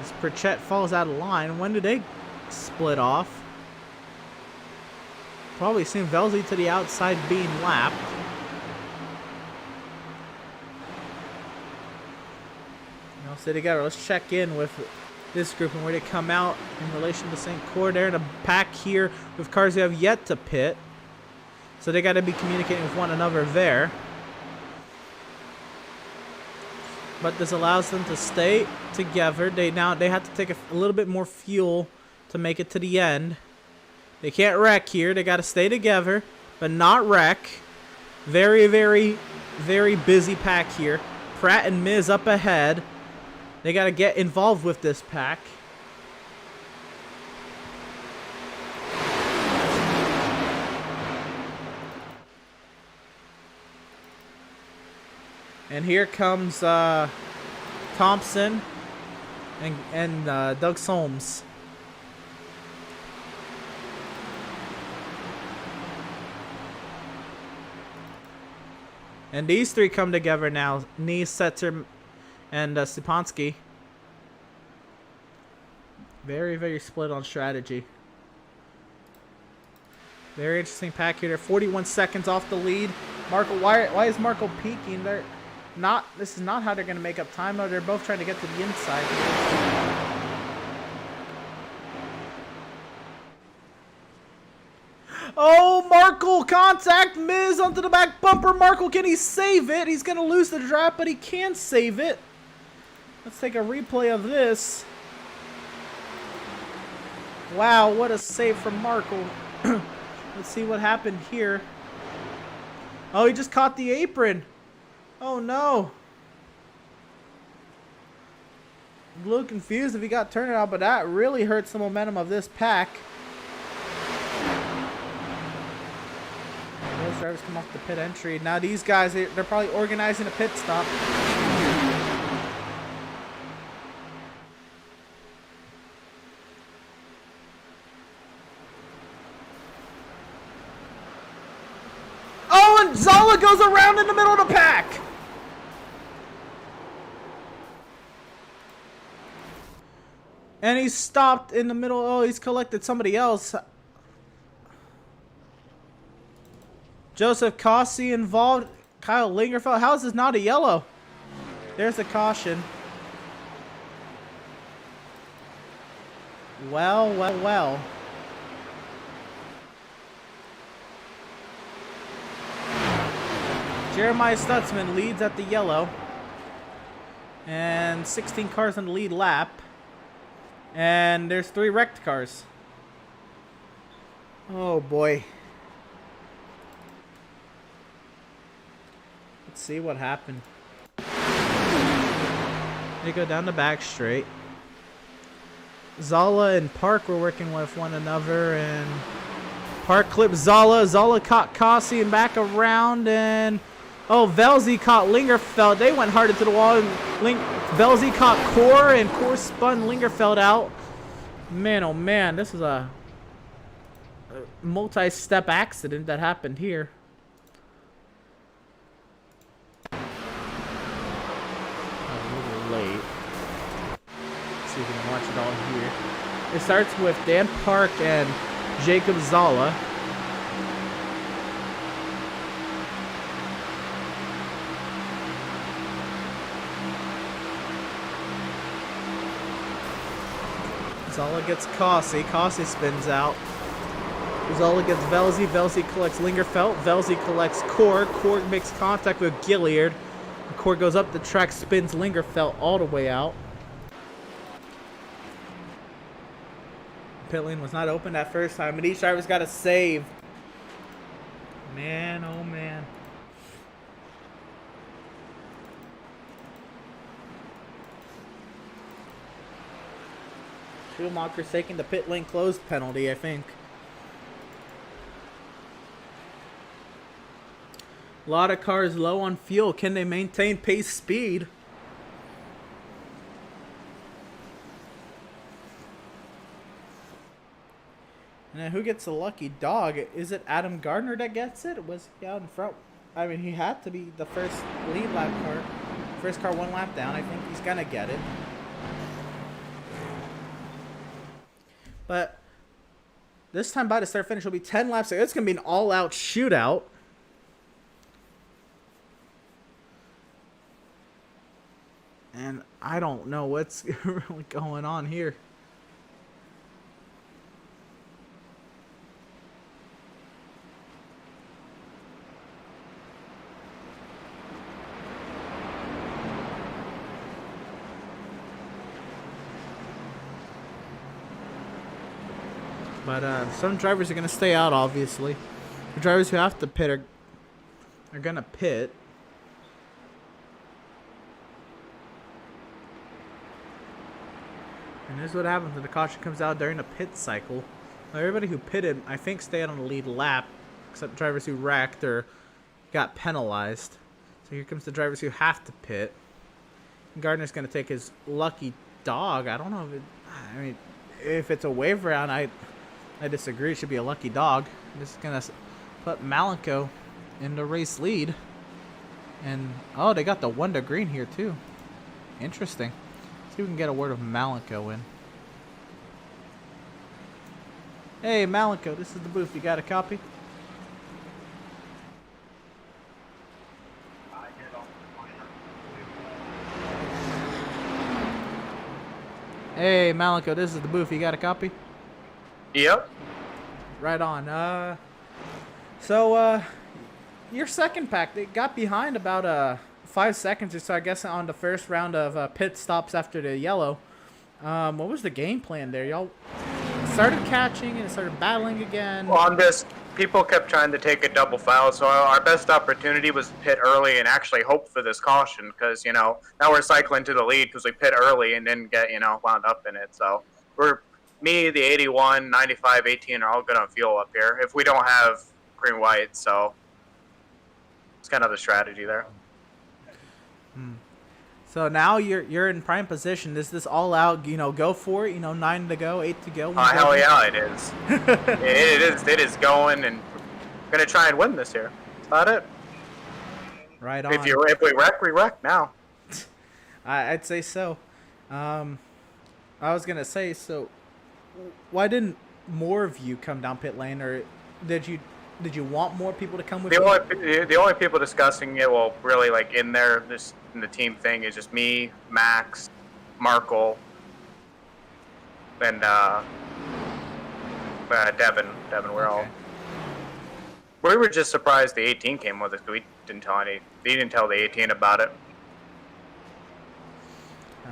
As Pritchett falls out of line. When did they split off? Probably soon. Velzy to the outside being lapped. I'll stay together. Let's check in with this group and where they come out in relation to St. Cyr. They're in a pack here with cars who have yet to pit. So they got to be communicating with one another there. But this allows them to stay together. They have to take a little bit more fuel to make it to the end. They can't wreck here. They got to stay together, but not wreck. Very, very, very busy pack here. Pratt and Miz up ahead. They got to get involved with this pack. And here comes Thompson and Doug Solms. And these three come together now. Neese, Setzer, and Siponski. Very, very split on strategy. Very interesting pack here. They're 41 seconds off the lead. Markle, why is Markle peaking? They're not. This is not how they're going to make up time. No, they're both trying to get to the inside. Oh, Markle contact. Miz onto the back bumper. Markle, can he save it? He's going to lose the draft, but he can save it. Let's take a replay of this. Wow, what a save from Markle. Let's see what happened here. Oh, he just caught the apron. Oh, no. I'm a little confused if he got turned out, but that really hurts the momentum of this pack. Those drivers come off the pit entry. Now these guys, they're probably organizing a pit stop. Oh, and Zala goes around in the middle of the pack. And he's stopped in the middle. Oh, he's collected somebody else. Joseph Cossey involved. Kyle Lingerfeld. How is this not a yellow? There's a caution. Well, well, well. Jeremiah Stutzman leads at the yellow. And 16 cars on the lead lap. And there's 3 wrecked cars. Oh boy. Let's see what happened. They go down the back straight. Zala and Park were working with one another, and Park clipped Zala. Zala caught Cossey and back around, and oh, Velzy caught Lingerfeld. They went hard into the wall, and Velzy caught Core, and Core spun Lingerfeld out. Man, oh man, this is a multi-step accident that happened here. A little late. Let's see if we can watch it all here. It starts with Dan Park and Jacob Zala. Zala gets Kossi. Kossi spins out. Zala gets Velzy. Velzy collects Lingerfelt. Velzy collects Korg. Korg makes contact with Gilliard. Korg goes up the track, spins Lingerfelt all the way out. Pit lane was not open that first time, and each driver's got to save. Man, oh man. Schumacher's taking the pit lane closed penalty, I think. A lot of cars low on fuel. Can they maintain pace speed? And then who gets the lucky dog? Is it Adam Gardner that gets it? Was he out in front? I mean, he had to be the first lead lap car. First car one lap down. I think he's going to get it. But this time by the start finish will be 10 laps. So it's going to be an all-out shootout. And I don't know what's really going on here. But some drivers are going to stay out, obviously. The drivers who have to pit are going to pit. And this is what happens when the caution comes out during the pit cycle. Now, everybody who pitted, I think, stayed on the lead lap, except drivers who wrecked or got penalized. So here comes the drivers who have to pit. And Gardner's going to take his lucky dog. I don't know if it... I mean, if it's a wave round, I disagree. It should be a lucky dog. I'm just going to put Malenko in the race lead. And, oh, they got the 1 to green here, too. Interesting. See if we can get a word of Malenko in. Hey, Malenko, this is the booth. You got a copy? Hey, Malenko, this is the booth. You got a copy? Yep. Right on. So, your second pack, they got behind about 5 seconds or so, I guess, on the first round of pit stops after the yellow. What was the game plan there? Y'all started catching and started battling again? Well, on this, people kept trying to take a double foul, so our best opportunity was to pit early and actually hope for this caution because, you know, now we're cycling to the lead because we pit early and didn't get, you know, wound up in it. So me, the 81, 95, 18 are all good on fuel up here if we don't have green white, so it's kind of the strategy there. So now you're in prime position. Is this all out, you know, go for it? You know, 9 to go, 8 to go. Hell yeah, it is. It is going, and we're gonna try and win this year. That's about it. Right on. If we wreck, we wreck now. I'd say so. I was gonna say, so why didn't more of you come down pit lane, or did you want more people to come with you? The only people discussing it, well, really like in there, this in the team thing is just me, Max, Markle, and Devin. We're all. We were just surprised the 18 came with us. We didn't tell They didn't tell the 18 about it.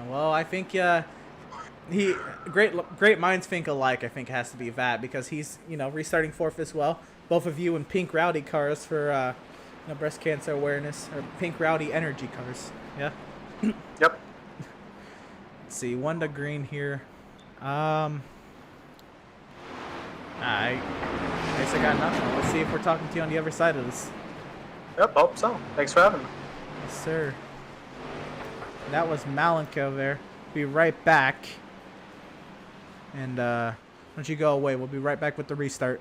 Well, I think great minds think alike. I think has to be Vat because he's, you know, restarting 4th as well. Both of you in pink rowdy cars for you know, breast cancer awareness, or pink rowdy energy cars. Yeah. Yep. Let's see, 1 to green here. I guess I got nothing. Let's see if we're talking to you on the other side of this. Yep. Hope so. Thanks for having me. Yes, sir. That was Malenko there. Be right back. And why don't you go away? We'll be right back with the restart.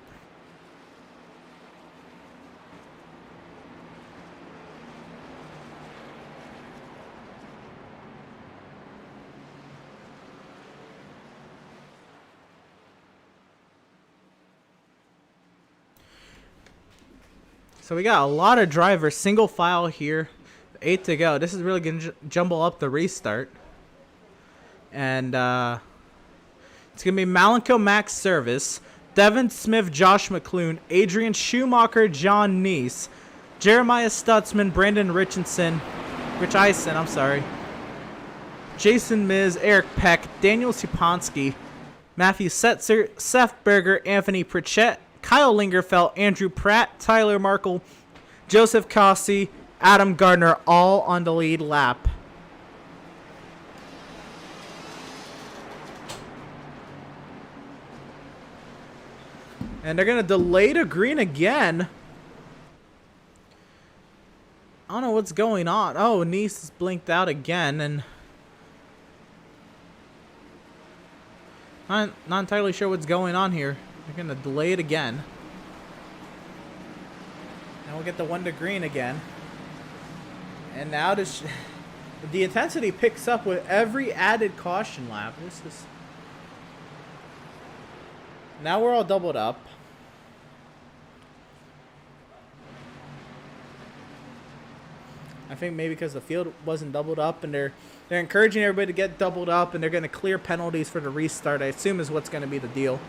So we got a lot of drivers, single file here, 8 to go. This is really going to jumble up the restart. And it's going to be Malenko, Max Service, Devin Smith, Josh McClune, Adrian Schumacher, John Neese, Jeremiah Stutzman, Brandon Rich Eisen, Jason Miz, Eric Peck, Daniel Supansky, Matthew Setzer, Seth Berger, Anthony Pritchett, Kyle Lingerfeld, Andrew Pratt, Tyler Markle, Joseph Cossey, Adam Gardner, all on the lead lap. And they're going to delay to green again. I don't know what's going on. Oh, Nice is blinked out again, and I'm not entirely sure what's going on here. They're going to delay it again. And we'll get the 1 to green again. And now the intensity picks up with every added caution lap. This is... Now we're all doubled up. I think maybe because the field wasn't doubled up, and they're encouraging everybody to get doubled up, and they're going to clear penalties for the restart, I assume is what's going to be the deal.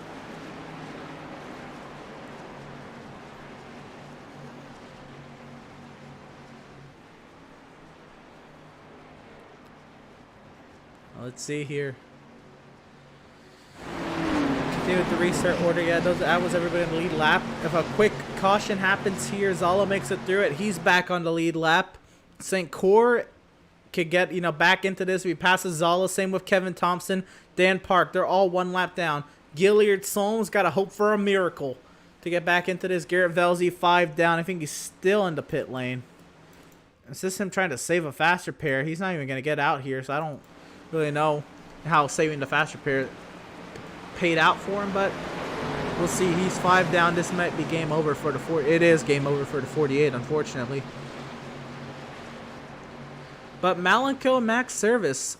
Let's see here. Continue with the restart order. Yeah, that was everybody in the lead lap. If a quick caution happens here, Zala makes it through it. He's back on the lead lap. St. Cyr could get, back into this if he passes Zala. Same with Kevin Thompson, Dan Park. They're all 1 lap down. Gilliard Solms got to hope for a miracle to get back into this. Garrett Velzy 5 down. I think he's still in the pit lane. It's just him trying to save a faster pair. He's not even going to get out here, so I don't really know how saving the faster pair paid out for him, but we'll see. He's 5 down. This might be game over for the It is game over for the 48, unfortunately. But Malenko and Max Service,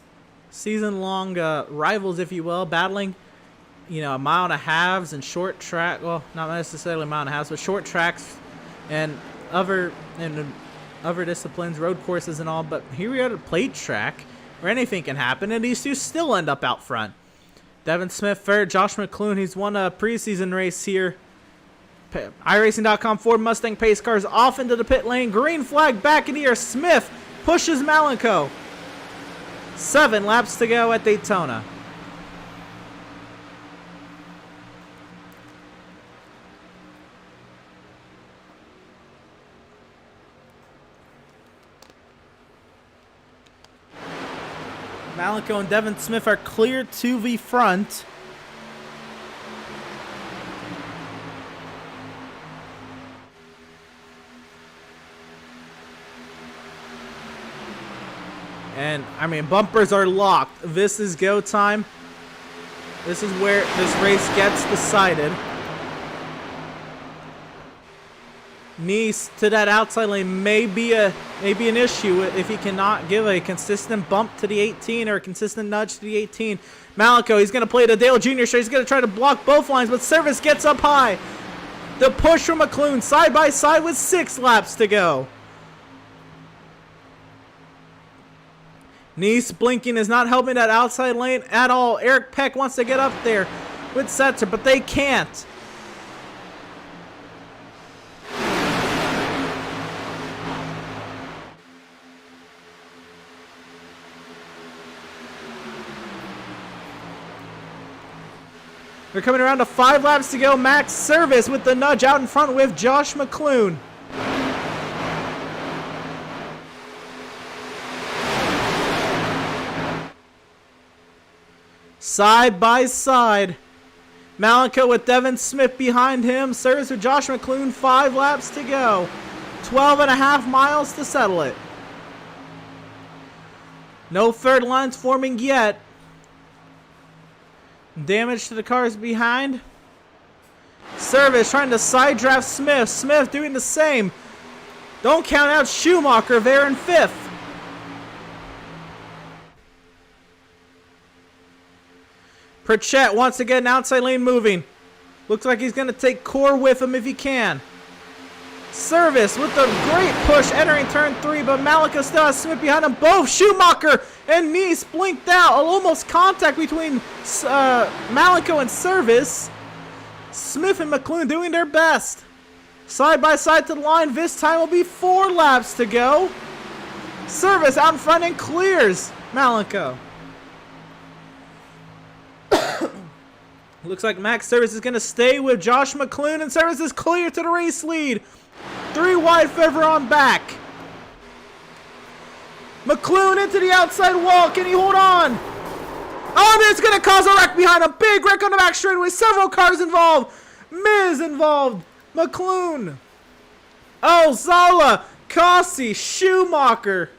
season-long rivals, if you will, battling, a mile and a halves and short track. Well, not necessarily a mile and a half, but short tracks and other disciplines, road courses and all. But here we are at a plate track where anything can happen, and these two still end up out front. Devin Smith third, Josh McClune, he's won a preseason race here. iRacing.com Ford Mustang pace cars off into the pit lane. Green flag back in the air. Smith pushes Malenko. 7 laps to go at Daytona. Malenko and Devin Smith are clear to the front. And, bumpers are locked. This is go time. This is where this race gets decided. Nice to that outside lane may be an issue if he cannot give a consistent bump to the 18 or a consistent nudge to the 18. Malenko, he's going to play the Dale Jr. straight. He's going to try to block both lines, but Service gets up high. The push from McClune side by side with 6 laps to go. Nice blinking is not helping that outside lane at all. Eric Peck wants to get up there with Setzer, but they can't. They're coming around to 5 laps to go. Max Service with the nudge out in front with Josh McClune. Side by side. Malenko with Devin Smith behind him. Service with Josh McClune. 5 laps to go. 12.5 miles to settle it. No third lines forming yet. Damage to the cars behind. Service trying to side draft Smith. Smith doing the same. Don't count out Schumacher there in 5th. Pritchett once again outside lane moving. Looks like he's going to take Core with him if he can. Service with a great push entering turn 3, but Malika still has Smith behind him. Both Schumacher and Nice blinked out. Almost contact between Malika and Service. Smith and McLoone doing their best. Side by side to the line. This time will be 4 laps to go. Service out in front and clears Malika. Looks like Max Service is going to stay with Josh McLoone, and Service is clear to the race lead. 3 wide, Fever on back. McLoone into the outside wall. Can he hold on? Oh, and it's going to cause a wreck behind him. Big wreck on the back straightaway. Several cars involved. Miz involved. McLoone. Oh, Zala. Kossi. Schumacher.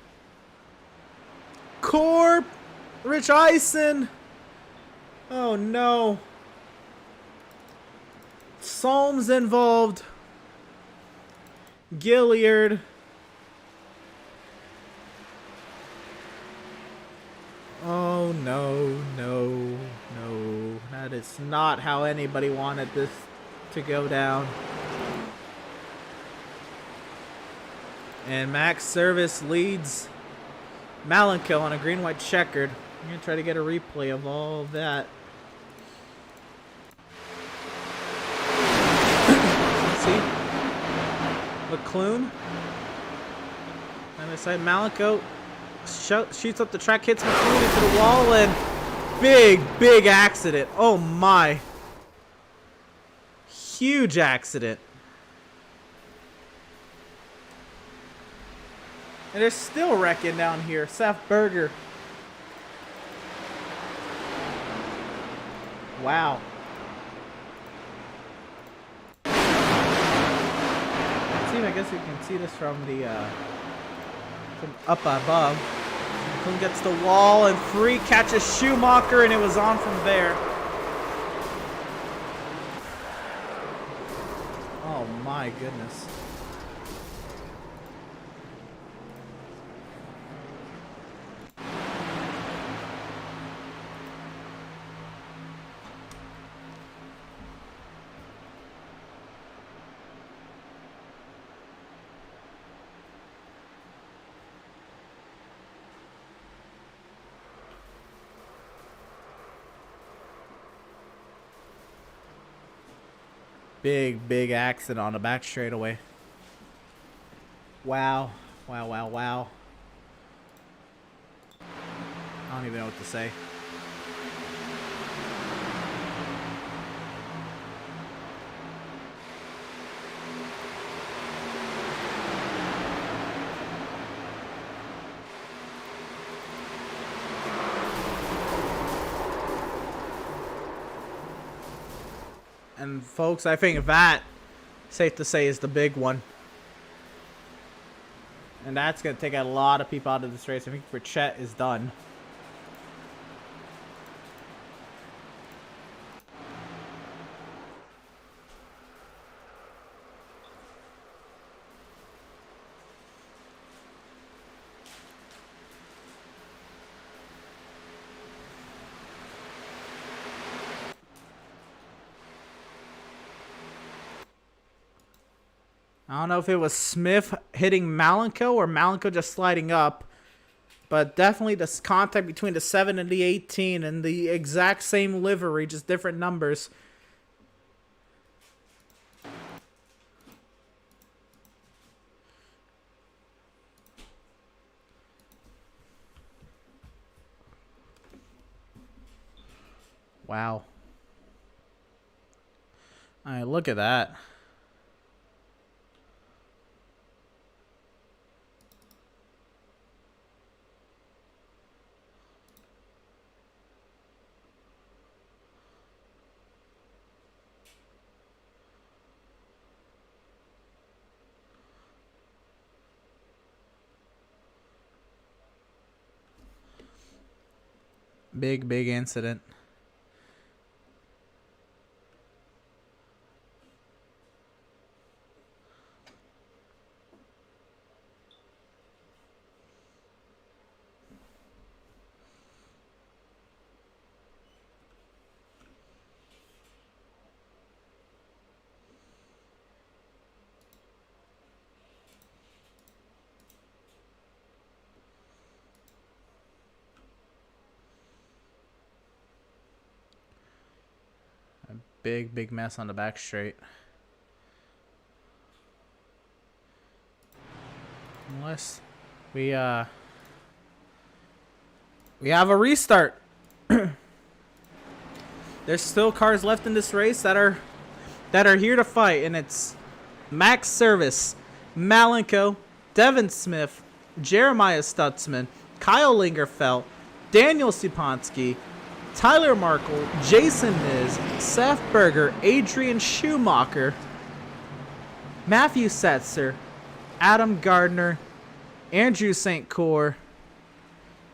Corp. Rich Eisen. Oh, no. Solms involved. Gilliard. Oh, no, no, no. That is not how anybody wanted this to go down. And Max Service leads Malenko on a green-white checkered. I'm going to try to get a replay of all of that. See? McLoone. On the side, Malenko shoots up the track, hits McLoone into the wall, and big accident. Oh my. Huge accident. And they're still wrecking down here. Seth Berger. Wow. See, I guess you can see this from the from up above. McLoone gets the wall and free catches Schumacher, and it was on from there. Oh my goodness. Big accident on the back straightaway. Wow. Wow. I don't even know what to say. And folks, I think that, safe to say, is the big one. And that's going to take a lot of people out of this race. I think Chet is done. I don't know if it was Smith hitting Malenko or Malenko just sliding up. But definitely this contact between the 7 and the 18 and the exact same livery, just different numbers. Wow. Alright, look at that. Big incident. Big mess on the back straight. Unless we have a restart. There's still cars left in this race that are here to fight, and it's Max Service, Malenko, Devin Smith, Jeremiah Stutzman, Kyle Lingerfeld, Daniel Siponski, Tyler Markle, Jason Miz, Seth Berger, Adrian Schumacher, Matthew Setzer, Adam Gardner, Andrew St. Cyr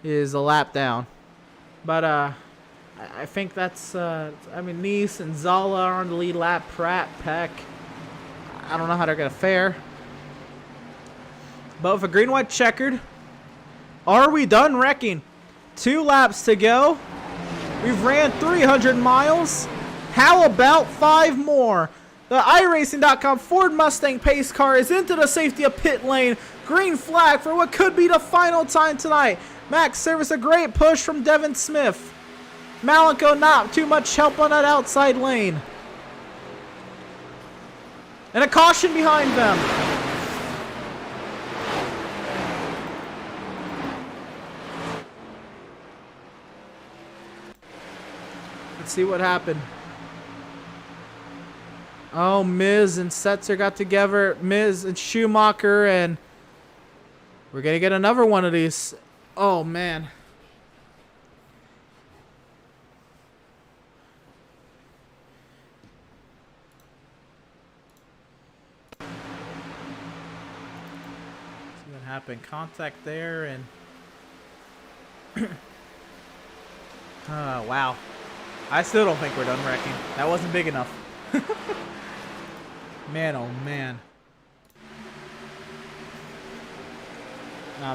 is a lap down. But I think that's, Nice and Zala are on the lead lap. Pratt, Peck. I don't know how they're going to fare. But with a green-white checkered, are we done wrecking? 2 laps to go. We've ran 300 miles. How about 5 more? The iRacing.com Ford Mustang pace car is into the safety of pit lane. Green flag for what could be the final time tonight. Max Service, a great push from Devin Smith. Malenko, not too much help on that outside lane. And a caution behind them. Let's see what happened. Oh, Miz and Setzer got together. Miz and Schumacher, and we're going to get another one of these. Oh, man. See what happened. Contact there, and wow. I still don't think we're done wrecking. That wasn't big enough. Man, oh man.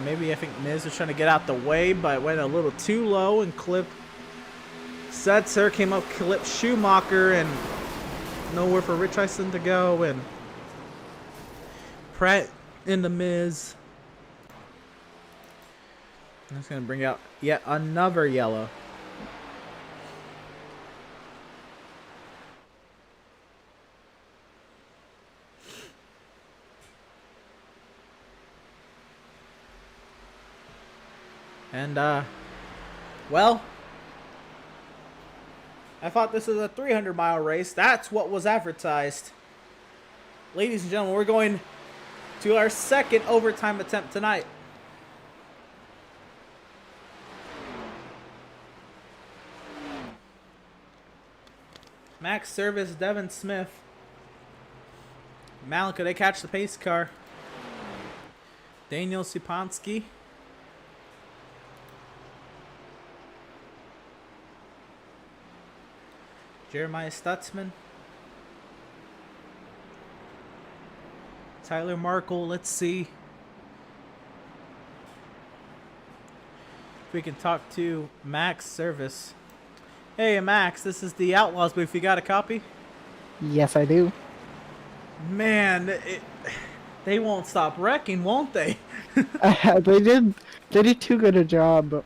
Maybe I think Miz was trying to get out the way, but went a little too low and clipped. Setzer came up, clipped Schumacher, and nowhere for Rich Eisen to go. And Pratt into Miz. That's going to bring out yet another yellow. And, well, I thought this was a 300-mile race. That's what was advertised. Ladies and gentlemen, we're going to our second overtime attempt tonight. Max Service, Devin Smith. Malenko, they catch the pace car. Daniel Siponski. Jeremiah Stutzman. Tyler Markle, let's see if we can talk to Max Service. Hey Max, this is the Outlaws booth. You got a copy? Yes, I do. Man, they won't stop wrecking, won't they? They did too good a job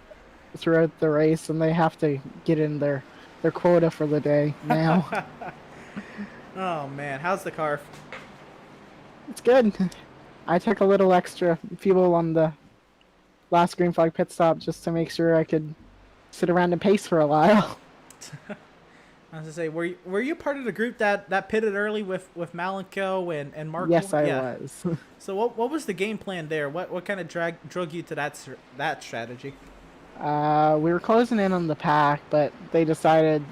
throughout the race, and they have to get in their quota for the day now. Oh man, how's the car? It's good. I took a little extra fuel on the last green flag pit stop just to make sure I could sit around and pace for a while. I was gonna say, were you part of the group that pitted early with Malenko and Markle? Yes, I was. So what was the game plan there? What kind of drug you to that strategy? We were closing in on the pack, but they decided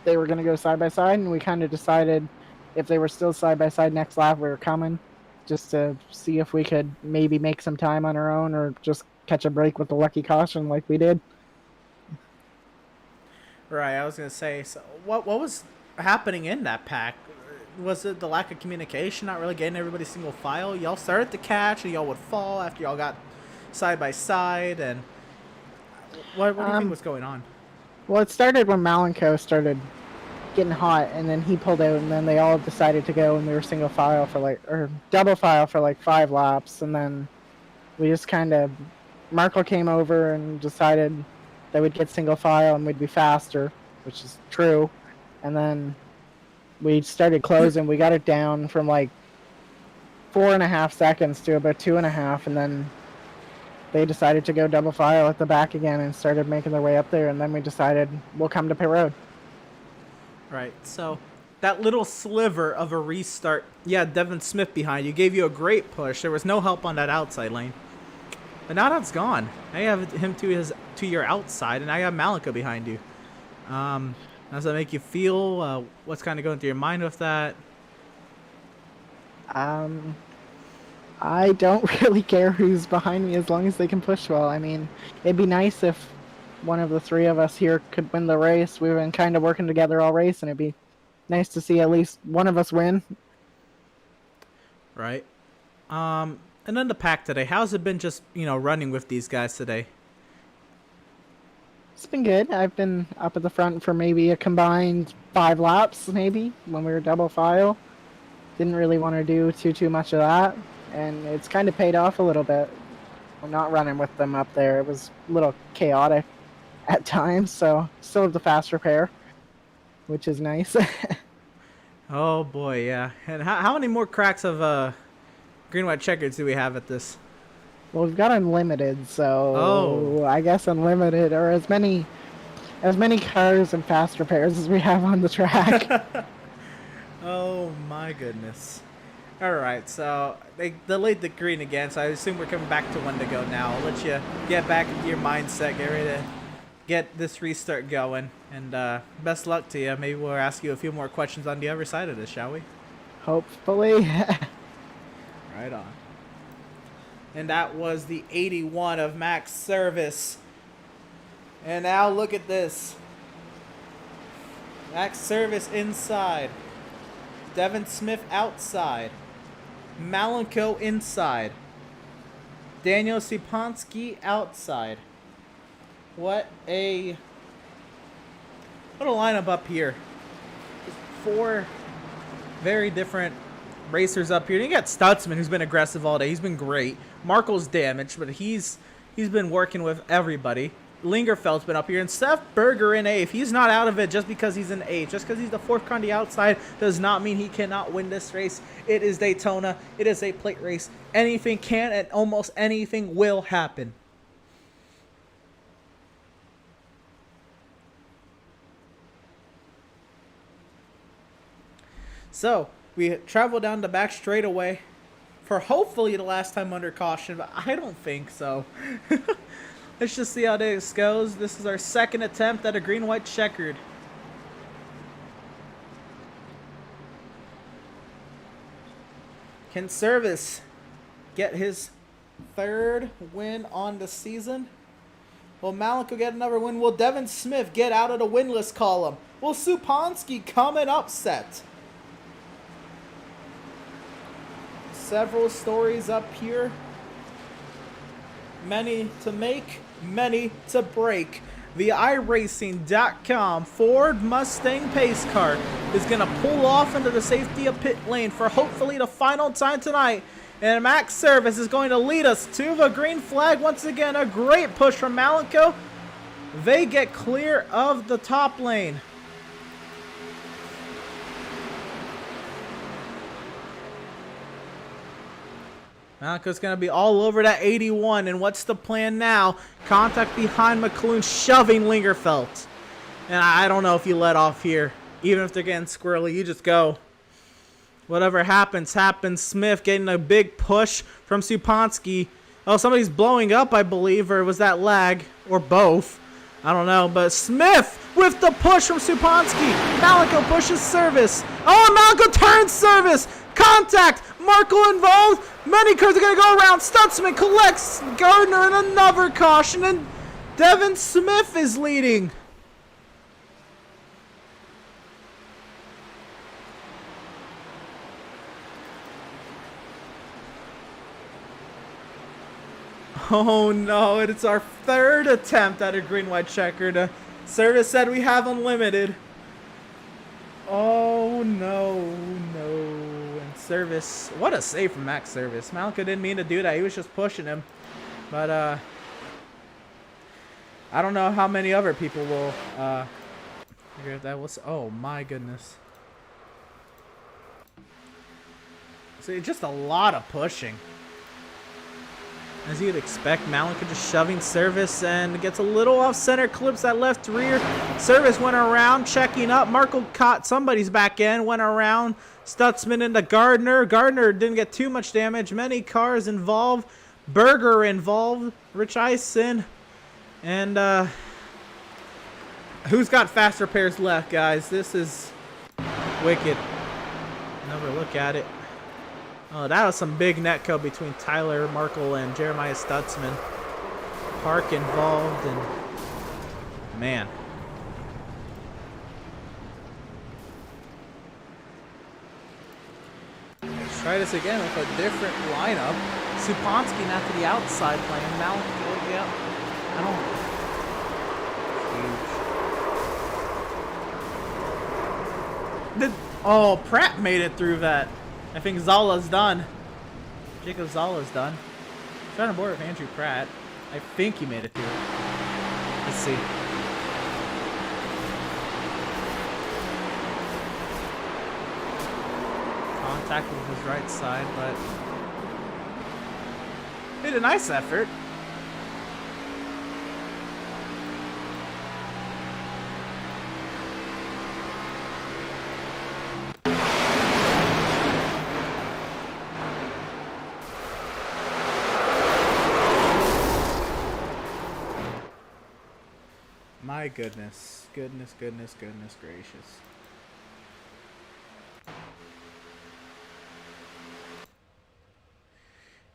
they were going to go side by side, and we kind of decided if they were still side by side next lap, we were coming, just to see if we could maybe make some time on our own or just catch a break with the lucky caution like we did. Right, I was going to say, so what was happening in that pack? Was it the lack of communication, not really getting everybody single file? Y'all started to catch, and y'all would fall after y'all got side by side, and what do you think was going on? Well, it started when Malenko started getting hot, and then he pulled out, and then they all decided to go, and we were single file or double file for like 5 laps, and then we just kind of, Markle came over and decided that we'd get single file and we'd be faster, which is true, and then we started closing. We got it down from like 4.5 seconds to about 2.5, and then they decided to go double file at the back again and started making their way up there. And then we decided we'll come to pit road. Right. So that little sliver of a restart, yeah, Devin Smith behind you gave you a great push. There was no help on that outside lane. But now that's gone. Now you have him to your outside, and now you have Malika behind you. How does that make you feel? What's kind of going through your mind with that? I don't really care who's behind me as long as they can push well. I mean, it'd be nice if one of the three of us here could win the race. We've been kind of working together all race, and it'd be nice to see at least one of us win. Right. And then the pack today. How's it been just, running with these guys today? It's been good. I've been up at the front for maybe a combined 5 laps, maybe, when we were double file. Didn't really want to do too much of that, and it's kind of paid off a little bit. I'm not running with them up there. It was a little chaotic at times, so still have the fast repair, which is nice. Oh boy, yeah. And how many more cracks of green white checkers do we have at this? Well, we've got unlimited, so I guess unlimited, or as many cars and fast repairs as we have on the track. Oh my goodness. Alright, so they delayed the green again, so I assume we're coming back to 1 to go now. I'll let you get back into your mindset, get ready to get this restart going, and best luck to you. Maybe we'll ask you a few more questions on the other side of this, shall we? Hopefully. Right on. And that was the 81 of Max Service. And now look at this. Max Service inside. Devin Smith outside. Malenko inside. Daniel Sipansky outside. What a lineup up here. 4 very different racers up here. You got Stutzman, who's been aggressive all day. He's been great. Marco's damaged, but he's been working with everybody. Lingerfeld's been up here, and Seth Berger in 8th. He's not out of it just because he's in 8th. Just because he's the 4th car on the outside does not mean he cannot win this race. It is Daytona. It is a plate race. Anything can and almost anything will happen. So, we travel down the back straightaway for hopefully the last time under caution, but I don't think so. Let's just see how this goes. This is our 2nd attempt at a green-white checkered. Can Service get his 3rd win on the season? Will Malenko get another win? Will Devin Smith get out of the winless column? Will Supansky come and upset? Several stories up here. Many to make, many to break. The iRacing.com Ford Mustang pace car is going to pull off into the safety of pit lane for hopefully the final time tonight. And Max Service is going to lead us to the green flag once again. A great push from Malenko. They get clear of the top lane. Malenko's going to be all over that 81, and what's the plan now? Contact behind McLuhan, shoving Lingerfeld. And I don't know if you let off here. Even if they're getting squirrely, you just go. Whatever happens, happens. Smith getting a big push from Supansky. Oh, somebody's blowing up, I believe, or was that lag? Or both. I don't know, but Smith with the push from Supansky. Malenko pushes Service. Oh, Malenko turns Service. Contact. Marco involved. Many cars are going to go around. Stutzman collects Gardner and another caution, and Devin Smith is leading. Oh no, it's our 3rd attempt at a green-white checkered. Service said we have unlimited. Oh no, and Service, what a save from Max Service. Malenko didn't mean to do that, he was just pushing him. But I don't know how many other people will figure that was. Oh my goodness. So just a lot of pushing. As you'd expect, Malenko just shoving Service and gets a little off center, clips that left rear. Service went around, checking up. Markle caught somebody's back end, went around. Stutzman into Gardner. Gardner didn't get too much damage. Many cars involved. Berger involved. Rich Eisen. And who's got faster pairs left, guys? This is wicked. Another look at it. Oh, that was some big netco between Tyler Markle and Jeremiah Stutzman. Park involved, and man. Let's try this again with a different lineup. Supansky now to the outside playing. Malenko, yep. I don't. Huge. Oh, Pratt made it through that. I think Zala's done. Jacob Zala's done. Trying to board with Andrew Pratt. I think he made it through. Let's see. Contact with his right side, but made a nice effort. My goodness. Goodness gracious.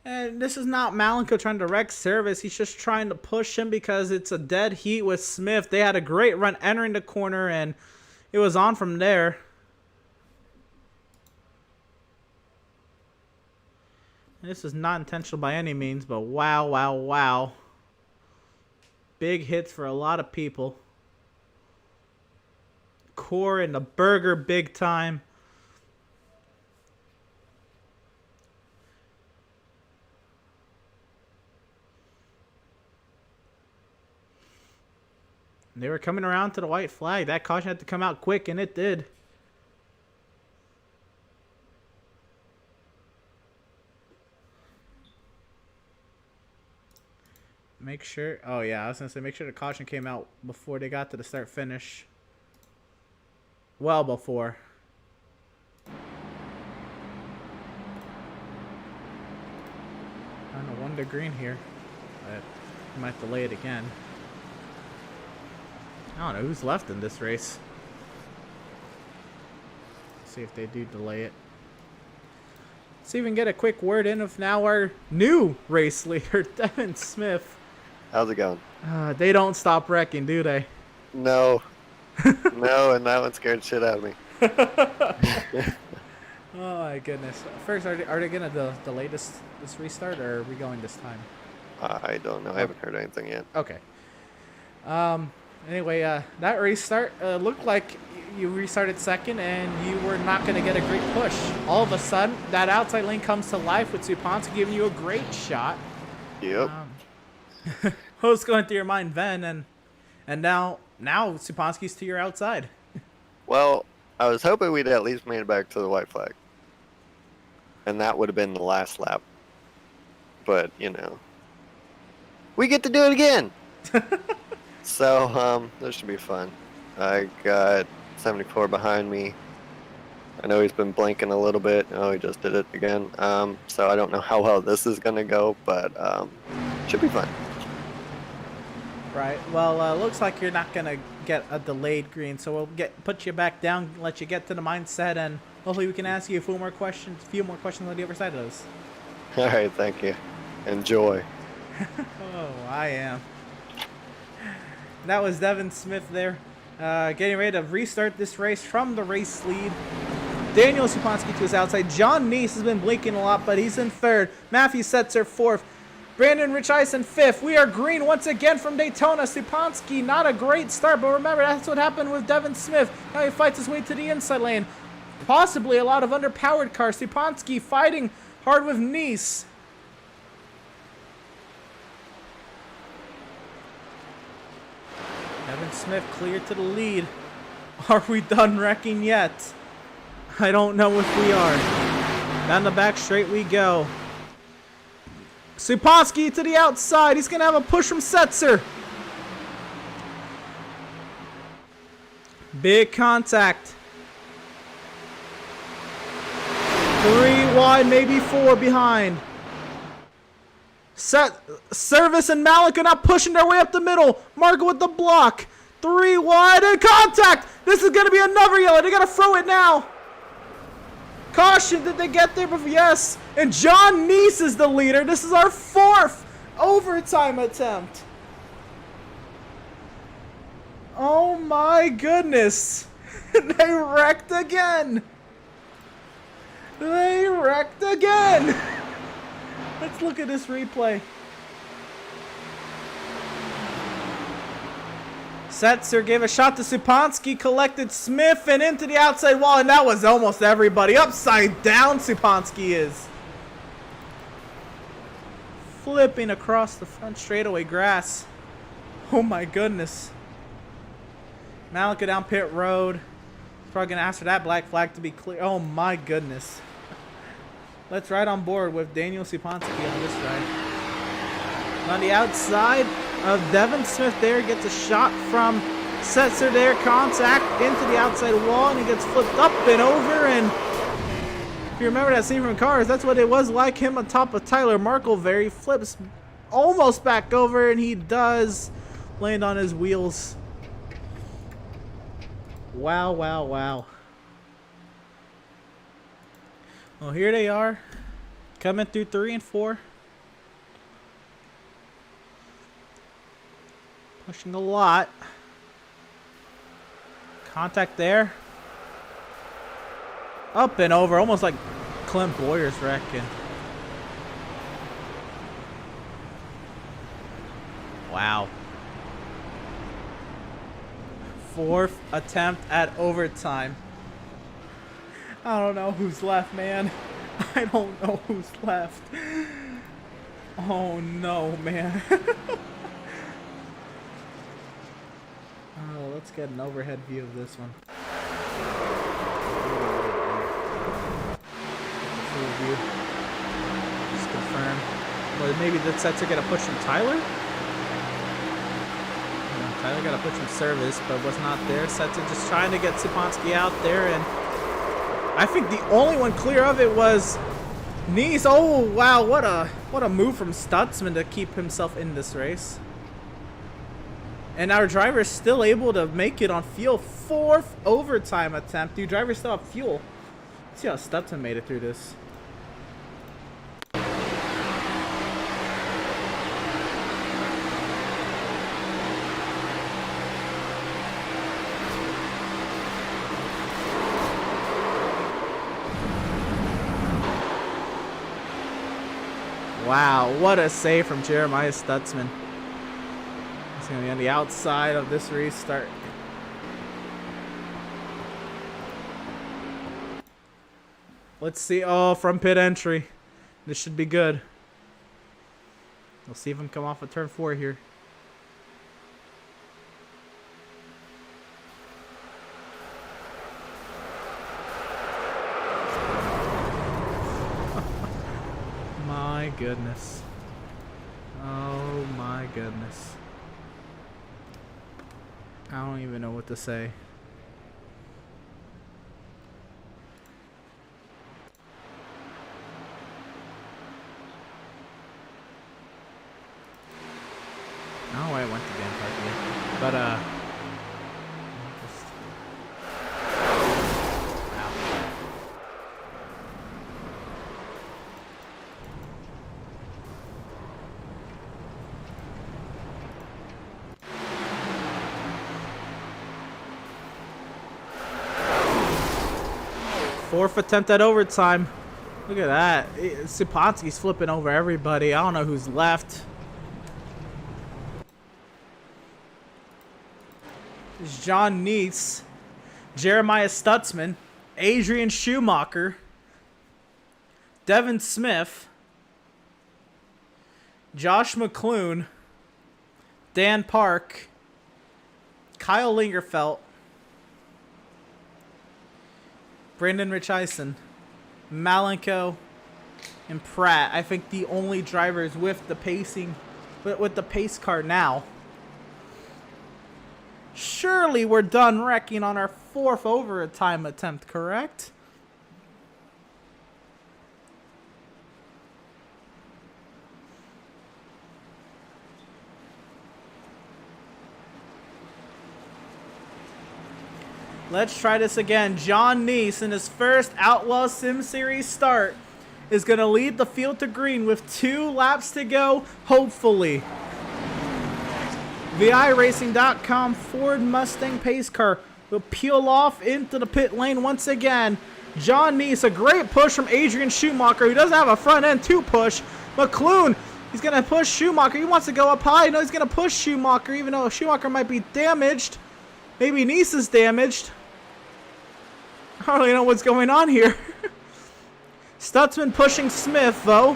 And this is not Malenko trying to wreck Service. He's just trying to push him because it's a dead heat with Smith. They had a great run entering the corner, and it was on from there. And this is not intentional by any means, but wow. Big hits for a lot of people. Core and the Burger big time. They were coming around to the white flag. That caution had to come out quick, and it did. Make sure. Oh, yeah. I was going to say make sure the caution came out before they got to the start finish. Well before. Trying to one to green here. But we might delay it again. I don't know who's left in this race. Let's see if they do delay it. Let's even get a quick word in of now our new race leader, Devin Smith. How's it going? They don't stop wrecking, do they? No. No, and that one scared shit out of me. Oh my goodness. First, are they gonna delay this restart, or are we going this time? I don't know. I haven't heard anything yet. Okay. Anyway, that restart looked like you restarted second, and you were not gonna get a great push. All of a sudden, that outside lane comes to life with Supansky giving you a great shot. Yep. What was going through your mind then, and now Supansky's to your outside? Well, I was hoping we'd at least made it back to the white flag. And that would have been the last lap. But, you know, we get to do it again! So, this should be fun. I got 74 behind me. I know he's been blinking a little bit. Oh, he just did it again. So I don't know how well this is going to go, but should be fun. Right. Well, looks like you're not gonna get a delayed green, so we'll put you back down, let you get to the mindset, and hopefully we can ask you a few more questions on the other side of this. All right, thank you. Enjoy. Oh, I am. That was Devin Smith there, getting ready to restart this race from the race lead. Daniel Supansky to his outside. John Neese has been blinking a lot, but he's in third. Matthew Setzer fourth. Brandon Rich Eisen fifth. We are green once again from Daytona. Supansky, not a great start, but remember, that's what happened with Devin Smith. Now he fights his way to the inside lane. Possibly a lot of underpowered cars. Supansky fighting hard with Neese. Devin Smith clear to the lead. Are we done wrecking yet? I don't know if we are. Down the back straight we go. Supansky to the outside. He's going to have a push from Setzer. Big contact. 3 wide, maybe 4 behind. Service and Malik are not pushing their way up the middle. Marco with the block. 3 wide and contact. This is going to be another yellow. They got to throw it now. Caution. Did they get there before? Yes. And John Neese is the leader. This is our 4th overtime attempt. Oh my goodness. They wrecked again. They wrecked again. Let's look at this replay. Setzer gave a shot to Supansky, collected Smith and into the outside wall, and that was almost everybody. Upside down Supansky is. Flipping across the front straightaway grass. Oh my goodness. Malika down pit road. He's probably going to ask for that black flag to be clear. Oh my goodness. Let's ride on board with Daniel Supansky on this ride. On the outside of Devin Smith there, gets a shot from Setzer there. Contact into the outside wall, and he gets flipped up and over. And if you remember that scene from Cars, that's what it was like him on top of Tyler Markleberry. He flips almost back over, and he does land on his wheels. Wow, wow, wow. Well, here they are, coming through 3 and 4. Pushing a lot. Contact there. Up and over, almost like Clint Boyer's wrecking. Wow. 4th attempt at overtime. I don't know who's left, man. I don't know who's left. Oh no, man. Oh, let's get an overhead view of this one. Full view. Just confirm. Well, maybe the sets are gonna push from Tyler? Yeah, Tyler got to push from service, but was not there. Sets are just trying to get Supansky out there, and I think the only one clear of it was Neese. Oh wow, what a move from Stutzman to keep himself in this race. And our driver is still able to make it on fuel. 4th overtime attempt. Do drivers still have fuel? Let's see how Stutzman made it through this. Wow, what a save from Jeremiah Stutzman. It's going to be on the outside of this restart. Let's see. Oh, from pit entry. This should be good. We'll see if I can come off of turn 4 here. My goodness. Oh my goodness. I don't even know what to say. I don't know why I went to Dan Park again. But wow. 4th attempt at overtime. Look at that. Supansky's flipping over everybody. I don't know who's left. There's John Neese, Jeremiah Stutzman, Adrian Schumacher, Devin Smith, Josh McClune, Dan Park, Kyle Lingerfelt, Brandon Richison, Malenko, and Pratt. I think the only drivers with the pacing, with the pace car now. Surely we're done wrecking on our 4th overtime attempt, correct? Let's try this again. John Neese, in his first Outlaws Sim Series start, is going to lead the field to green with 2 laps to go, hopefully. The iRacing.com Ford Mustang pace car will peel off into the pit lane once again. John Neese, a great push from Adrian Schumacher, who doesn't have a front end to push. McClune, he's going to push Schumacher. He wants to go up high. No, he's going to push Schumacher, even though Schumacher might be damaged. Maybe Neese is damaged. I don't really know what's going on here. Stutzman pushing Smith, though.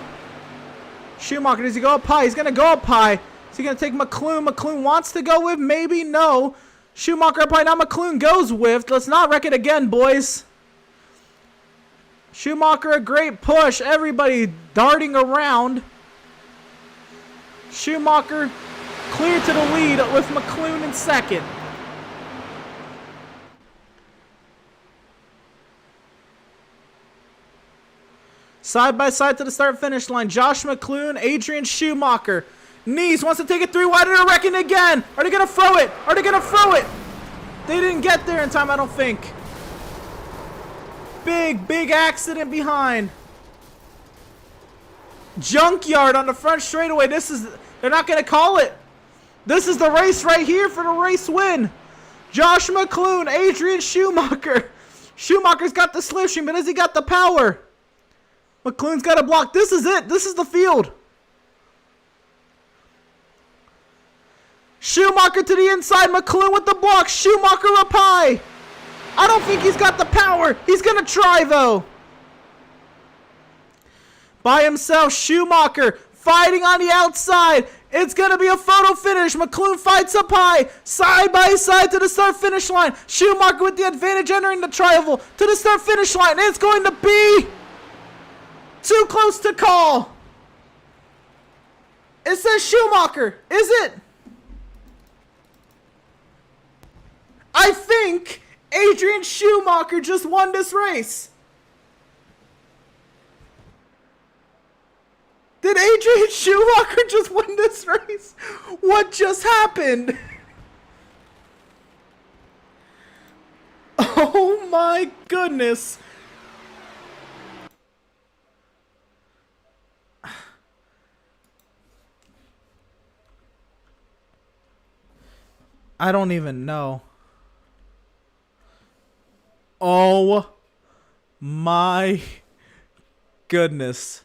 Schumacher, does he go up high? He's going to go up high. Is he going to take McClune? McClune wants to go with, maybe, no. Schumacher up high, now McClune goes with. Let's not wreck it again, boys. Schumacher, a great push. Everybody darting around. Schumacher clear to the lead with McClune in second. Side by side to the start-finish line. Josh McClune, Adrian Schumacher. Neese wants to take it 3 wide and they're wrecking again. Are they going to throw it? Are they going to throw it? They didn't get there in time, I don't think. Big accident behind. Junkyard on the front straightaway. They're not going to call it. This is the race right here for the race win. Josh McClune, Adrian Schumacher. Schumacher's got the slipstream, but has he got the power? McClune's got a block. This is it. This is the field. Schumacher to the inside. McClune with the block. Schumacher up high. I don't think he's got the power. He's going to try, though. By himself, Schumacher fighting on the outside. It's going to be a photo finish. McClune fights up high. Side by side to the start-finish line. Schumacher with the advantage entering the tri-oval to the start-finish line. It's going to be too close to call. It says Schumacher. Is it? I think Adrian Schumacher just won this race. Did Adrian Schumacher just win this race? What just happened? Oh my goodness. I don't even know. Oh my goodness.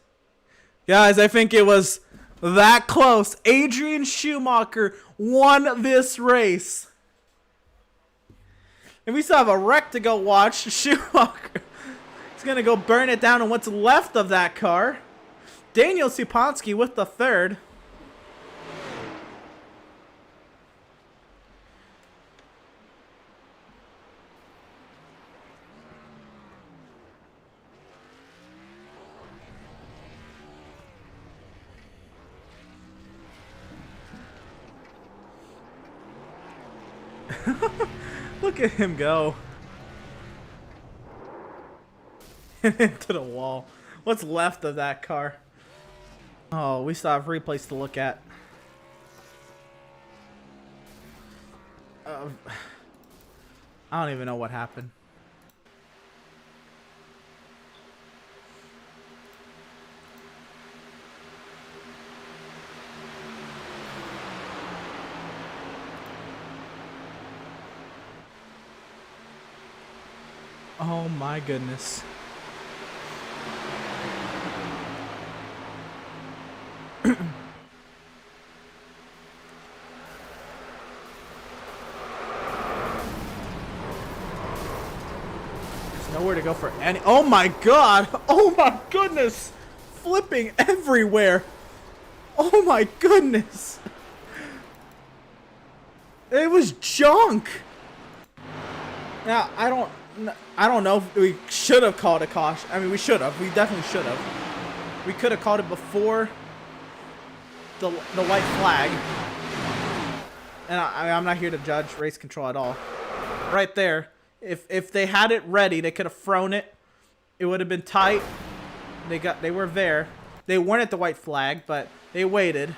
Guys, I think it was that close. Adrian Schumacher won this race. And we still have a wreck to go watch. Schumacher is going to go burn it down on what's left of that car. Daniel Supansky with the third. Look at him go. Into the wall. What's left of that car? Oh, we still have replays to look at. I don't even know what happened. Oh my goodness. There's nowhere to go for any. Oh my god. Oh my goodness. Flipping everywhere. Oh my goodness. It was junk. Now, I don't I don't know if we should have called a caution. I mean, we should have. We definitely should have. We could have called it before the white flag. And I'm not here to judge race control at all. Right there, if they had it ready, they could have thrown it. It would have been tight. They were there. They weren't at the white flag, but they waited,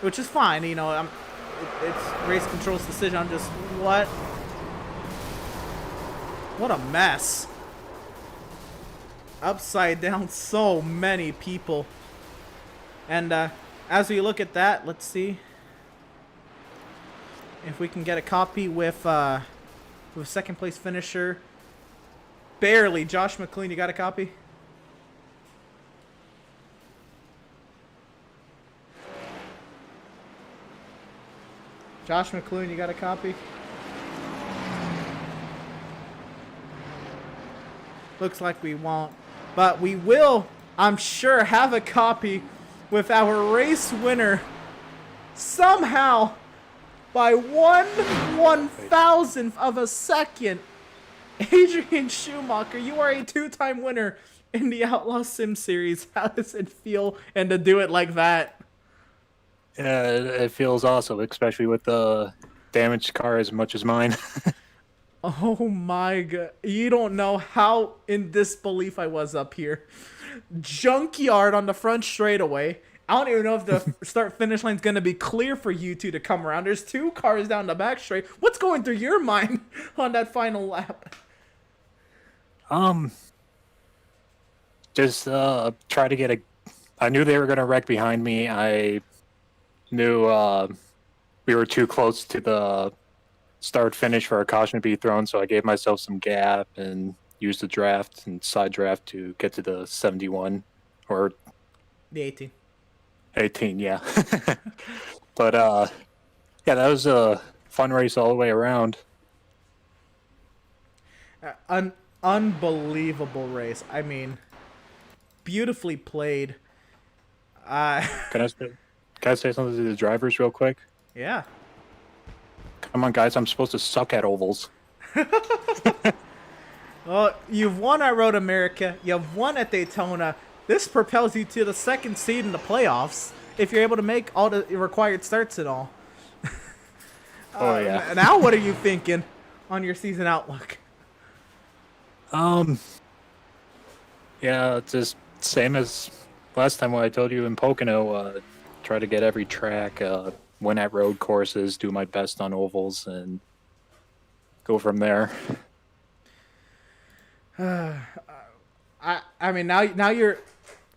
which is fine. You know, it's race control's decision. I'm just what a mess. Upside down, so many people. And as we look at that, let's see if we can get a copy with second place finisher. Barely, Josh McLean, you got a copy? Josh McLean, you got a copy? Looks like we won't. But we will, I'm sure, have a copy with our race winner somehow by 1/1000th of a second. Adrian Schumacher, you are a 2-time winner in the Outlaw Sim Series. How does it feel and to do it like that? Yeah, it feels awesome, especially with the damaged car as much as mine. Oh my god. You don't know how in disbelief I was up here. Junkyard on the front straightaway. I don't even know if the start finish line's gonna be clear for you two to come around. There's 2 cars down the back straight. What's going through your mind on that final lap? Just try to get I knew they were gonna wreck behind me. I knew we were too close to the start finish for a caution to be thrown, so I gave myself some gap and used the draft and side draft to get to the 71 or The 18. 18, yeah. But yeah, that was a fun race all the way around. An unbelievable race. I mean, beautifully played. Can I say something to the drivers real quick? Yeah. Come on, guys, I'm supposed to suck at ovals. Well, you've won at Road America. You've won at Daytona. This propels you to the 2nd seed in the playoffs if you're able to make all the required starts and all. Oh, yeah. Now what are you thinking on your season outlook? Yeah, just same as last time when I told you in Pocono, try to get every track, win at road courses, do my best on ovals, and go from there. I mean, now you're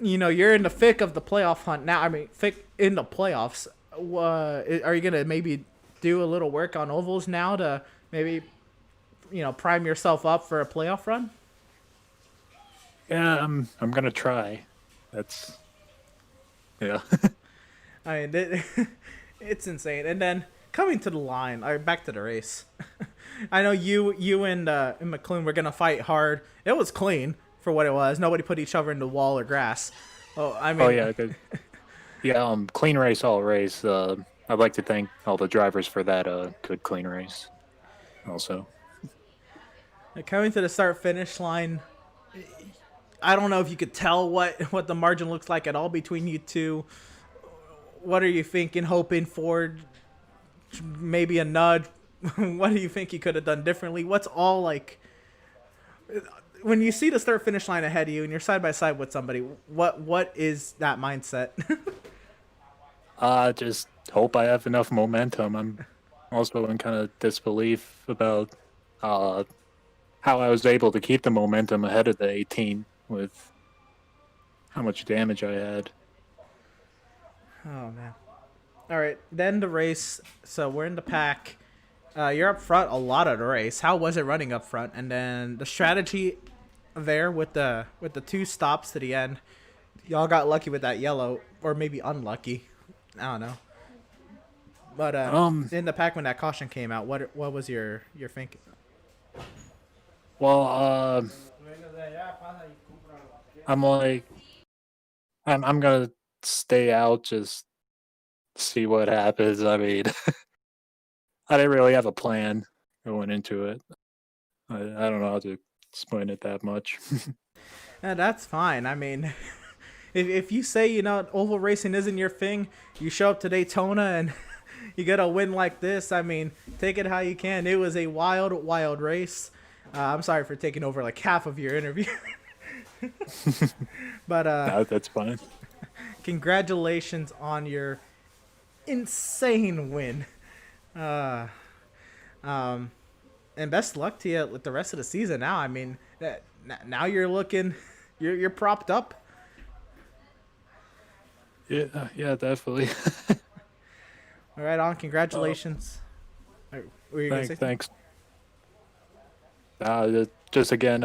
in the thick of the playoff hunt now. I mean, thick in the playoffs. Are you gonna maybe do a little work on ovals now to maybe prime yourself up for a playoff run? Yeah, I'm gonna try. That's yeah. I mean, it's insane. And then coming to the line, or back to the race. I know you and McLean were gonna fight hard. It was clean for what it was. Nobody put each other in the wall or grass. Oh, I mean. Oh yeah, good. Yeah, clean race all race. I'd like to thank all the drivers for that good clean race. Also, coming to the start finish line, I don't know if you could tell what the margin looks like at all between you two. What are you thinking, hoping for? Maybe a nudge? What do you think you could have done differently? What's all like? When you see the start finish line ahead of you and you're side by side with somebody, what is that mindset? just hope I have enough momentum. I'm also in kind of disbelief about how I was able to keep the momentum ahead of the 18 with how much damage I had. Oh man. All right, then the race. So we're in the pack. You're up front a lot of the race. How was it running up front? And then the strategy there with the 2 stops to the end. Y'all got lucky with that yellow, or maybe unlucky. I don't know. But in the pack when that caution came out, what was your thinking? Well, I'm like, I'm gonna stay out, just see what happens. I mean, I didn't really have a plan going into it. I don't know how to explain it that much. Yeah, that's fine. I mean, if you say, you know, oval racing isn't your thing, you show up to Daytona and you get a win like this, I mean, take it how you can. It was a wild, wild race. I'm sorry for taking over like half of your interview. But That's fine. congratulations on your insane win. Uh, and best luck to you with the rest of the season now. I mean, now you're looking, you're propped up. Yeah, definitely. All right, on. Congratulations. What were you gonna say? Thanks. Just again,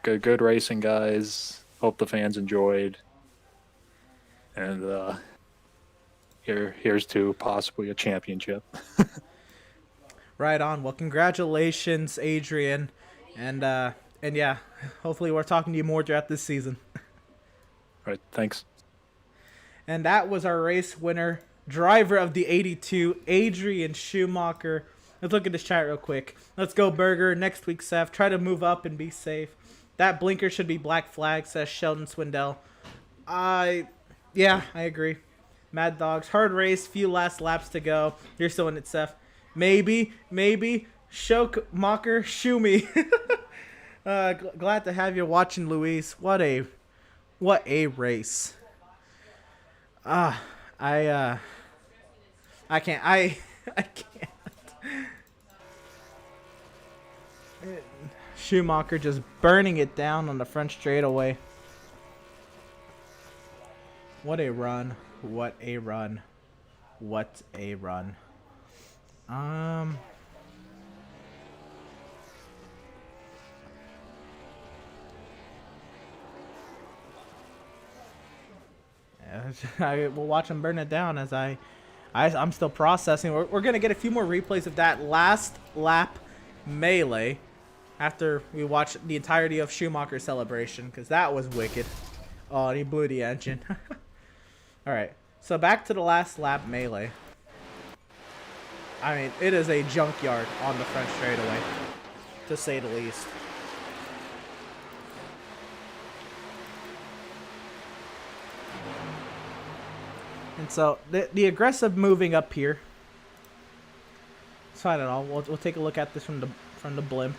good racing, guys. Hope the fans enjoyed. And here's to possibly a championship. Right on. Well, congratulations, Adrian, and yeah, hopefully we're talking to you more throughout this season. All right, thanks. And that was our race winner, driver of the 82, Adrian Schumacher. Let's look at this chat real quick. Let's go, Burger. Next week, Seth. Try to move up and be safe. That blinker should be black flag, says Sheldon Swindell. Yeah, I agree. Mad Dogs. Hard race. Few last laps to go. You're still in it, Seth. Maybe. Schumacher, shoo me. Glad to have you watching, Luis. What a race. I can't. I can't. Schumacher just burning it down on the front straightaway. What a run. What a run. What a run. We'll watch him burn it down as I'm still processing. We're going to get a few more replays of that last lap melee after we watch the entirety of Schumacher's celebration, because that was wicked. Oh, and he blew the engine. All right, so back to the last lap melee. I mean, it is a junkyard on the front straightaway, to say the least. And so the aggressive moving up here. So I don't know. We'll take a look at this from the blimp.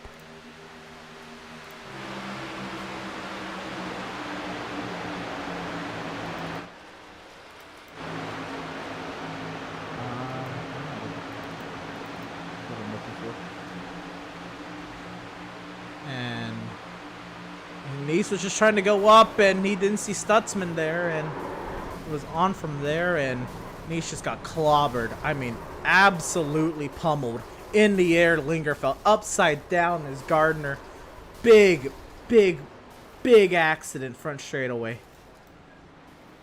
And Nice was just trying to go up, and he didn't see Stutzman there, and it was on from there, and Nice just got clobbered. I mean, absolutely pummeled. In the air, Linger fell upside down as Gardner. Big accident front straightaway.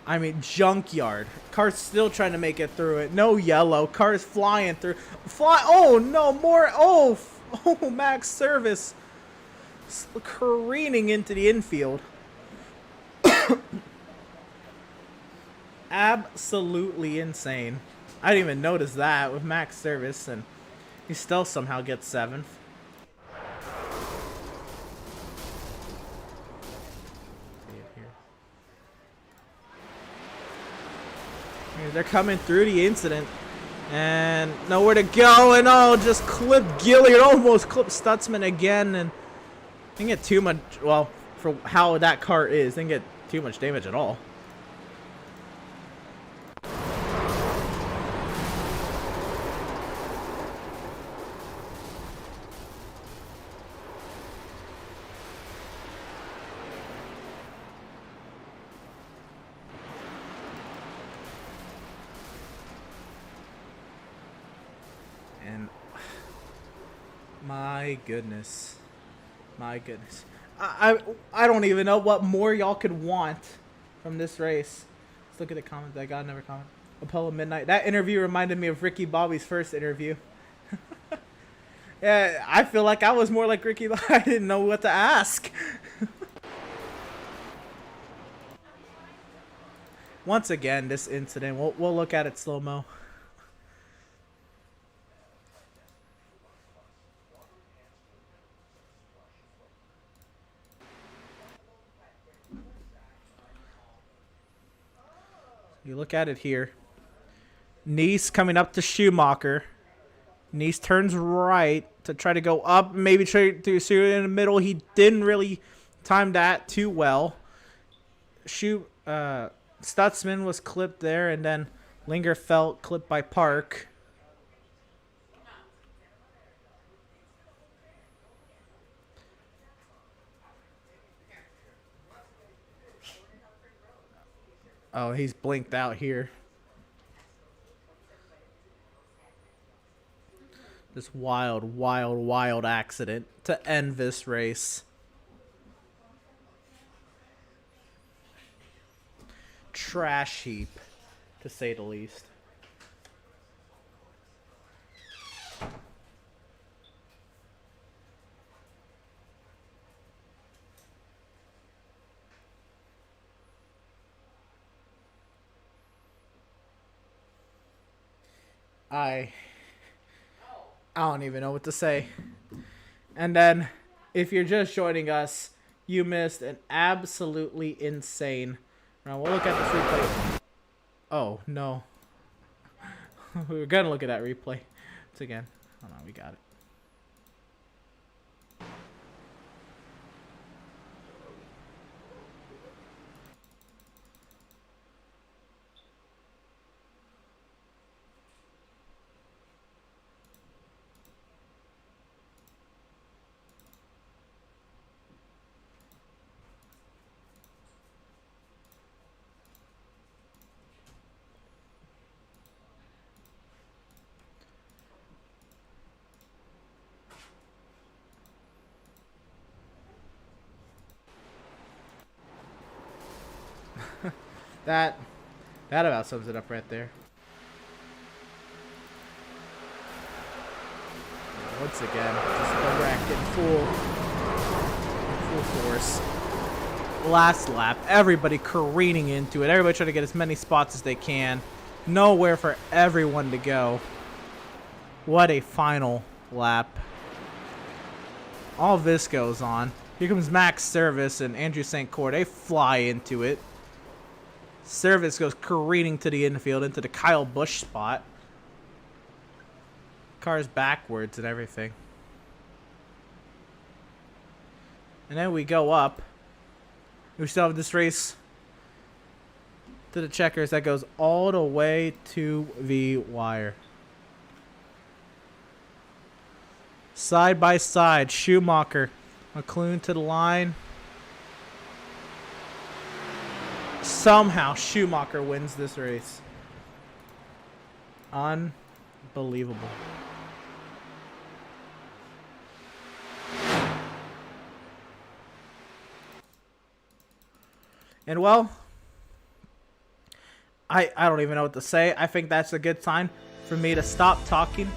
I mean, junkyard. Car's still trying to make it through it. No yellow. Car's flying through. Oh, no, more. Oh, Max Service careening into the infield. Absolutely insane. I didn't even notice that with Max Service, and he still somehow gets 7th. They're coming through the incident, and nowhere to go, and just clipped Gilliard, almost clipped Stutzman again, and didn't get too much. Well, for how that car is, didn't get too much damage at all. And my goodness. I don't even know what more y'all could want from this race. Let's look at the comments. I got another comment. Apollo Midnight. That interview reminded me of Ricky Bobby's first interview. Yeah, I feel like I was more like Ricky Bobby. I didn't know what to ask. Once again, this incident. We'll look at it slow-mo. You look at it here. Nice coming up to Schumacher. Nice turns right to try to go up, maybe try to shoot in the middle. He didn't really time that too well. Stutzman was clipped there, and then Lingerfeld clipped by Park. Oh, he's blinked out here. This wild, wild, wild accident to end this race. Trash heap, to say the least. I don't even know what to say. And then, if you're just joining us, you missed an absolutely insane round. We'll look at this replay. Oh, no. We were going to look at that replay. It's again. Oh, no, we got it. That about sums it up right there. Once again, just a wreck in full force. Last lap, everybody careening into it. Everybody trying to get as many spots as they can. Nowhere for everyone to go. What a final lap. All this goes on. Here comes Max Service and Andrew St. Cour. They fly into it. Service goes careening to the infield into the Kyle Busch spot. Car's backwards and everything. And then we go up. We still have this race to the checkers that goes all the way to the wire. Side by side, Schumacher, McLoone to the line. Somehow Schumacher wins this race. Unbelievable. And well, I don't even know what to say. I think that's a good time for me to stop talking.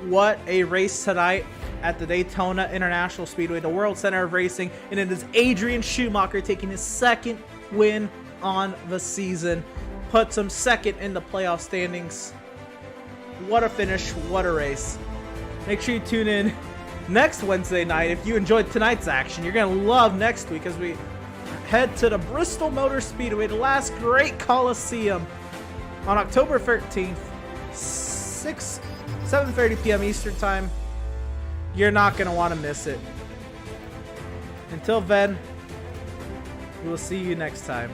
What a race tonight at the Daytona International Speedway, the World Center of Racing, and it is Adrian Schumacher taking his second win on the season. Puts him second in the playoff standings. What a finish, what a race. Make sure you tune in next Wednesday night. If you enjoyed tonight's action, you're going to love next week as we head to the Bristol Motor Speedway, the last great Coliseum, on October 13th, 7:30 p.m. Eastern Time. You're not going to want to miss it. Until then, we will see you next time.